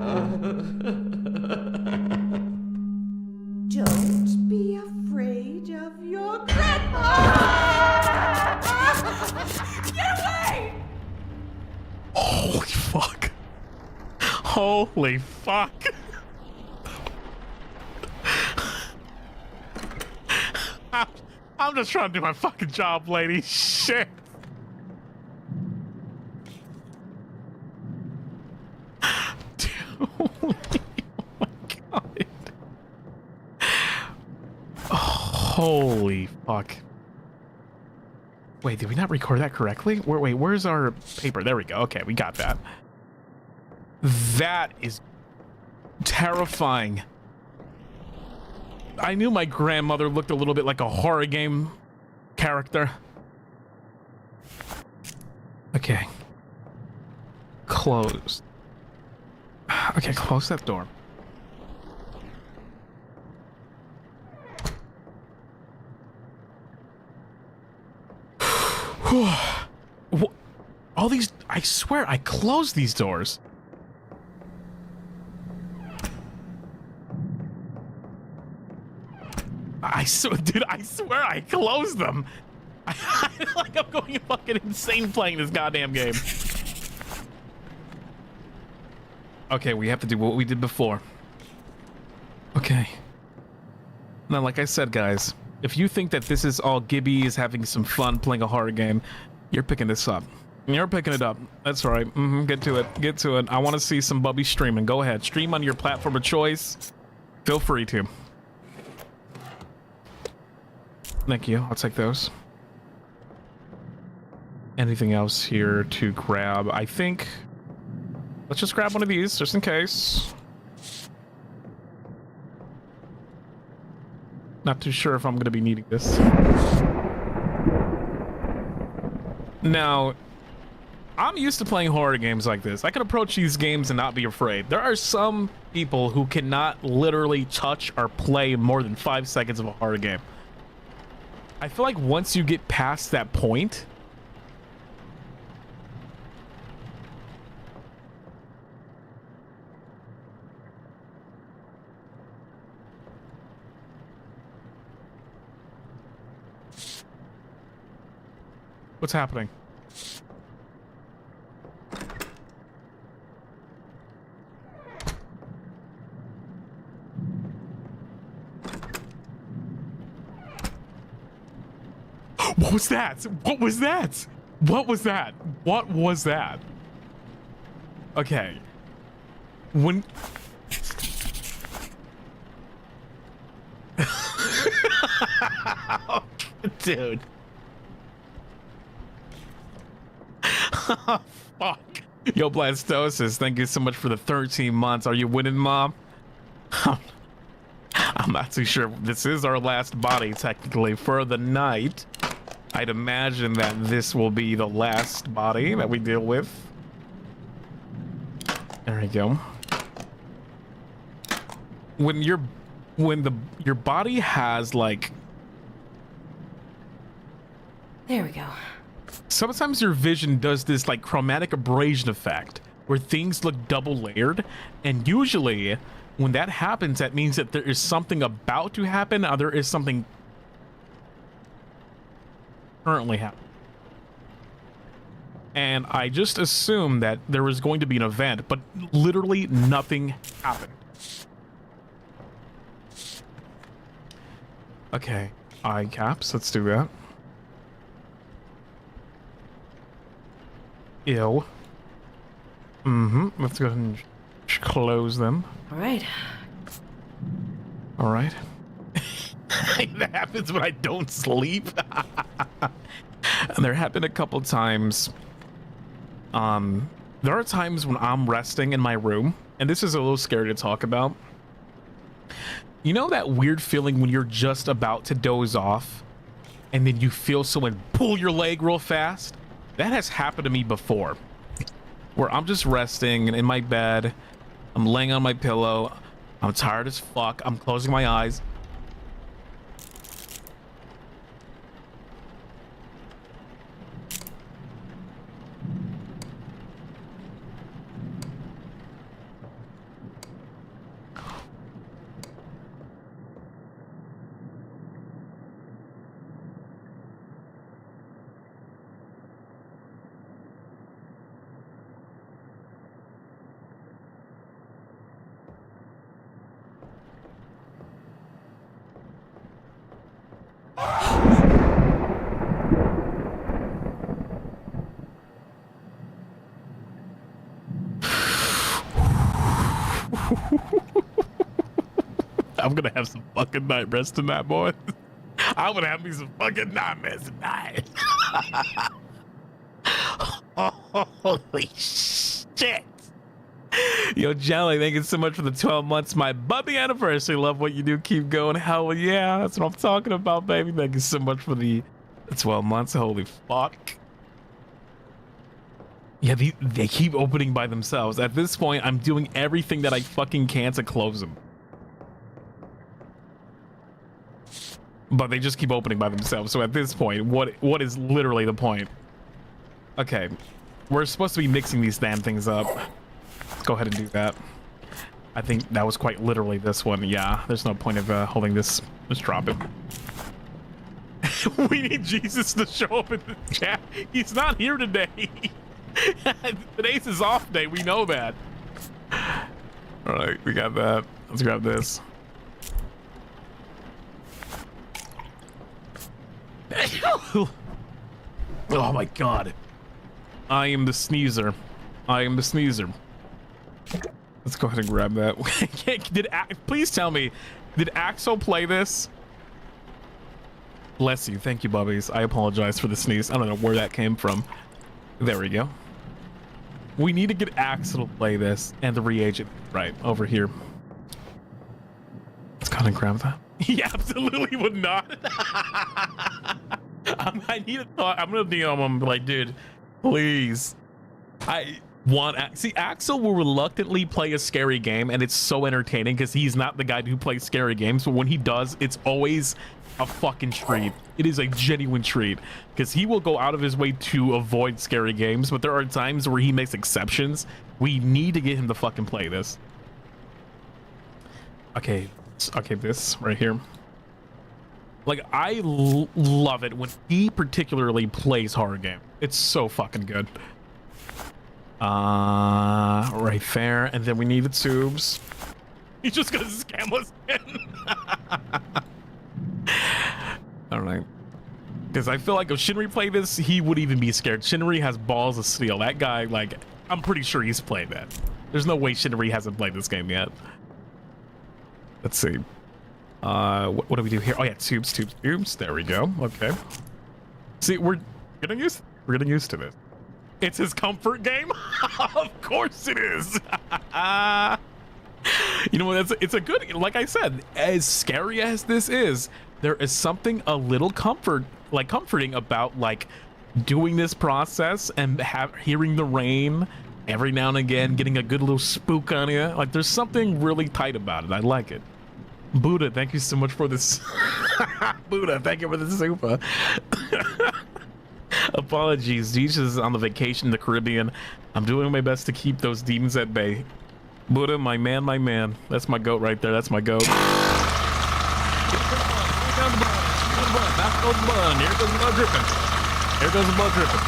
Don't be afraid of your grandma! Get away! Holy fuck. Holy fuck. I'm just trying to do my fucking job, lady. Shit. Dude, oh my god. Holy fuck. Wait, did we not record that correctly? Wait, where's our paper? There we go. Okay, we got that. That is terrifying. I knew my grandmother looked a little bit like a horror game character. Okay. Closed. Okay, close that door. All these, I swear I closed these doors. I swear I closed them. I feel like I'm going fucking insane playing this goddamn game. Okay, we have to do what we did before. Okay. Now, like I said, guys, if you think that this is all Gibby is having some fun playing a horror game, you're picking this up. You're picking it up. That's right. Get to it. Get to it. I want to see some Bubby streaming. Go ahead. Stream on your platform of choice. Feel free to. Thank you. I'll take those. Anything else here to grab? I think... Let's just grab one of these, just in case. Not too sure if I'm going to be needing this. Now, I'm used to playing horror games like this. I can approach these games and not be afraid. There are some people who cannot literally touch or play more than 5 seconds of a horror game. I feel like once you get past that point, what's happening? What was that? What was that? What was that? What was that? Okay. When... Dude. Oh, fuck. Yo, Blastosis, thank you so much for the 13 months. Are you winning, Mom? I'm not too sure. This is our last body, technically, for the night. I'd imagine that this will be the last body that we deal with. There we go. When your body has like... There we go. Sometimes your vision does this like chromatic abrasion effect where things look double layered, and usually when that happens, that means that there is something about to happen, or there is something currently happening. And I just assumed that there was going to be an event, but literally nothing happened. Okay, eye caps, let's do that. Ew. Let's go ahead and close them. All right. All right. That happens when I don't sleep. And there happened a couple times. There are times when I'm resting in my room, and this is a little scary to talk about. You know that weird feeling when you're just about to doze off, and then you feel someone pull your leg real fast? That has happened to me before, where I'm just resting in my bed. I'm laying on my pillow. I'm tired as fuck. I'm closing my eyes. I'm gonna have some fucking night rest tonight, boy. I'm gonna have me some fucking nightmares tonight. Holy shit. Yo, Jelly, thank you so much for the 12 months. My bubby anniversary. Love what you do. Keep going. Hell yeah. That's what I'm talking about, baby. Thank you so much for the 12 months. Holy fuck. Yeah, they keep opening by themselves. At this point, I'm doing everything that I fucking can to close them. But they just keep opening by themselves. So at this point, what is literally the point? Okay, we're supposed to be mixing these damn things up. Let's go ahead and do that. I think that was quite literally this one. Yeah, there's no point of holding this. Just drop it. We need Jesus to show up in the chat. He's not here today. Today's his off day. We know that. All right, we got that. Let's grab this. Oh my god. I am the sneezer. I am the sneezer. Let's go ahead and grab that. Please tell me, did Axel play this? Bless you. Thank you, bubbies. I apologize for the sneeze. I don't know where that came from. There we go. We need to get Axel to play this and the reagent right over here. Let's go ahead and grab that. He absolutely would not. I need to talk. I'm gonna DM him like, dude, please See, Axel will reluctantly play a scary game, and it's so entertaining because he's not the guy who plays scary games, but when he does, it's always a fucking treat. It is a genuine treat because he will go out of his way to avoid scary games, but there are times where he makes exceptions. We need to get him to fucking play this. Okay, this right here. Like, I love it when he particularly plays horror game. It's so fucking good. Right there, and then we need the tubes. He's just gonna scam us in. All right, because I feel like if Shinri played this, he would even be scared. Shinri has balls of steel. That guy, like, I'm pretty sure he's played that. There's no way Shinri hasn't played this game yet. Let's see. What do we do here? Oh yeah, tubes. There we go. Okay. See, we're getting used to this. It's his comfort game. Of course it is. You know what? It's a good. Like I said, as scary as this is, there is something a little comforting about like doing this process and hearing the rain every now and again, getting a good little spook on you. Like there's something really tight about it. I like it. Buddha, thank you so much for this. Buddha, thank you for the super. Apologies, Deej is on the vacation in the Caribbean. I'm doing my best to keep those demons at bay. Buddha, my man. That's my goat right there. That's my goat. Here goes the blood dripping. Here goes the blood dripping.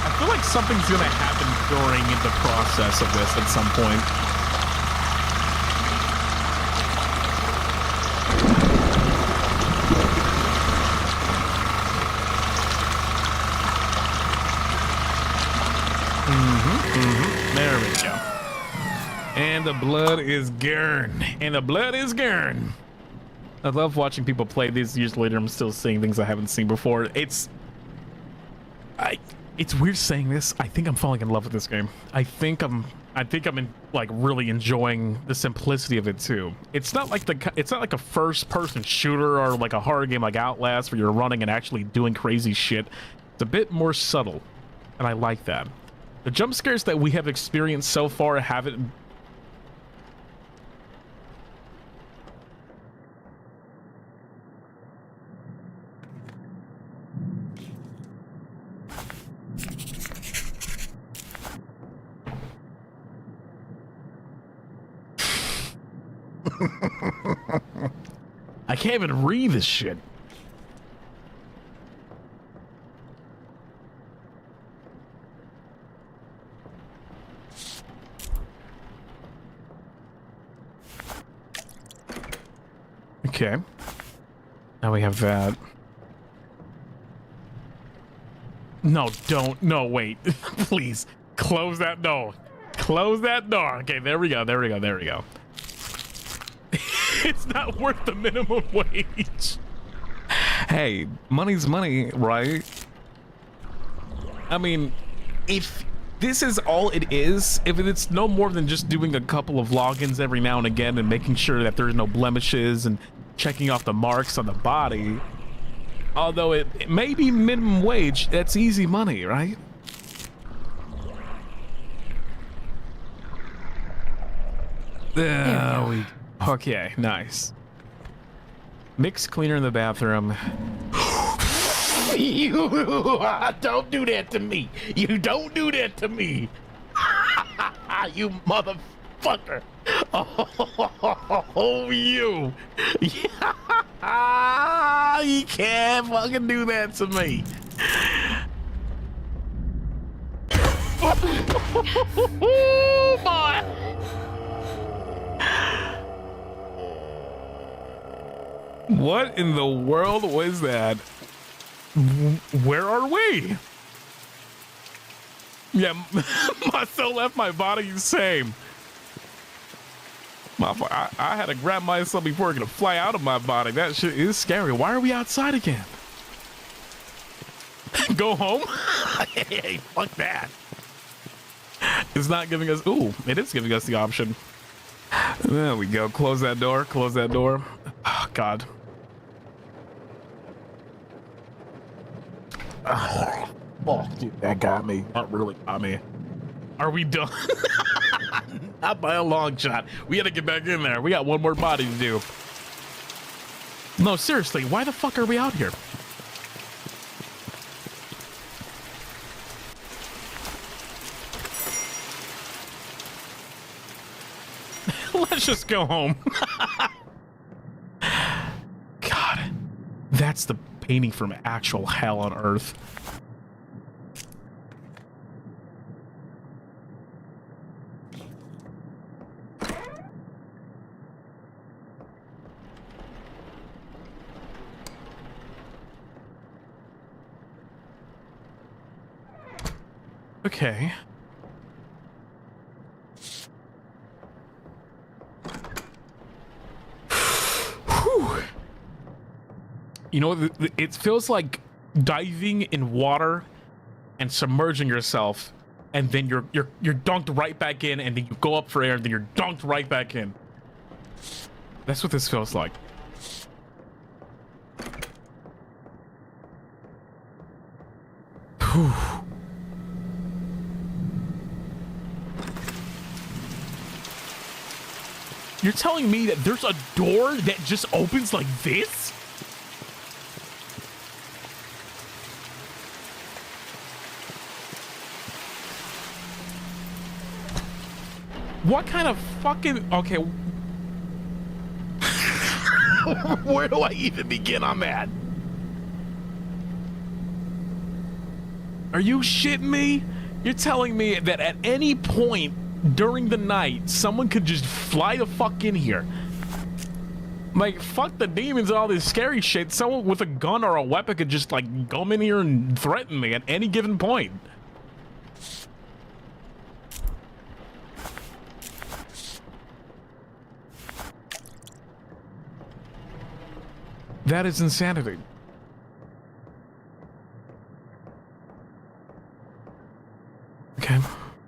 I feel like something's gonna happen during the process of this at some point. There we go. And the blood is gone. I love watching people play these years later. I'm still seeing things I haven't seen before. It's weird saying this. I think I'm falling in love with this game. I think I'm like really enjoying the simplicity of it too. It's not like a first-person shooter or like a horror game like Outlast where you're running and actually doing crazy shit. It's a bit more subtle, and I like that. The jump scares that we have experienced so far haven't. I can't even read this shit. Okay. Now we have that. No, don't. No, wait. Please. Close that door. Close that door. Okay, there we go. It's not worth the minimum wage. Hey, money's money, right? I mean, if this is all it is, if it's no more than just doing a couple of logins every now and again and making sure that there's no blemishes and checking off the marks on the body, although it may be minimum wage, that's easy money, right? There we go. Okay, nice. Mix cleaner in the bathroom. You don't do that to me. You don't do that to me. You motherfucker. Oh, you. You can't fucking do that to me. Oh, boy. What in the world was that? Where are we? Yeah, my soul left my body the same. I had to grab myself before it could fly out of my body. That shit is scary. Why are we outside again? Go home? Hey, fuck that. It's not giving us... Ooh, it is giving us the option. There we go. Close that door. Close that door. Oh, God. Oh, dude, that got me. That really got me. Are we done? Not by a long shot. We gotta get back in there. We got one more body to do. No, seriously, why the fuck are we out here? Let's just go home. God, that's the painting from actual hell on Earth. Okay. You know, it feels like diving in water and submerging yourself, and then you're dunked right back in, and then you go up for air, and then you're dunked right back in. That's what this feels like. Whew. You're telling me that there's a door that just opens like this? What kind of fucking... Okay. Where do I even begin on that? Are you shitting me? You're telling me that at any point during the night, someone could just fly the fuck in here? Like, fuck the demons and all this scary shit. Someone with a gun or a weapon could just, like, come in here and threaten me at any given point. That is insanity. Okay.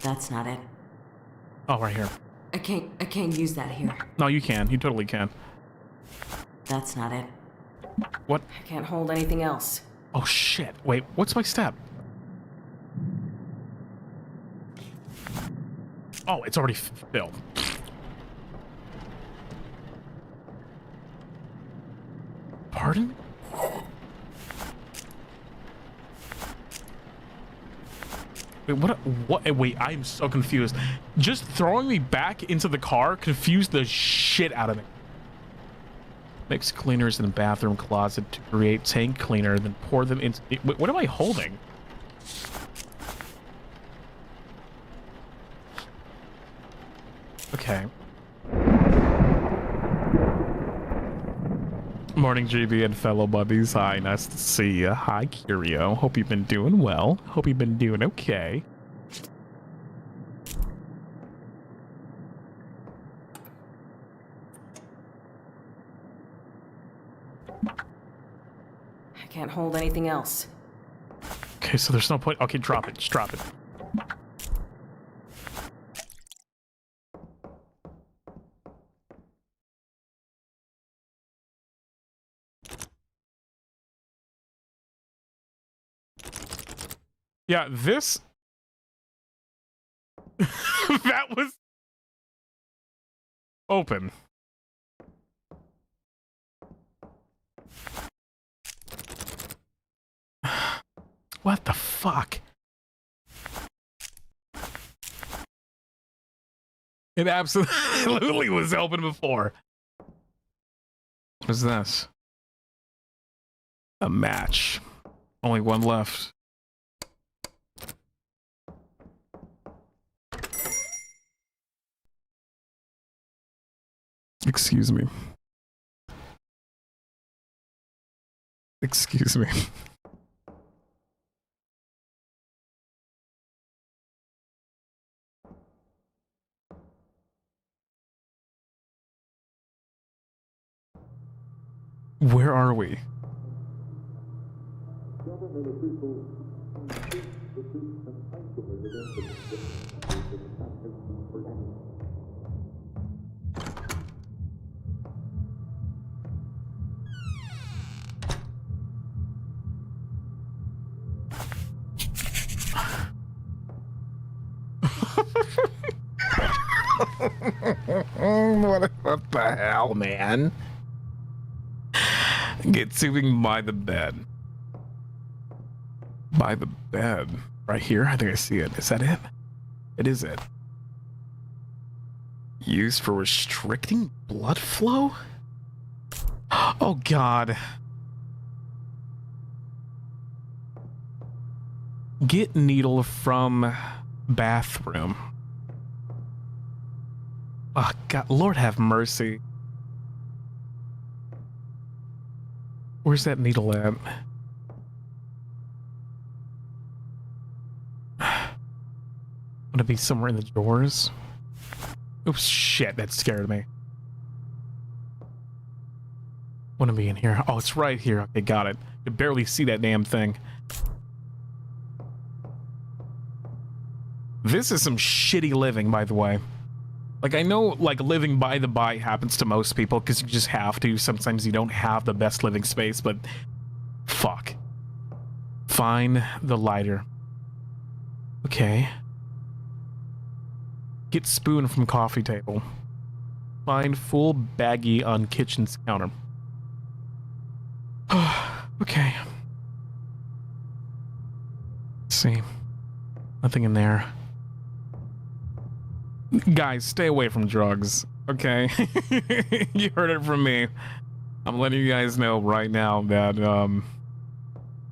That's not it. Oh, right here. I can't use that here. No, you can. You totally can. That's not it. What? I can't hold anything else. Oh, shit. Wait, what's my step? Oh, it's already filled. Pardon? Wait, what? Wait, I'm so confused. Just throwing me back into the car confused the shit out of me. Mix cleaners in the bathroom closet to create tank cleaner, then pour them into... Wait, what am I holding? Okay. Morning, GB and fellow buddies. Hi, nice to see you. Hi, Curio. Hope you've been doing well. Hope you've been doing okay. I can't hold anything else. Okay, so there's no point. Okay, drop it. Just drop it. Yeah, this... that was... open. What the fuck? It absolutely was open before. What is this? A match. Only one left. Excuse me. Excuse me. Where are we? What the hell, man? Get sitting by the bed. By the bed. Right here? I think I see it. Is that it? It is it. Used for restricting blood flow? Oh, God. Get needle from bathroom. Oh, God. Lord have mercy. Where's that needle at? Would it be somewhere in the drawers? Oops, shit, that scared me. Wouldn't be in here. Oh, it's right here. Okay, got it. You can barely see that damn thing. This is some shitty living, by the way. Like, I know, like, living by the by happens to most people because you just have to. Sometimes you don't have the best living space, but fuck. Find the lighter. Okay. Get spoon from coffee table. Find full baggie on kitchen's counter. Okay. Let's see. Nothing in there. Guys, stay away from drugs, okay? You heard it from me. I'm letting you guys know right now that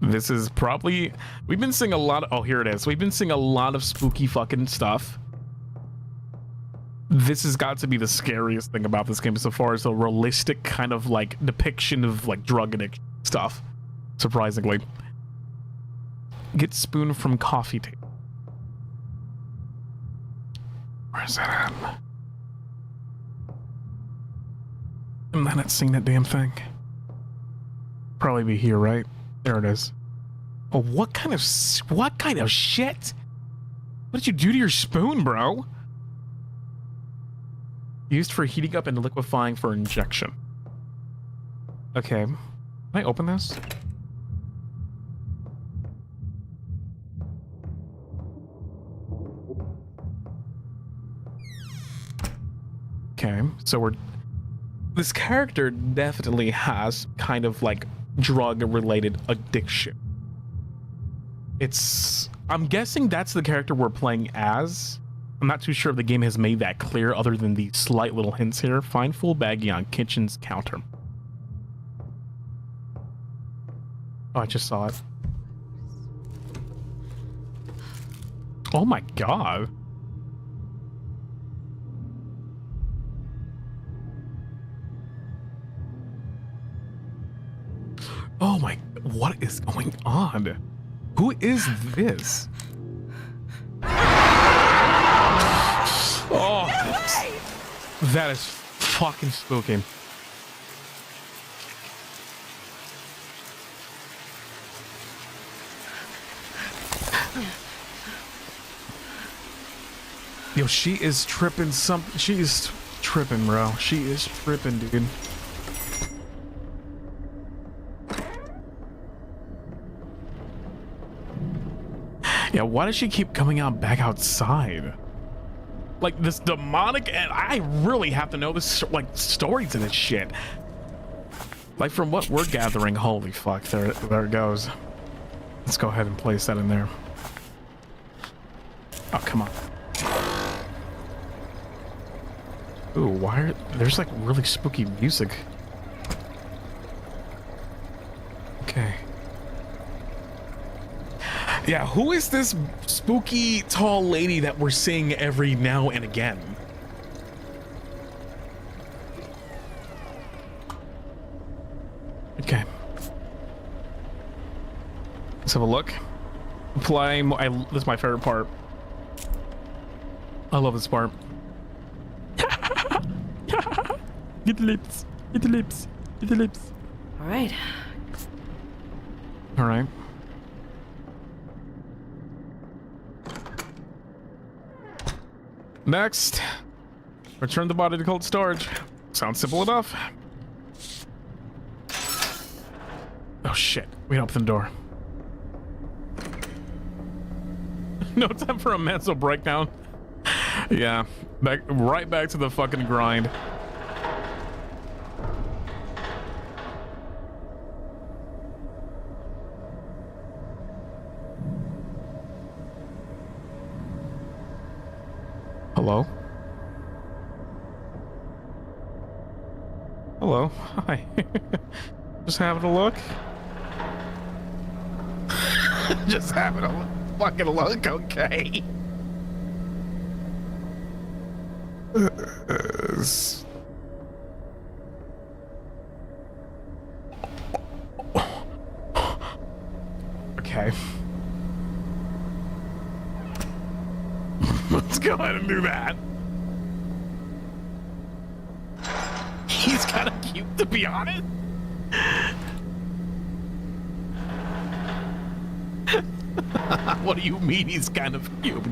this is probably, we've been seeing a lot of, oh, here it is. We've been seeing a lot of spooky fucking stuff. This has got to be the scariest thing about this game so far, is a realistic kind of like depiction of like drug addiction stuff, surprisingly. Get spoon from coffee table. Where's that at? I'm not seeing that damn thing. Probably be here, right? There it is. Oh, what kind of shit? What did you do to your spoon, bro? Used for heating up and liquefying for injection. Okay. Can I open this? Okay, so this character definitely has kind of like drug-related addiction. I'm guessing that's the character we're playing as. I'm not too sure if the game has made that clear other than the slight little hints here. Find full baggie on kitchen's counter. Oh, I just saw it. Oh my God. Oh my, what is going on? Who is this? Oh, that is fucking spooky. Yo, she is tripping she is tripping, bro. She is tripping, dude. Yeah, why does she keep coming out back outside? Like this demonic, and I really have to know this, like, stories of this shit. Like from what we're gathering, holy fuck, there it goes. Let's go ahead and place that in there. Oh, come on. Ooh, there's like really spooky music. Okay. Yeah, who is this spooky tall lady that we're seeing every now and again? Okay. Let's have a look. This is my favorite part. I love this part. Get the lips. Get the lips. Get the lips. All right. All right. Next, return the body to cold storage. Sounds simple enough. Oh shit, we open the door. No time for a mental breakdown. Yeah, right back to the fucking grind. Hello? Hello. Hi. Just having a look. Just having a fucking look, okay. Okay. Let's go ahead and do that. He's kind of cute, to be honest. What do you mean he's kind of cute?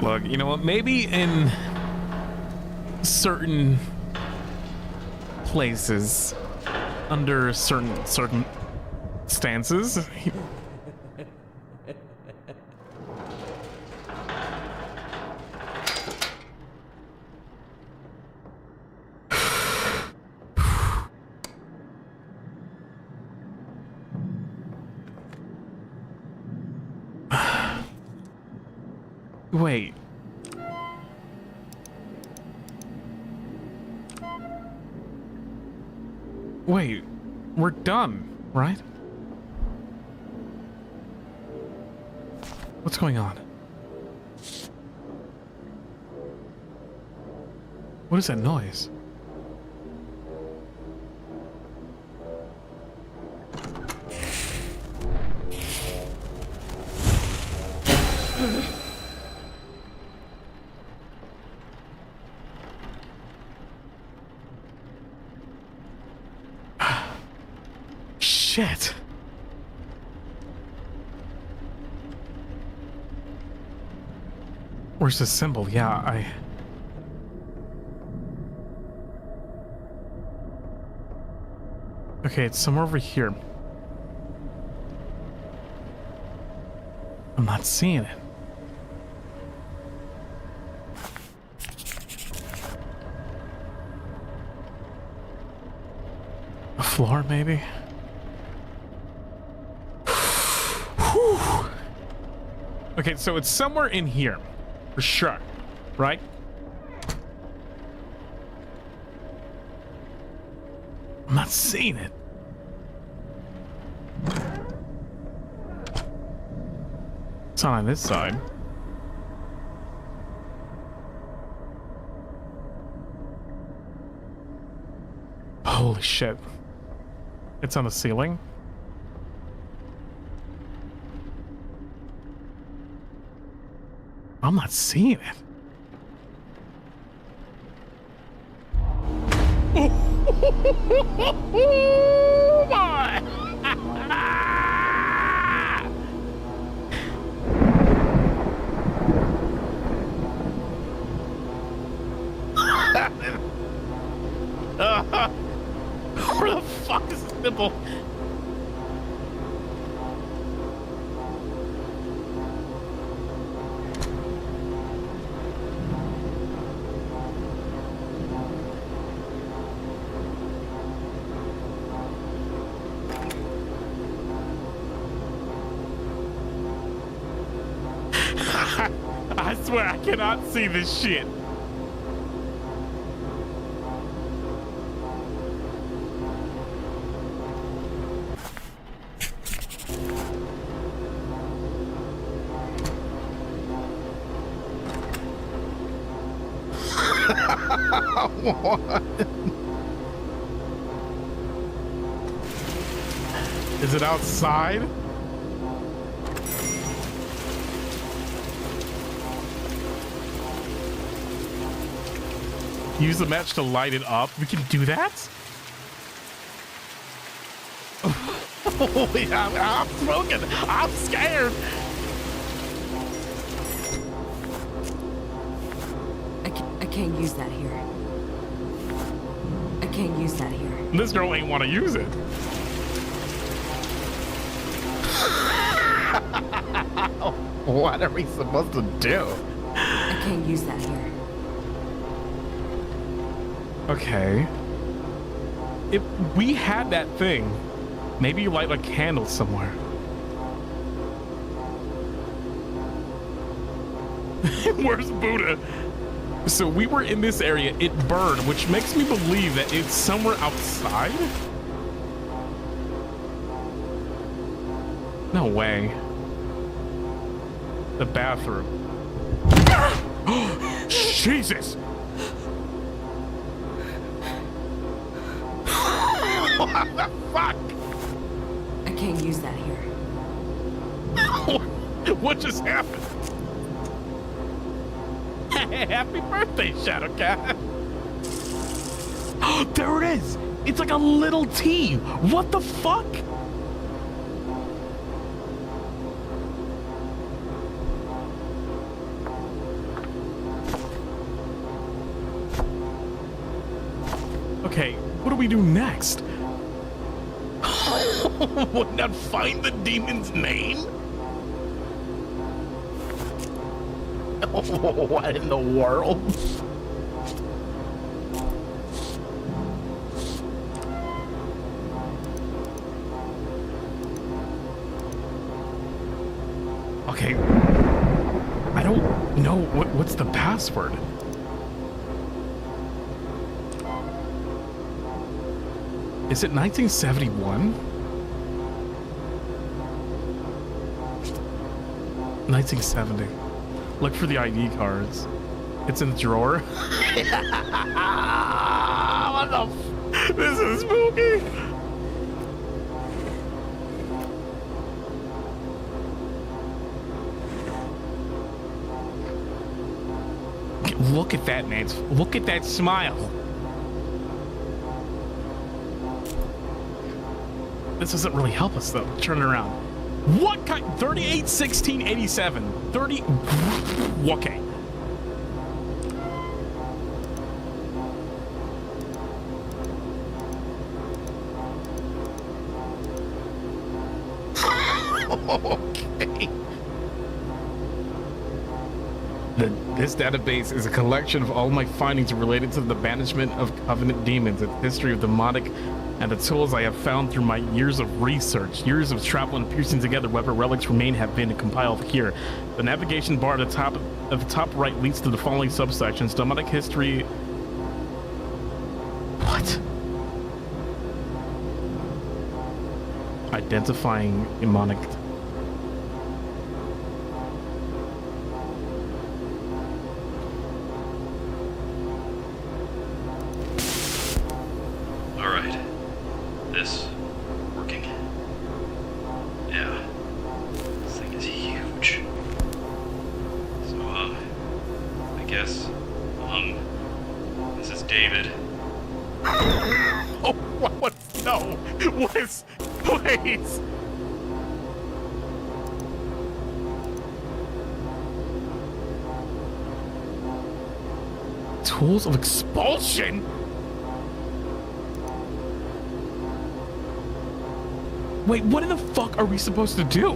Look, you know what? Maybe in certain places, under certain stances, wait. Wait, we're done, right? What's going on? What is that noise? Shit. Where's the symbol? Yeah, okay, it's somewhere over here. I'm not seeing it. A floor, maybe? Okay, so it's somewhere in here, for sure, right? I'm not seeing it. It's not on this side. Holy shit. It's on the ceiling? I'm not seeing it. Oh my! Where the fuck is the symbol? I swear I cannot see this shit. What? Is it outside? Use the match to light it up. We can do that? Oh, yeah, I'm broken. I'm scared. can't use that here. I can't use that here. This girl ain't want to use it. What are we supposed to do? I can't use that here. Okay. If we had that thing, maybe you light a candle somewhere. Where's Buddha? So we were in this area, it burned, which makes me believe that it's somewhere outside? No way. The bathroom. Jesus! What the fuck? I can't use that here. What just happened? Happy birthday, Shadowcat. Oh, there it is. It's like a little T. What the fuck? Okay, what do we do next? Would not find the demon's name? What in the world? Okay, I don't know what's the password. Is it 1971? 1970. Look for the ID cards. It's in the drawer. What the this is spooky. Look at that, man. Look at that smile. This doesn't really help us, though. Turn it around. What kind? 38, 16, 87. 30. Okay. Okay. This database is a collection of all my findings related to the banishment of covenant demons, its history of demonic, and the tools I have found through my years of research, years of travel and piecing together whatever relics remain have been compiled here. The navigation bar at the top right leads to the following subsections: demonic history. What? Identifying demonic. Tools of expulsion? Wait, what in the fuck are we supposed to do?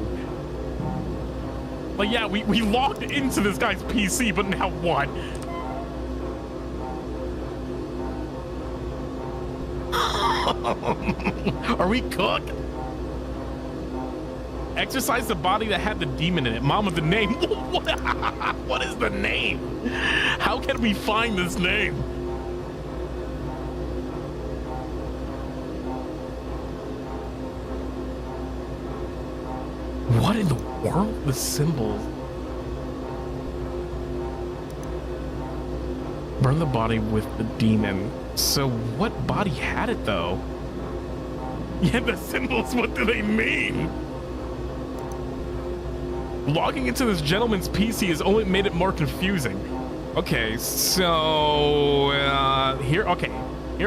Like, yeah, we logged into this guy's PC, but now what? Are we cooked? Exercise the body that had the demon in it. Mom of the name. What is the name? How can we find this name? What in the world? The symbols. Burn the body with the demon. So what body had it though? Yeah, the symbols, what do they mean? Logging into this gentleman's PC has only made it more confusing. Okay, so here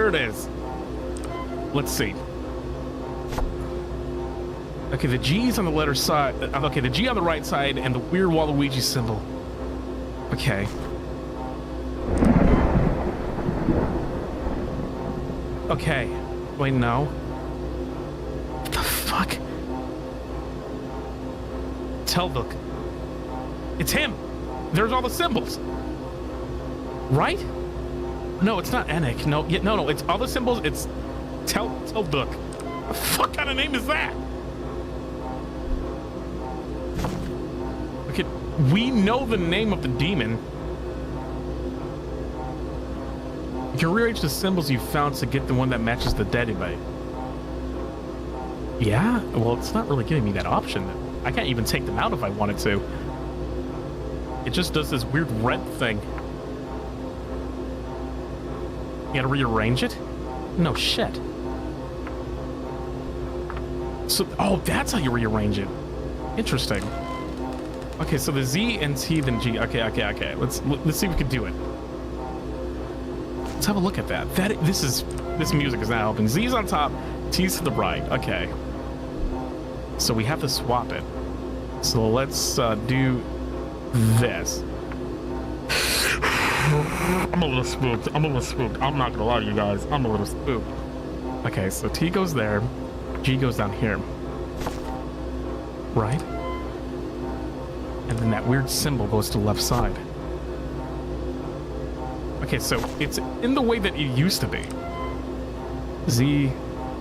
it is. Let's see. Okay, the G is on the letter side. Okay, the G on the right side and the weird Waluigi symbol. Okay. Okay. Wait, no. What the fuck? Look. It's him. There's all the symbols. Right? No, it's not Enik. No, yeah, no, it's all the symbols. It's Telduk. What the fuck kind of name is that? Okay, we know the name of the demon. You can rearrange the symbols you found to get the one that matches the database. Yeah? Well, it's not really giving me that option. I can't even take them out if I wanted to. It just does this weird red thing. You gotta rearrange it? No shit. So, oh, that's how you rearrange it. Interesting. Okay, so the Z and T then G. Okay. Let's see if we can do it. Let's have a look at that. This music is not helping. Z's on top, T's to the right. Okay. So we have to swap it. So let's do this. I'm a little spooked. I'm not gonna lie to you guys. I'm a little spooked. Okay, so T goes there. G goes down here. Right? And then that weird symbol goes to the left side. Okay, so it's in the way that it used to be. Z,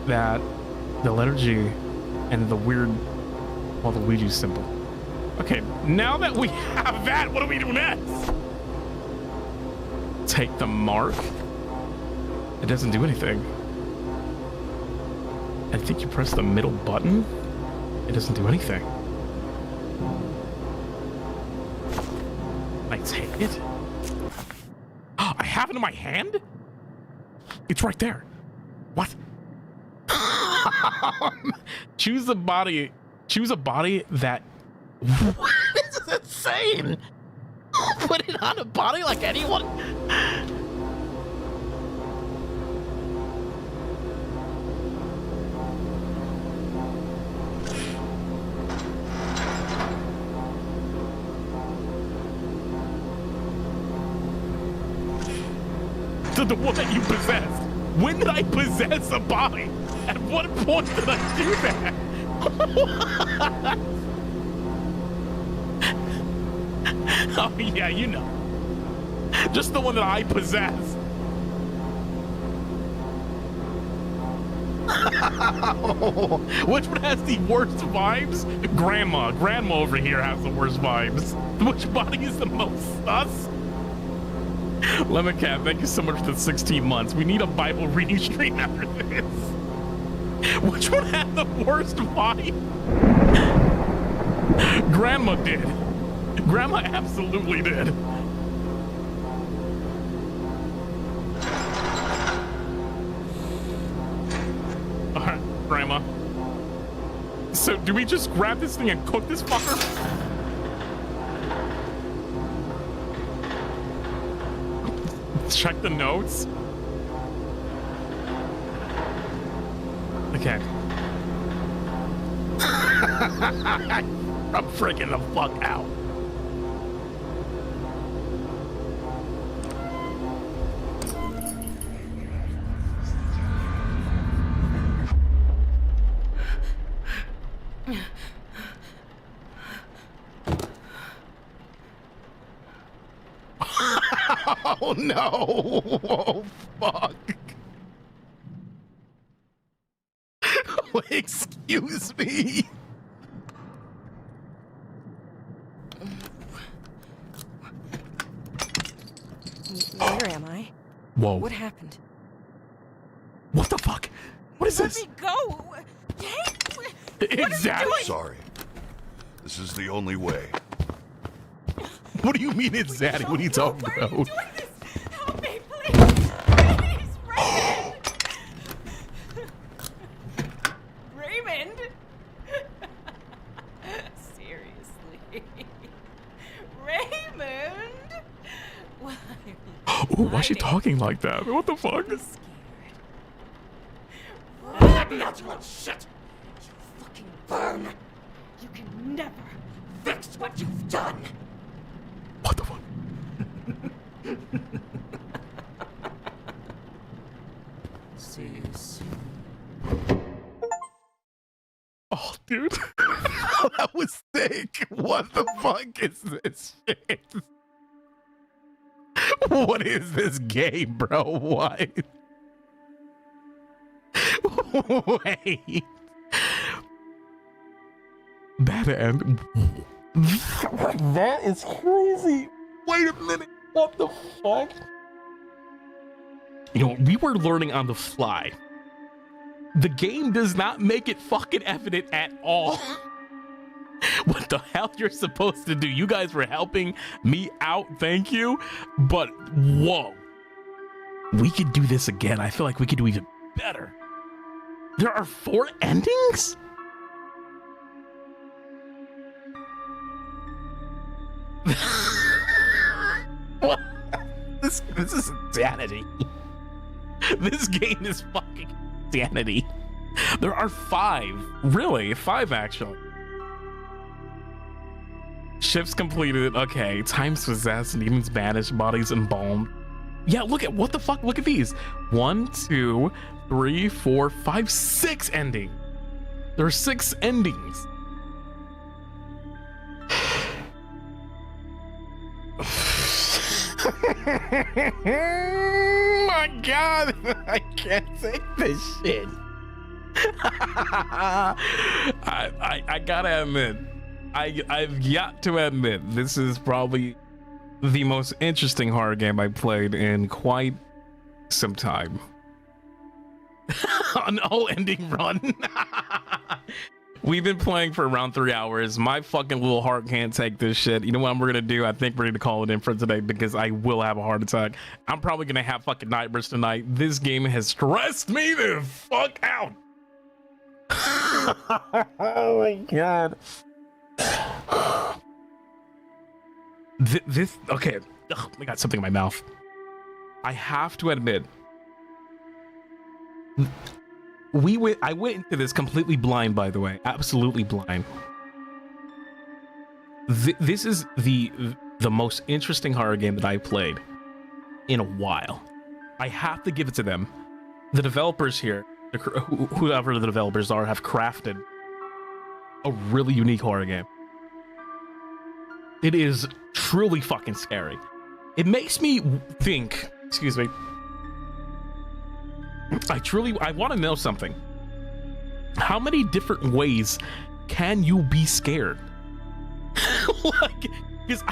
that, the letter G, and the weird, well, the Ouija symbol. Okay, now that we have that, what do we do next? Take the mark? It doesn't do anything. I think you press the middle button. It doesn't do anything. I take it. Oh, I have it in my hand? It's right there. What? Choose a body that... What? This is insane. Put it on a body like anyone. To the one that you possessed. When did I possess a body? At what point did I do that? Oh yeah, you know. Just the one that I possess. Which one has the worst vibes? Grandma over here has the worst vibes. Which body is the most sus? Lemon Cat, thank you so much for the 16 months. We need a Bible reading stream after this. Which one had the worst vibe? Grandma did. Grandma absolutely did. Alright, Grandma. So do we just grab this thing and cook this fucker? Check the notes. Okay. I'm freaking the fuck out. Oh no! Oh fuck! Excuse me. Where am I? Whoa! What happened? What the fuck? What is this? Let me go! Hey! Exactly. Sorry. This is the only way. What do you mean it's Zaddy? What are you talking Why about? are you doing this? Help me, please! Please, Raymond! Raymond? Seriously? Raymond? Why are you Ooh, why is she talking like that? What the fuck? scared? Let me out, you little shit! You fucking burn! You can never fix what you've done! What the fuck? dude. That was sick. What the fuck is this shit? What is this game, bro? What? Wait. That end. That is crazy. Wait a minute. What the fuck? You know, we were learning on the fly. The game does not make it fucking evident at all what the hell you're supposed to do. You guys were helping me out, thank you. But whoa, we could do this again. I feel like we could do even better. There are 4 endings? What? This is insanity. This game is fucking insanity. There are 5. Really? 5 actually. Ships completed. Okay. Times possessed, demons banished, bodies embalmed. Yeah, look at what the fuck. Look at these. 1, 2, 3, 4, 5, 6 endings. There are 6 endings. My God, I can't take this shit. I gotta admit, I've got to admit, this is probably the most interesting horror game I've played in quite some time. An all ending run. We've been playing for around 3 hours. My fucking little heart can't take this shit. You know what we're gonna do? I think we're gonna call it in for today because I will have a heart attack. I'm probably gonna have fucking nightmares tonight. This game has stressed me the fuck out. Oh my God. This okay. Ugh, I got something in my mouth. I have to admit, I went into this completely blind, by the way, absolutely blind. This is the most interesting horror game that I've played in a while. I have to give it to them. The developers here, whoever the developers are, have crafted a really unique horror game. It is truly fucking scary. It makes me think, excuse me, I want to know something. How many different ways can you be scared? Like, because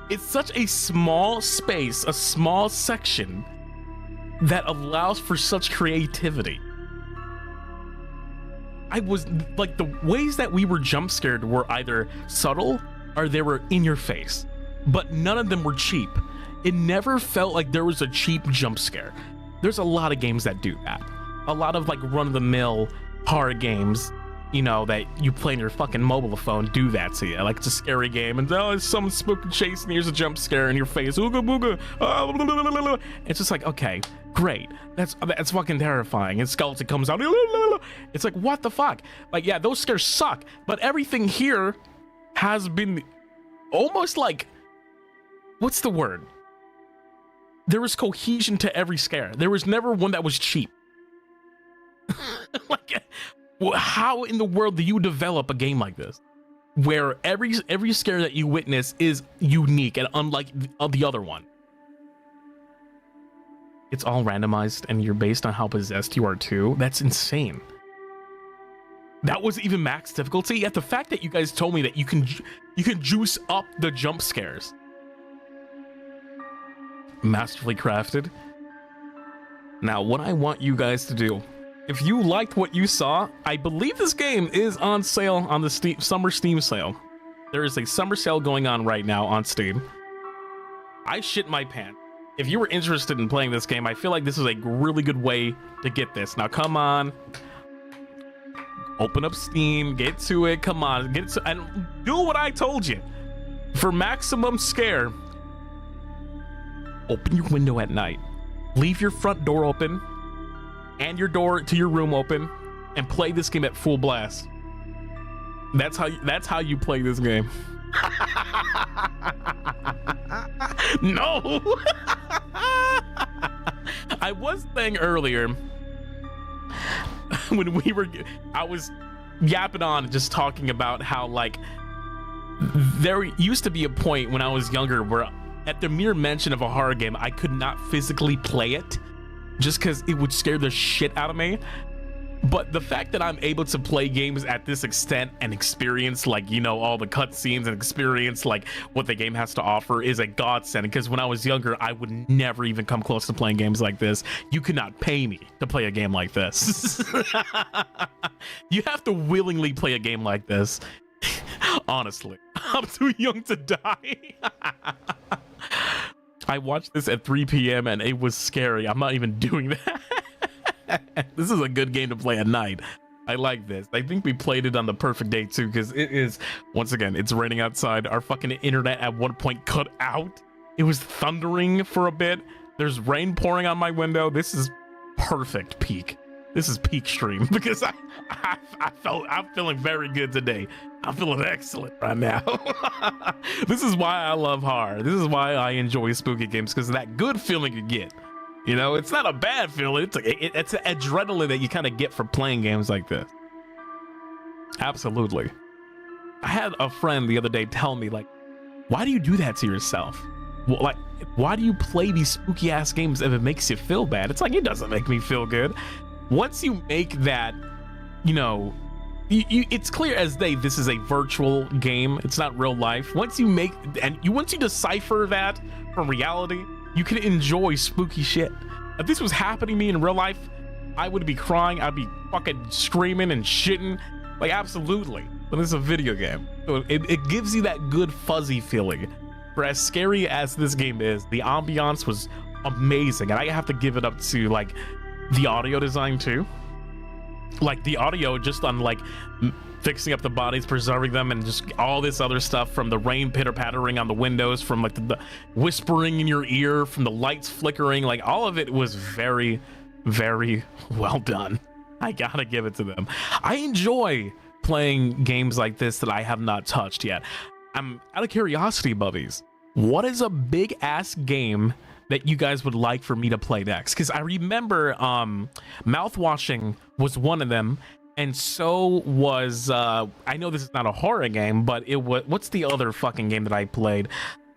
it's such a small space, a small section that allows for such creativity. I was like, the ways that we were jump scared were either subtle or they were in your face, but none of them were cheap. It never felt like there was a cheap jump scare. There's a lot of games that do that. A lot of like run-of-the-mill horror games, you know, that you play on your fucking mobile phone do that to you. Like, it's a scary game and oh, it's some spooky chase and here's a jump scare in your face. Ooga booga. Oh, it's just like, okay, great. That's fucking terrifying. And skeleton comes out. It's like, what the fuck? Like, yeah, those scares suck. But everything here has been almost like, what's the word? There was cohesion to every scare. There was never one that was cheap. Like, how in the world do you develop a game like this, where every scare that you witness is unique and unlike the other one? It's all randomized and you're based on how possessed you are too. That's insane. That was even max difficulty. Yet the fact that you guys told me that you can juice up the jump scares. Masterfully crafted. Now, what I want you guys to do, if you liked what you saw, I believe this game is on sale on the summer Steam sale. There is a summer sale going on right now on Steam. I shit my pants. If you were interested in playing this game, I feel like this is a really good way to get this. Now, come on. Open up Steam, get to it, come on, get to, and do what I told you. For maximum scare, open your window at night, leave your front door open and your door to your room open, and play this game at full blast. That's how you play this game. No. I was saying earlier when I was yapping on, just talking about how like there used to be a point when I was younger where at the mere mention of a horror game, I could not physically play it just because it would scare the shit out of me. But the fact that I'm able to play games at this extent and experience, like, you know, all the cutscenes and experience like what the game has to offer is a godsend. Because when I was younger, I would never even come close to playing games like this. You could not pay me to play a game like this. You have to willingly play a game like this. Honestly, I'm too young to die. I watched this at 3 p.m. and it was scary. I'm not even doing that. This is a good game to play at night. I like this. I think we played it on the perfect day too, because it is, once again, it's raining outside. Our fucking internet at one point cut out. It was thundering for a bit. There's rain pouring on my window. This is perfect peak. This is peak stream because I'm feeling very good today. I'm feeling excellent right now. This is why I love horror. This is why I enjoy spooky games, because of that good feeling you get. You know, it's not a bad feeling. It's an adrenaline that you kind of get for playing games like this. Absolutely. I had a friend the other day tell me, like, why do you do that to yourself? Well, like, why do you play these spooky ass games if it makes you feel bad? It's like, it doesn't make me feel good. Once you make that, you know, it's clear as day this is a virtual game. It's not real life. Once you make, once you decipher that from reality, you can enjoy spooky shit. If this was happening to me in real life, I would be crying. I'd be fucking screaming and shitting. Like, absolutely. But it's a video game. So it gives you that good fuzzy feeling. For as scary as this game is, the ambiance was amazing. And I have to give it up to, like, the audio design too. Like, the audio just on, like, fixing up the bodies, preserving them, and just all this other stuff, from the rain pitter-pattering on the windows, from like the whispering in your ear, from the lights flickering, like all of it was very, very well done. I gotta give it to them. I enjoy playing games like this that I have not touched yet. I'm out of curiosity, buddies, what is a big ass game that you guys would like for me to play next? Because I remember mouthwashing was one of them. And so was, I know this is not a horror game, but it was, what's the other fucking game that I played?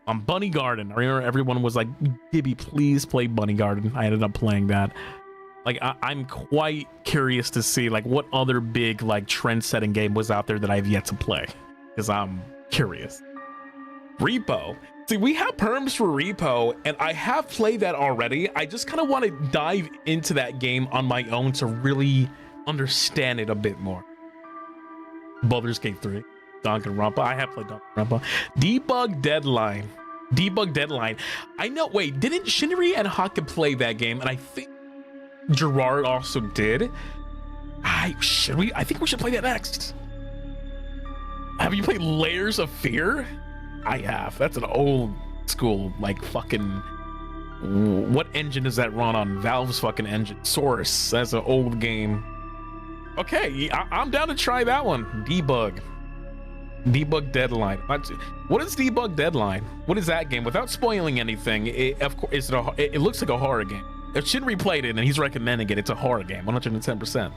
Bunny Garden. I remember everyone was like, Gibby, please play Bunny Garden. I ended up playing that. Like, I'm quite curious to see, like, what other big, like, trend-setting game was out there that I've yet to play. Because I'm curious. Repo. See, we have perms for Repo, and I have played that already. I just kind of want to dive into that game on my own to really understand it a bit more. Baldur's Gate 3, Danganronpa. I have played Danganronpa. Debug Deadline. I know. Wait, didn't Shinri and Haka play that game? And I think Jurard also did. I think we should play that next. Have you played Layers of Fear? I have. That's an old school, like, fucking, what engine does that run on? Valve's fucking engine. Source. That's an old game. Okay, I'm down to try that one. Debug Deadline. What is Debug Deadline? What is that game? Without spoiling anything, of course, it looks like a horror game. If Shinri played it and he's recommending it, it's a horror game, 110%.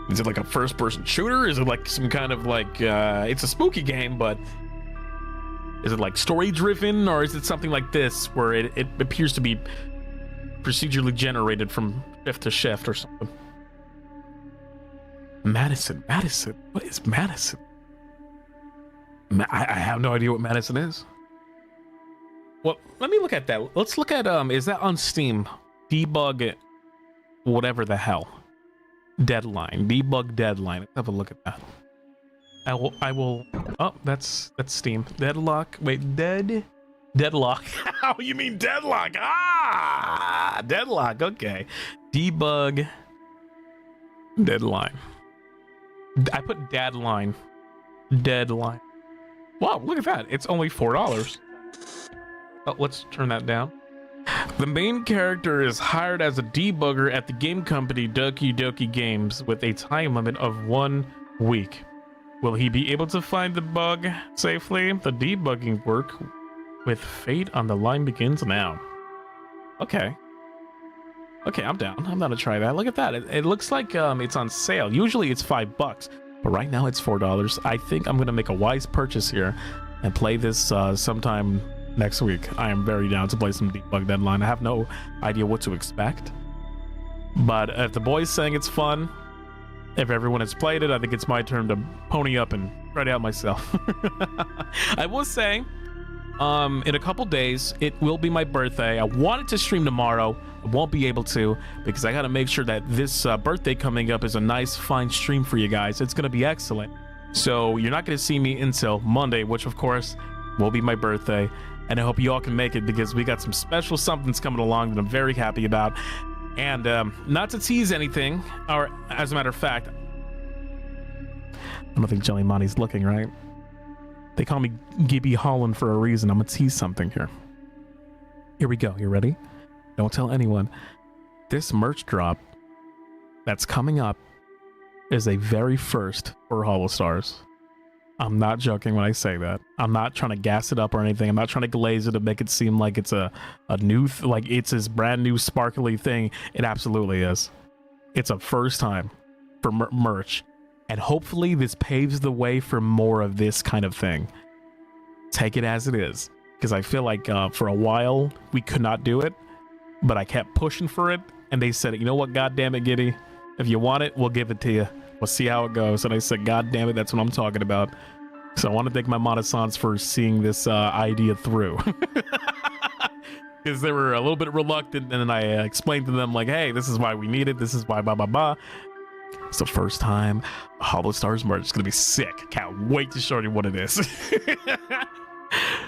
Is it like a first-person shooter? Is it like some kind of like, it's a spooky game, but is it like story-driven, or is it something like this where it appears to be procedurally generated from shift to shift or something? Madison. What is Madison? I have no idea what Madison is. Well, let me look at that. Let's look at, is that on Steam? Debug, whatever the hell. Deadline. Debug Deadline. Let's have a look at that. I will. Oh, that's Steam. Deadlock. Wait, Deadlock. How you mean Deadlock? Ah, Deadlock. Okay. Debug Deadline. I put Deadline. Wow, look at that. It's only $4. Oh, let's turn that down. The main character is hired as a debugger at the game company Doki Doki Games with a time limit of 1 week. Will he be able to find the bug safely? The debugging work with fate on the line begins now. Okay. Okay, I'm down. I'm down to try that. Look at that. It looks like it's on sale. Usually it's $5, but right now it's $4. I think I'm gonna make a wise purchase here and play this sometime next week. I am very down to play some Debug Deadline. I have no idea what to expect, but if the boys saying it's fun, if everyone has played it, I think it's my turn to pony up and try it out myself. I will say, in a couple days, it will be my birthday. I wanted to stream tomorrow. I won't be able to because I got to make sure that this birthday coming up is a nice, fine stream for you guys. It's going to be excellent. So you're not going to see me until Monday, which of course will be my birthday. And I hope you all can make it because we got some special somethings coming along that I'm very happy about. And not to tease anything, or as a matter of fact, I don't think Jelly Monty's looking, right? They call me Gibby Holland for a reason. I'm gonna tease something here. Here we go. You ready? Don't tell anyone. This merch drop that's coming up is a very first for HOLOSTARS. I'm not joking when I say that. I'm not trying to gas it up or anything. I'm not trying to glaze it to make it seem like it's a new, like it's this brand new sparkly thing. It absolutely is. It's a first time for merch. And hopefully this paves the way for more of this kind of thing. Take it as it is. Because I feel like for a while we could not do it. But I kept pushing for it. And they said, you know what, God damn it, Giddy. If you want it, we'll give it to you. We'll see how it goes. And I said, God damn it, that's what I'm talking about. So I want to thank my Monasans for seeing this idea through. Because they were a little bit reluctant, and then I explained to them, like, hey, this is why we need it. This is why, blah, blah, blah. It's the first time HOLOSTARS merch. It's going to be sick. Can't wait to show you what it is.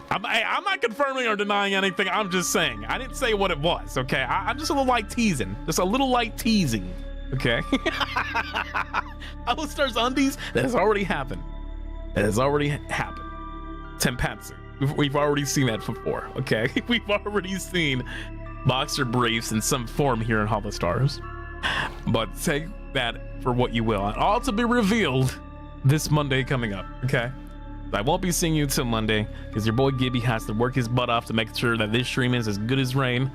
I'm not confirming or denying anything. I'm just saying. I didn't say what it was, okay? I'm just a little light teasing. Just a little light teasing. Okay. HOLOSTARS undies, that has already happened. It has already happened. Tenpatsu. We've already seen that before. Okay. We've already seen boxer briefs in some form here in HOLOSTARS. But take that for what you will. And all to be revealed this Monday coming up. Okay. I won't be seeing you till Monday because your boy Gibby has to work his butt off to make sure that this stream is as good as rain.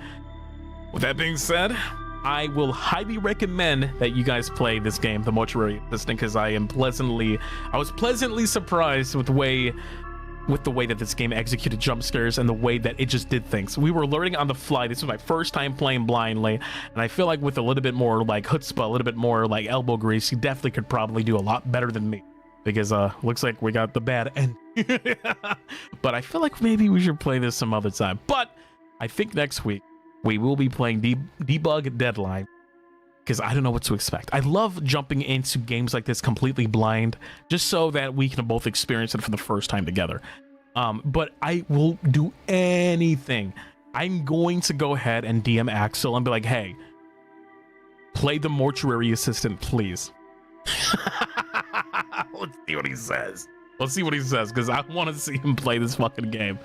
With that being said, I will highly recommend that you guys play this game, the Mortuary Assistant, because I was pleasantly surprised with the way that this game executed jump scares and the way that it just did things. We were learning on the fly. This was my first time playing blindly, and I feel like with a little bit more like chutzpah, a little bit more like elbow grease, you definitely could probably do a lot better than me. Because looks like we got the bad end. But I feel like maybe we should play this some other time. But I think next week we will be playing Debug Deadline, because I don't know what to expect. I love jumping into games like this completely blind, just so that we can both experience it for the first time together. But I will do anything. I'm going to go ahead and DM Axel and be like, hey, play the Mortuary Assistant, please. Let's see what he says. Let's see what he says, because I want to see him play this fucking game.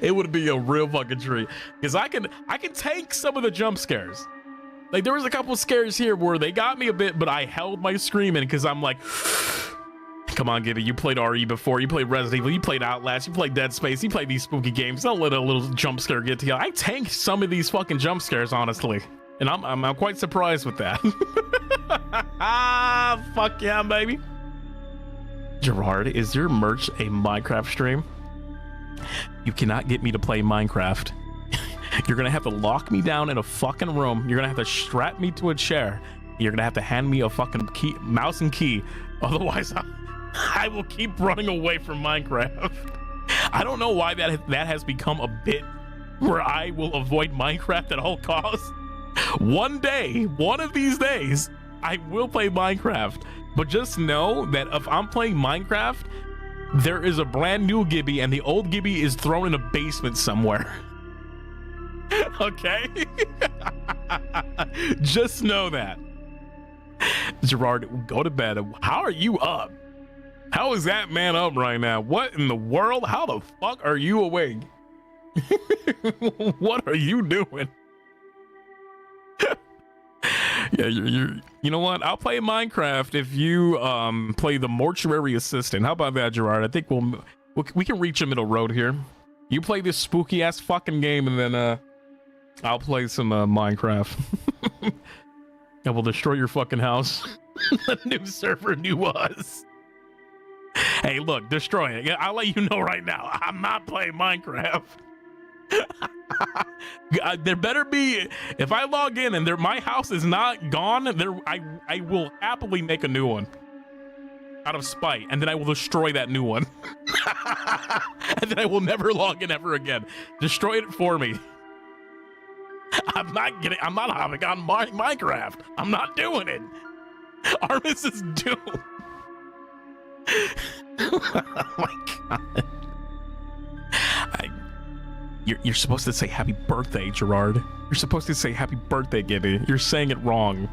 It would be a real fucking treat, because I can take some of the jump scares. Like, there was a couple scares here where they got me a bit, but I held my screaming because I'm like, come on, Gibby, you played RE before, you played Resident Evil, you played Outlast, you played Dead Space, you played these spooky games. Don't let a little jump scare get to you. I tanked some of these fucking jump scares, honestly, and I'm quite surprised with that. Fuck yeah, baby. Jurard, is your merch a Minecraft stream? You cannot get me to play Minecraft. You're gonna have to lock me down in a fucking room. You're gonna have to strap me to a chair. You're gonna have to hand me a fucking key, mouse and key. Otherwise, I will keep running away from Minecraft. I don't know why that has become a bit where I will avoid Minecraft at all costs. One day, one of these days, I will play Minecraft. But just know that if I'm playing Minecraft, there is a brand new Gibby and the old Gibby is thrown in a basement somewhere. Okay? Just know that. Jurard, go to bed. How are you up? How is that man up right now? What in the world? How the fuck are you awake? What are you doing? Yeah, you know what? I'll play Minecraft if you play the Mortuary Assistant. How about that, Jurard? I think we can reach a middle road here. You play this spooky ass fucking game, and then I'll play some Minecraft. I will destroy your fucking house. The new server, new us. Hey, look, destroy it. Yeah, I'll let you know right now. I'm not playing Minecraft. There better be, if I log in and my house is not gone, I will happily make a new one out of spite, and then I will destroy that new one. And then I will never log in ever again. Destroy it for me. I'm not hopping on Minecraft. I'm not doing it. ARMIS is doomed. Oh my god. You're supposed to say happy birthday, Jurard. You're supposed to say happy birthday, Gibby. You're saying it wrong.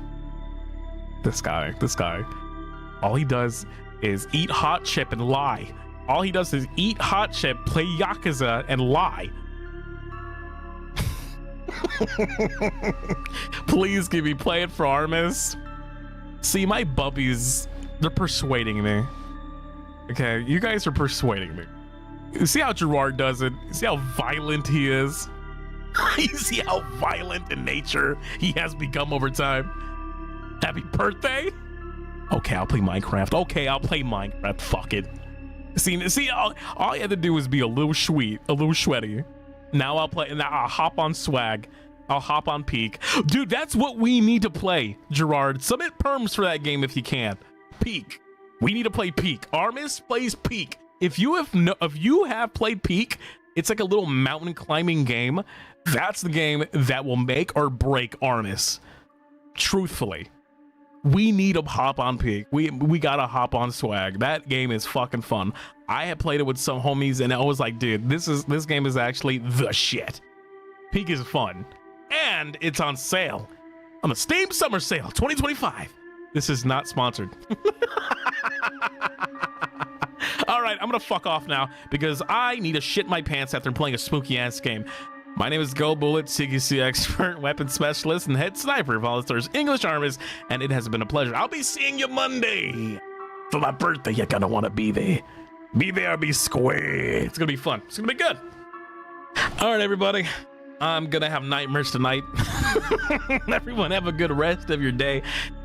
This guy. All he does is eat hot chip and lie. All he does is eat hot chip, play Yakuza, and lie. Please, Gibby, play it for ARMIS. See, my bubbies, they're persuading me. Okay, you guys are persuading me. You see how Jurard does it? You see how violent he is? You see how violent in nature he has become over time? Happy birthday? Okay, I'll play Minecraft. Okay, I'll play Minecraft. Fuck it. See, all I had to do was be a little sweet, a little sweaty. Now I'll play, and I'll hop on swag. I'll hop on Peak. Dude, that's what we need to play, Jurard. Submit perms for that game if you can. Peak. We need to play Peak. ARMIS plays Peak. If you have played Peak, it's like a little mountain climbing game. That's the game that will make or break ARMIS. Truthfully, we need to hop on Peak. We gotta hop on swag. That game is fucking fun. I had played it with some homies, and I was like, dude, this game is actually the shit. Peak is fun, and it's on sale on the Steam Summer Sale 2025. This is not sponsored. All right, I'm gonna fuck off now because I need to shit my pants after playing a spooky ass game. My name is Goldbullet, CQC expert, weapon specialist, and head sniper of HOLOSTARS English ARMIS, and it has been a pleasure. I'll be seeing you Monday for my birthday. You're gonna want to be there. Be there, be square. It's gonna be fun. It's gonna be good. All right, everybody. I'm gonna have nightmares tonight. Everyone have a good rest of your day.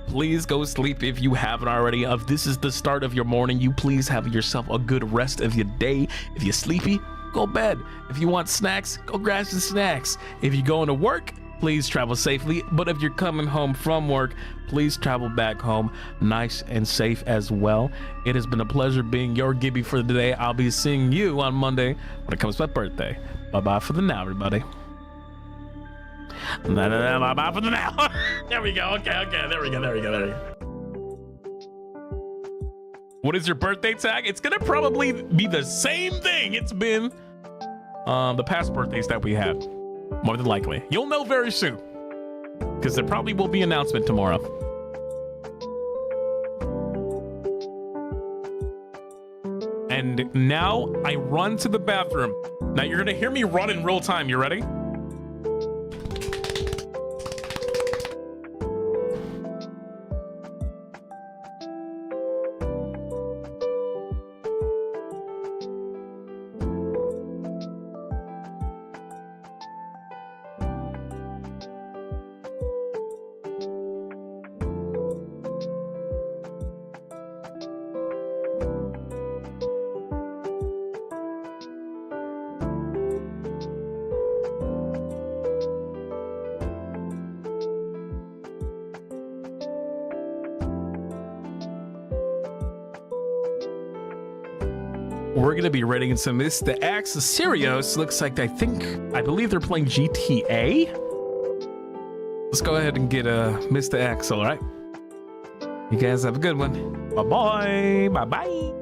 Please go sleep if you haven't already. If this is the start of your morning, you please have yourself a good rest of your day. If you're sleepy, go bed. If you want snacks, go grab some snacks. If you're going to work, please travel safely. But if you're coming home from work, please travel back home nice and safe as well. It has been a pleasure being your Gibby for the day. I'll be seeing you on Monday when it comes to my birthday. Bye-bye for the now, everybody. Bye-bye for the now. There we go. Okay. There we go. What is your birthday tag? It's gonna probably be the same thing it's been the past birthdays that we had. More than likely. You'll know very soon, because there probably will be an announcement tomorrow. And now I run to the bathroom. Now you're gonna hear me run in real time. You ready? We're gonna be rating some Mr. X Sirius. Looks like I believe they're playing GTA. Let's go ahead and get Mr. X, all right? You guys have a good one. Bye-bye. Bye-bye.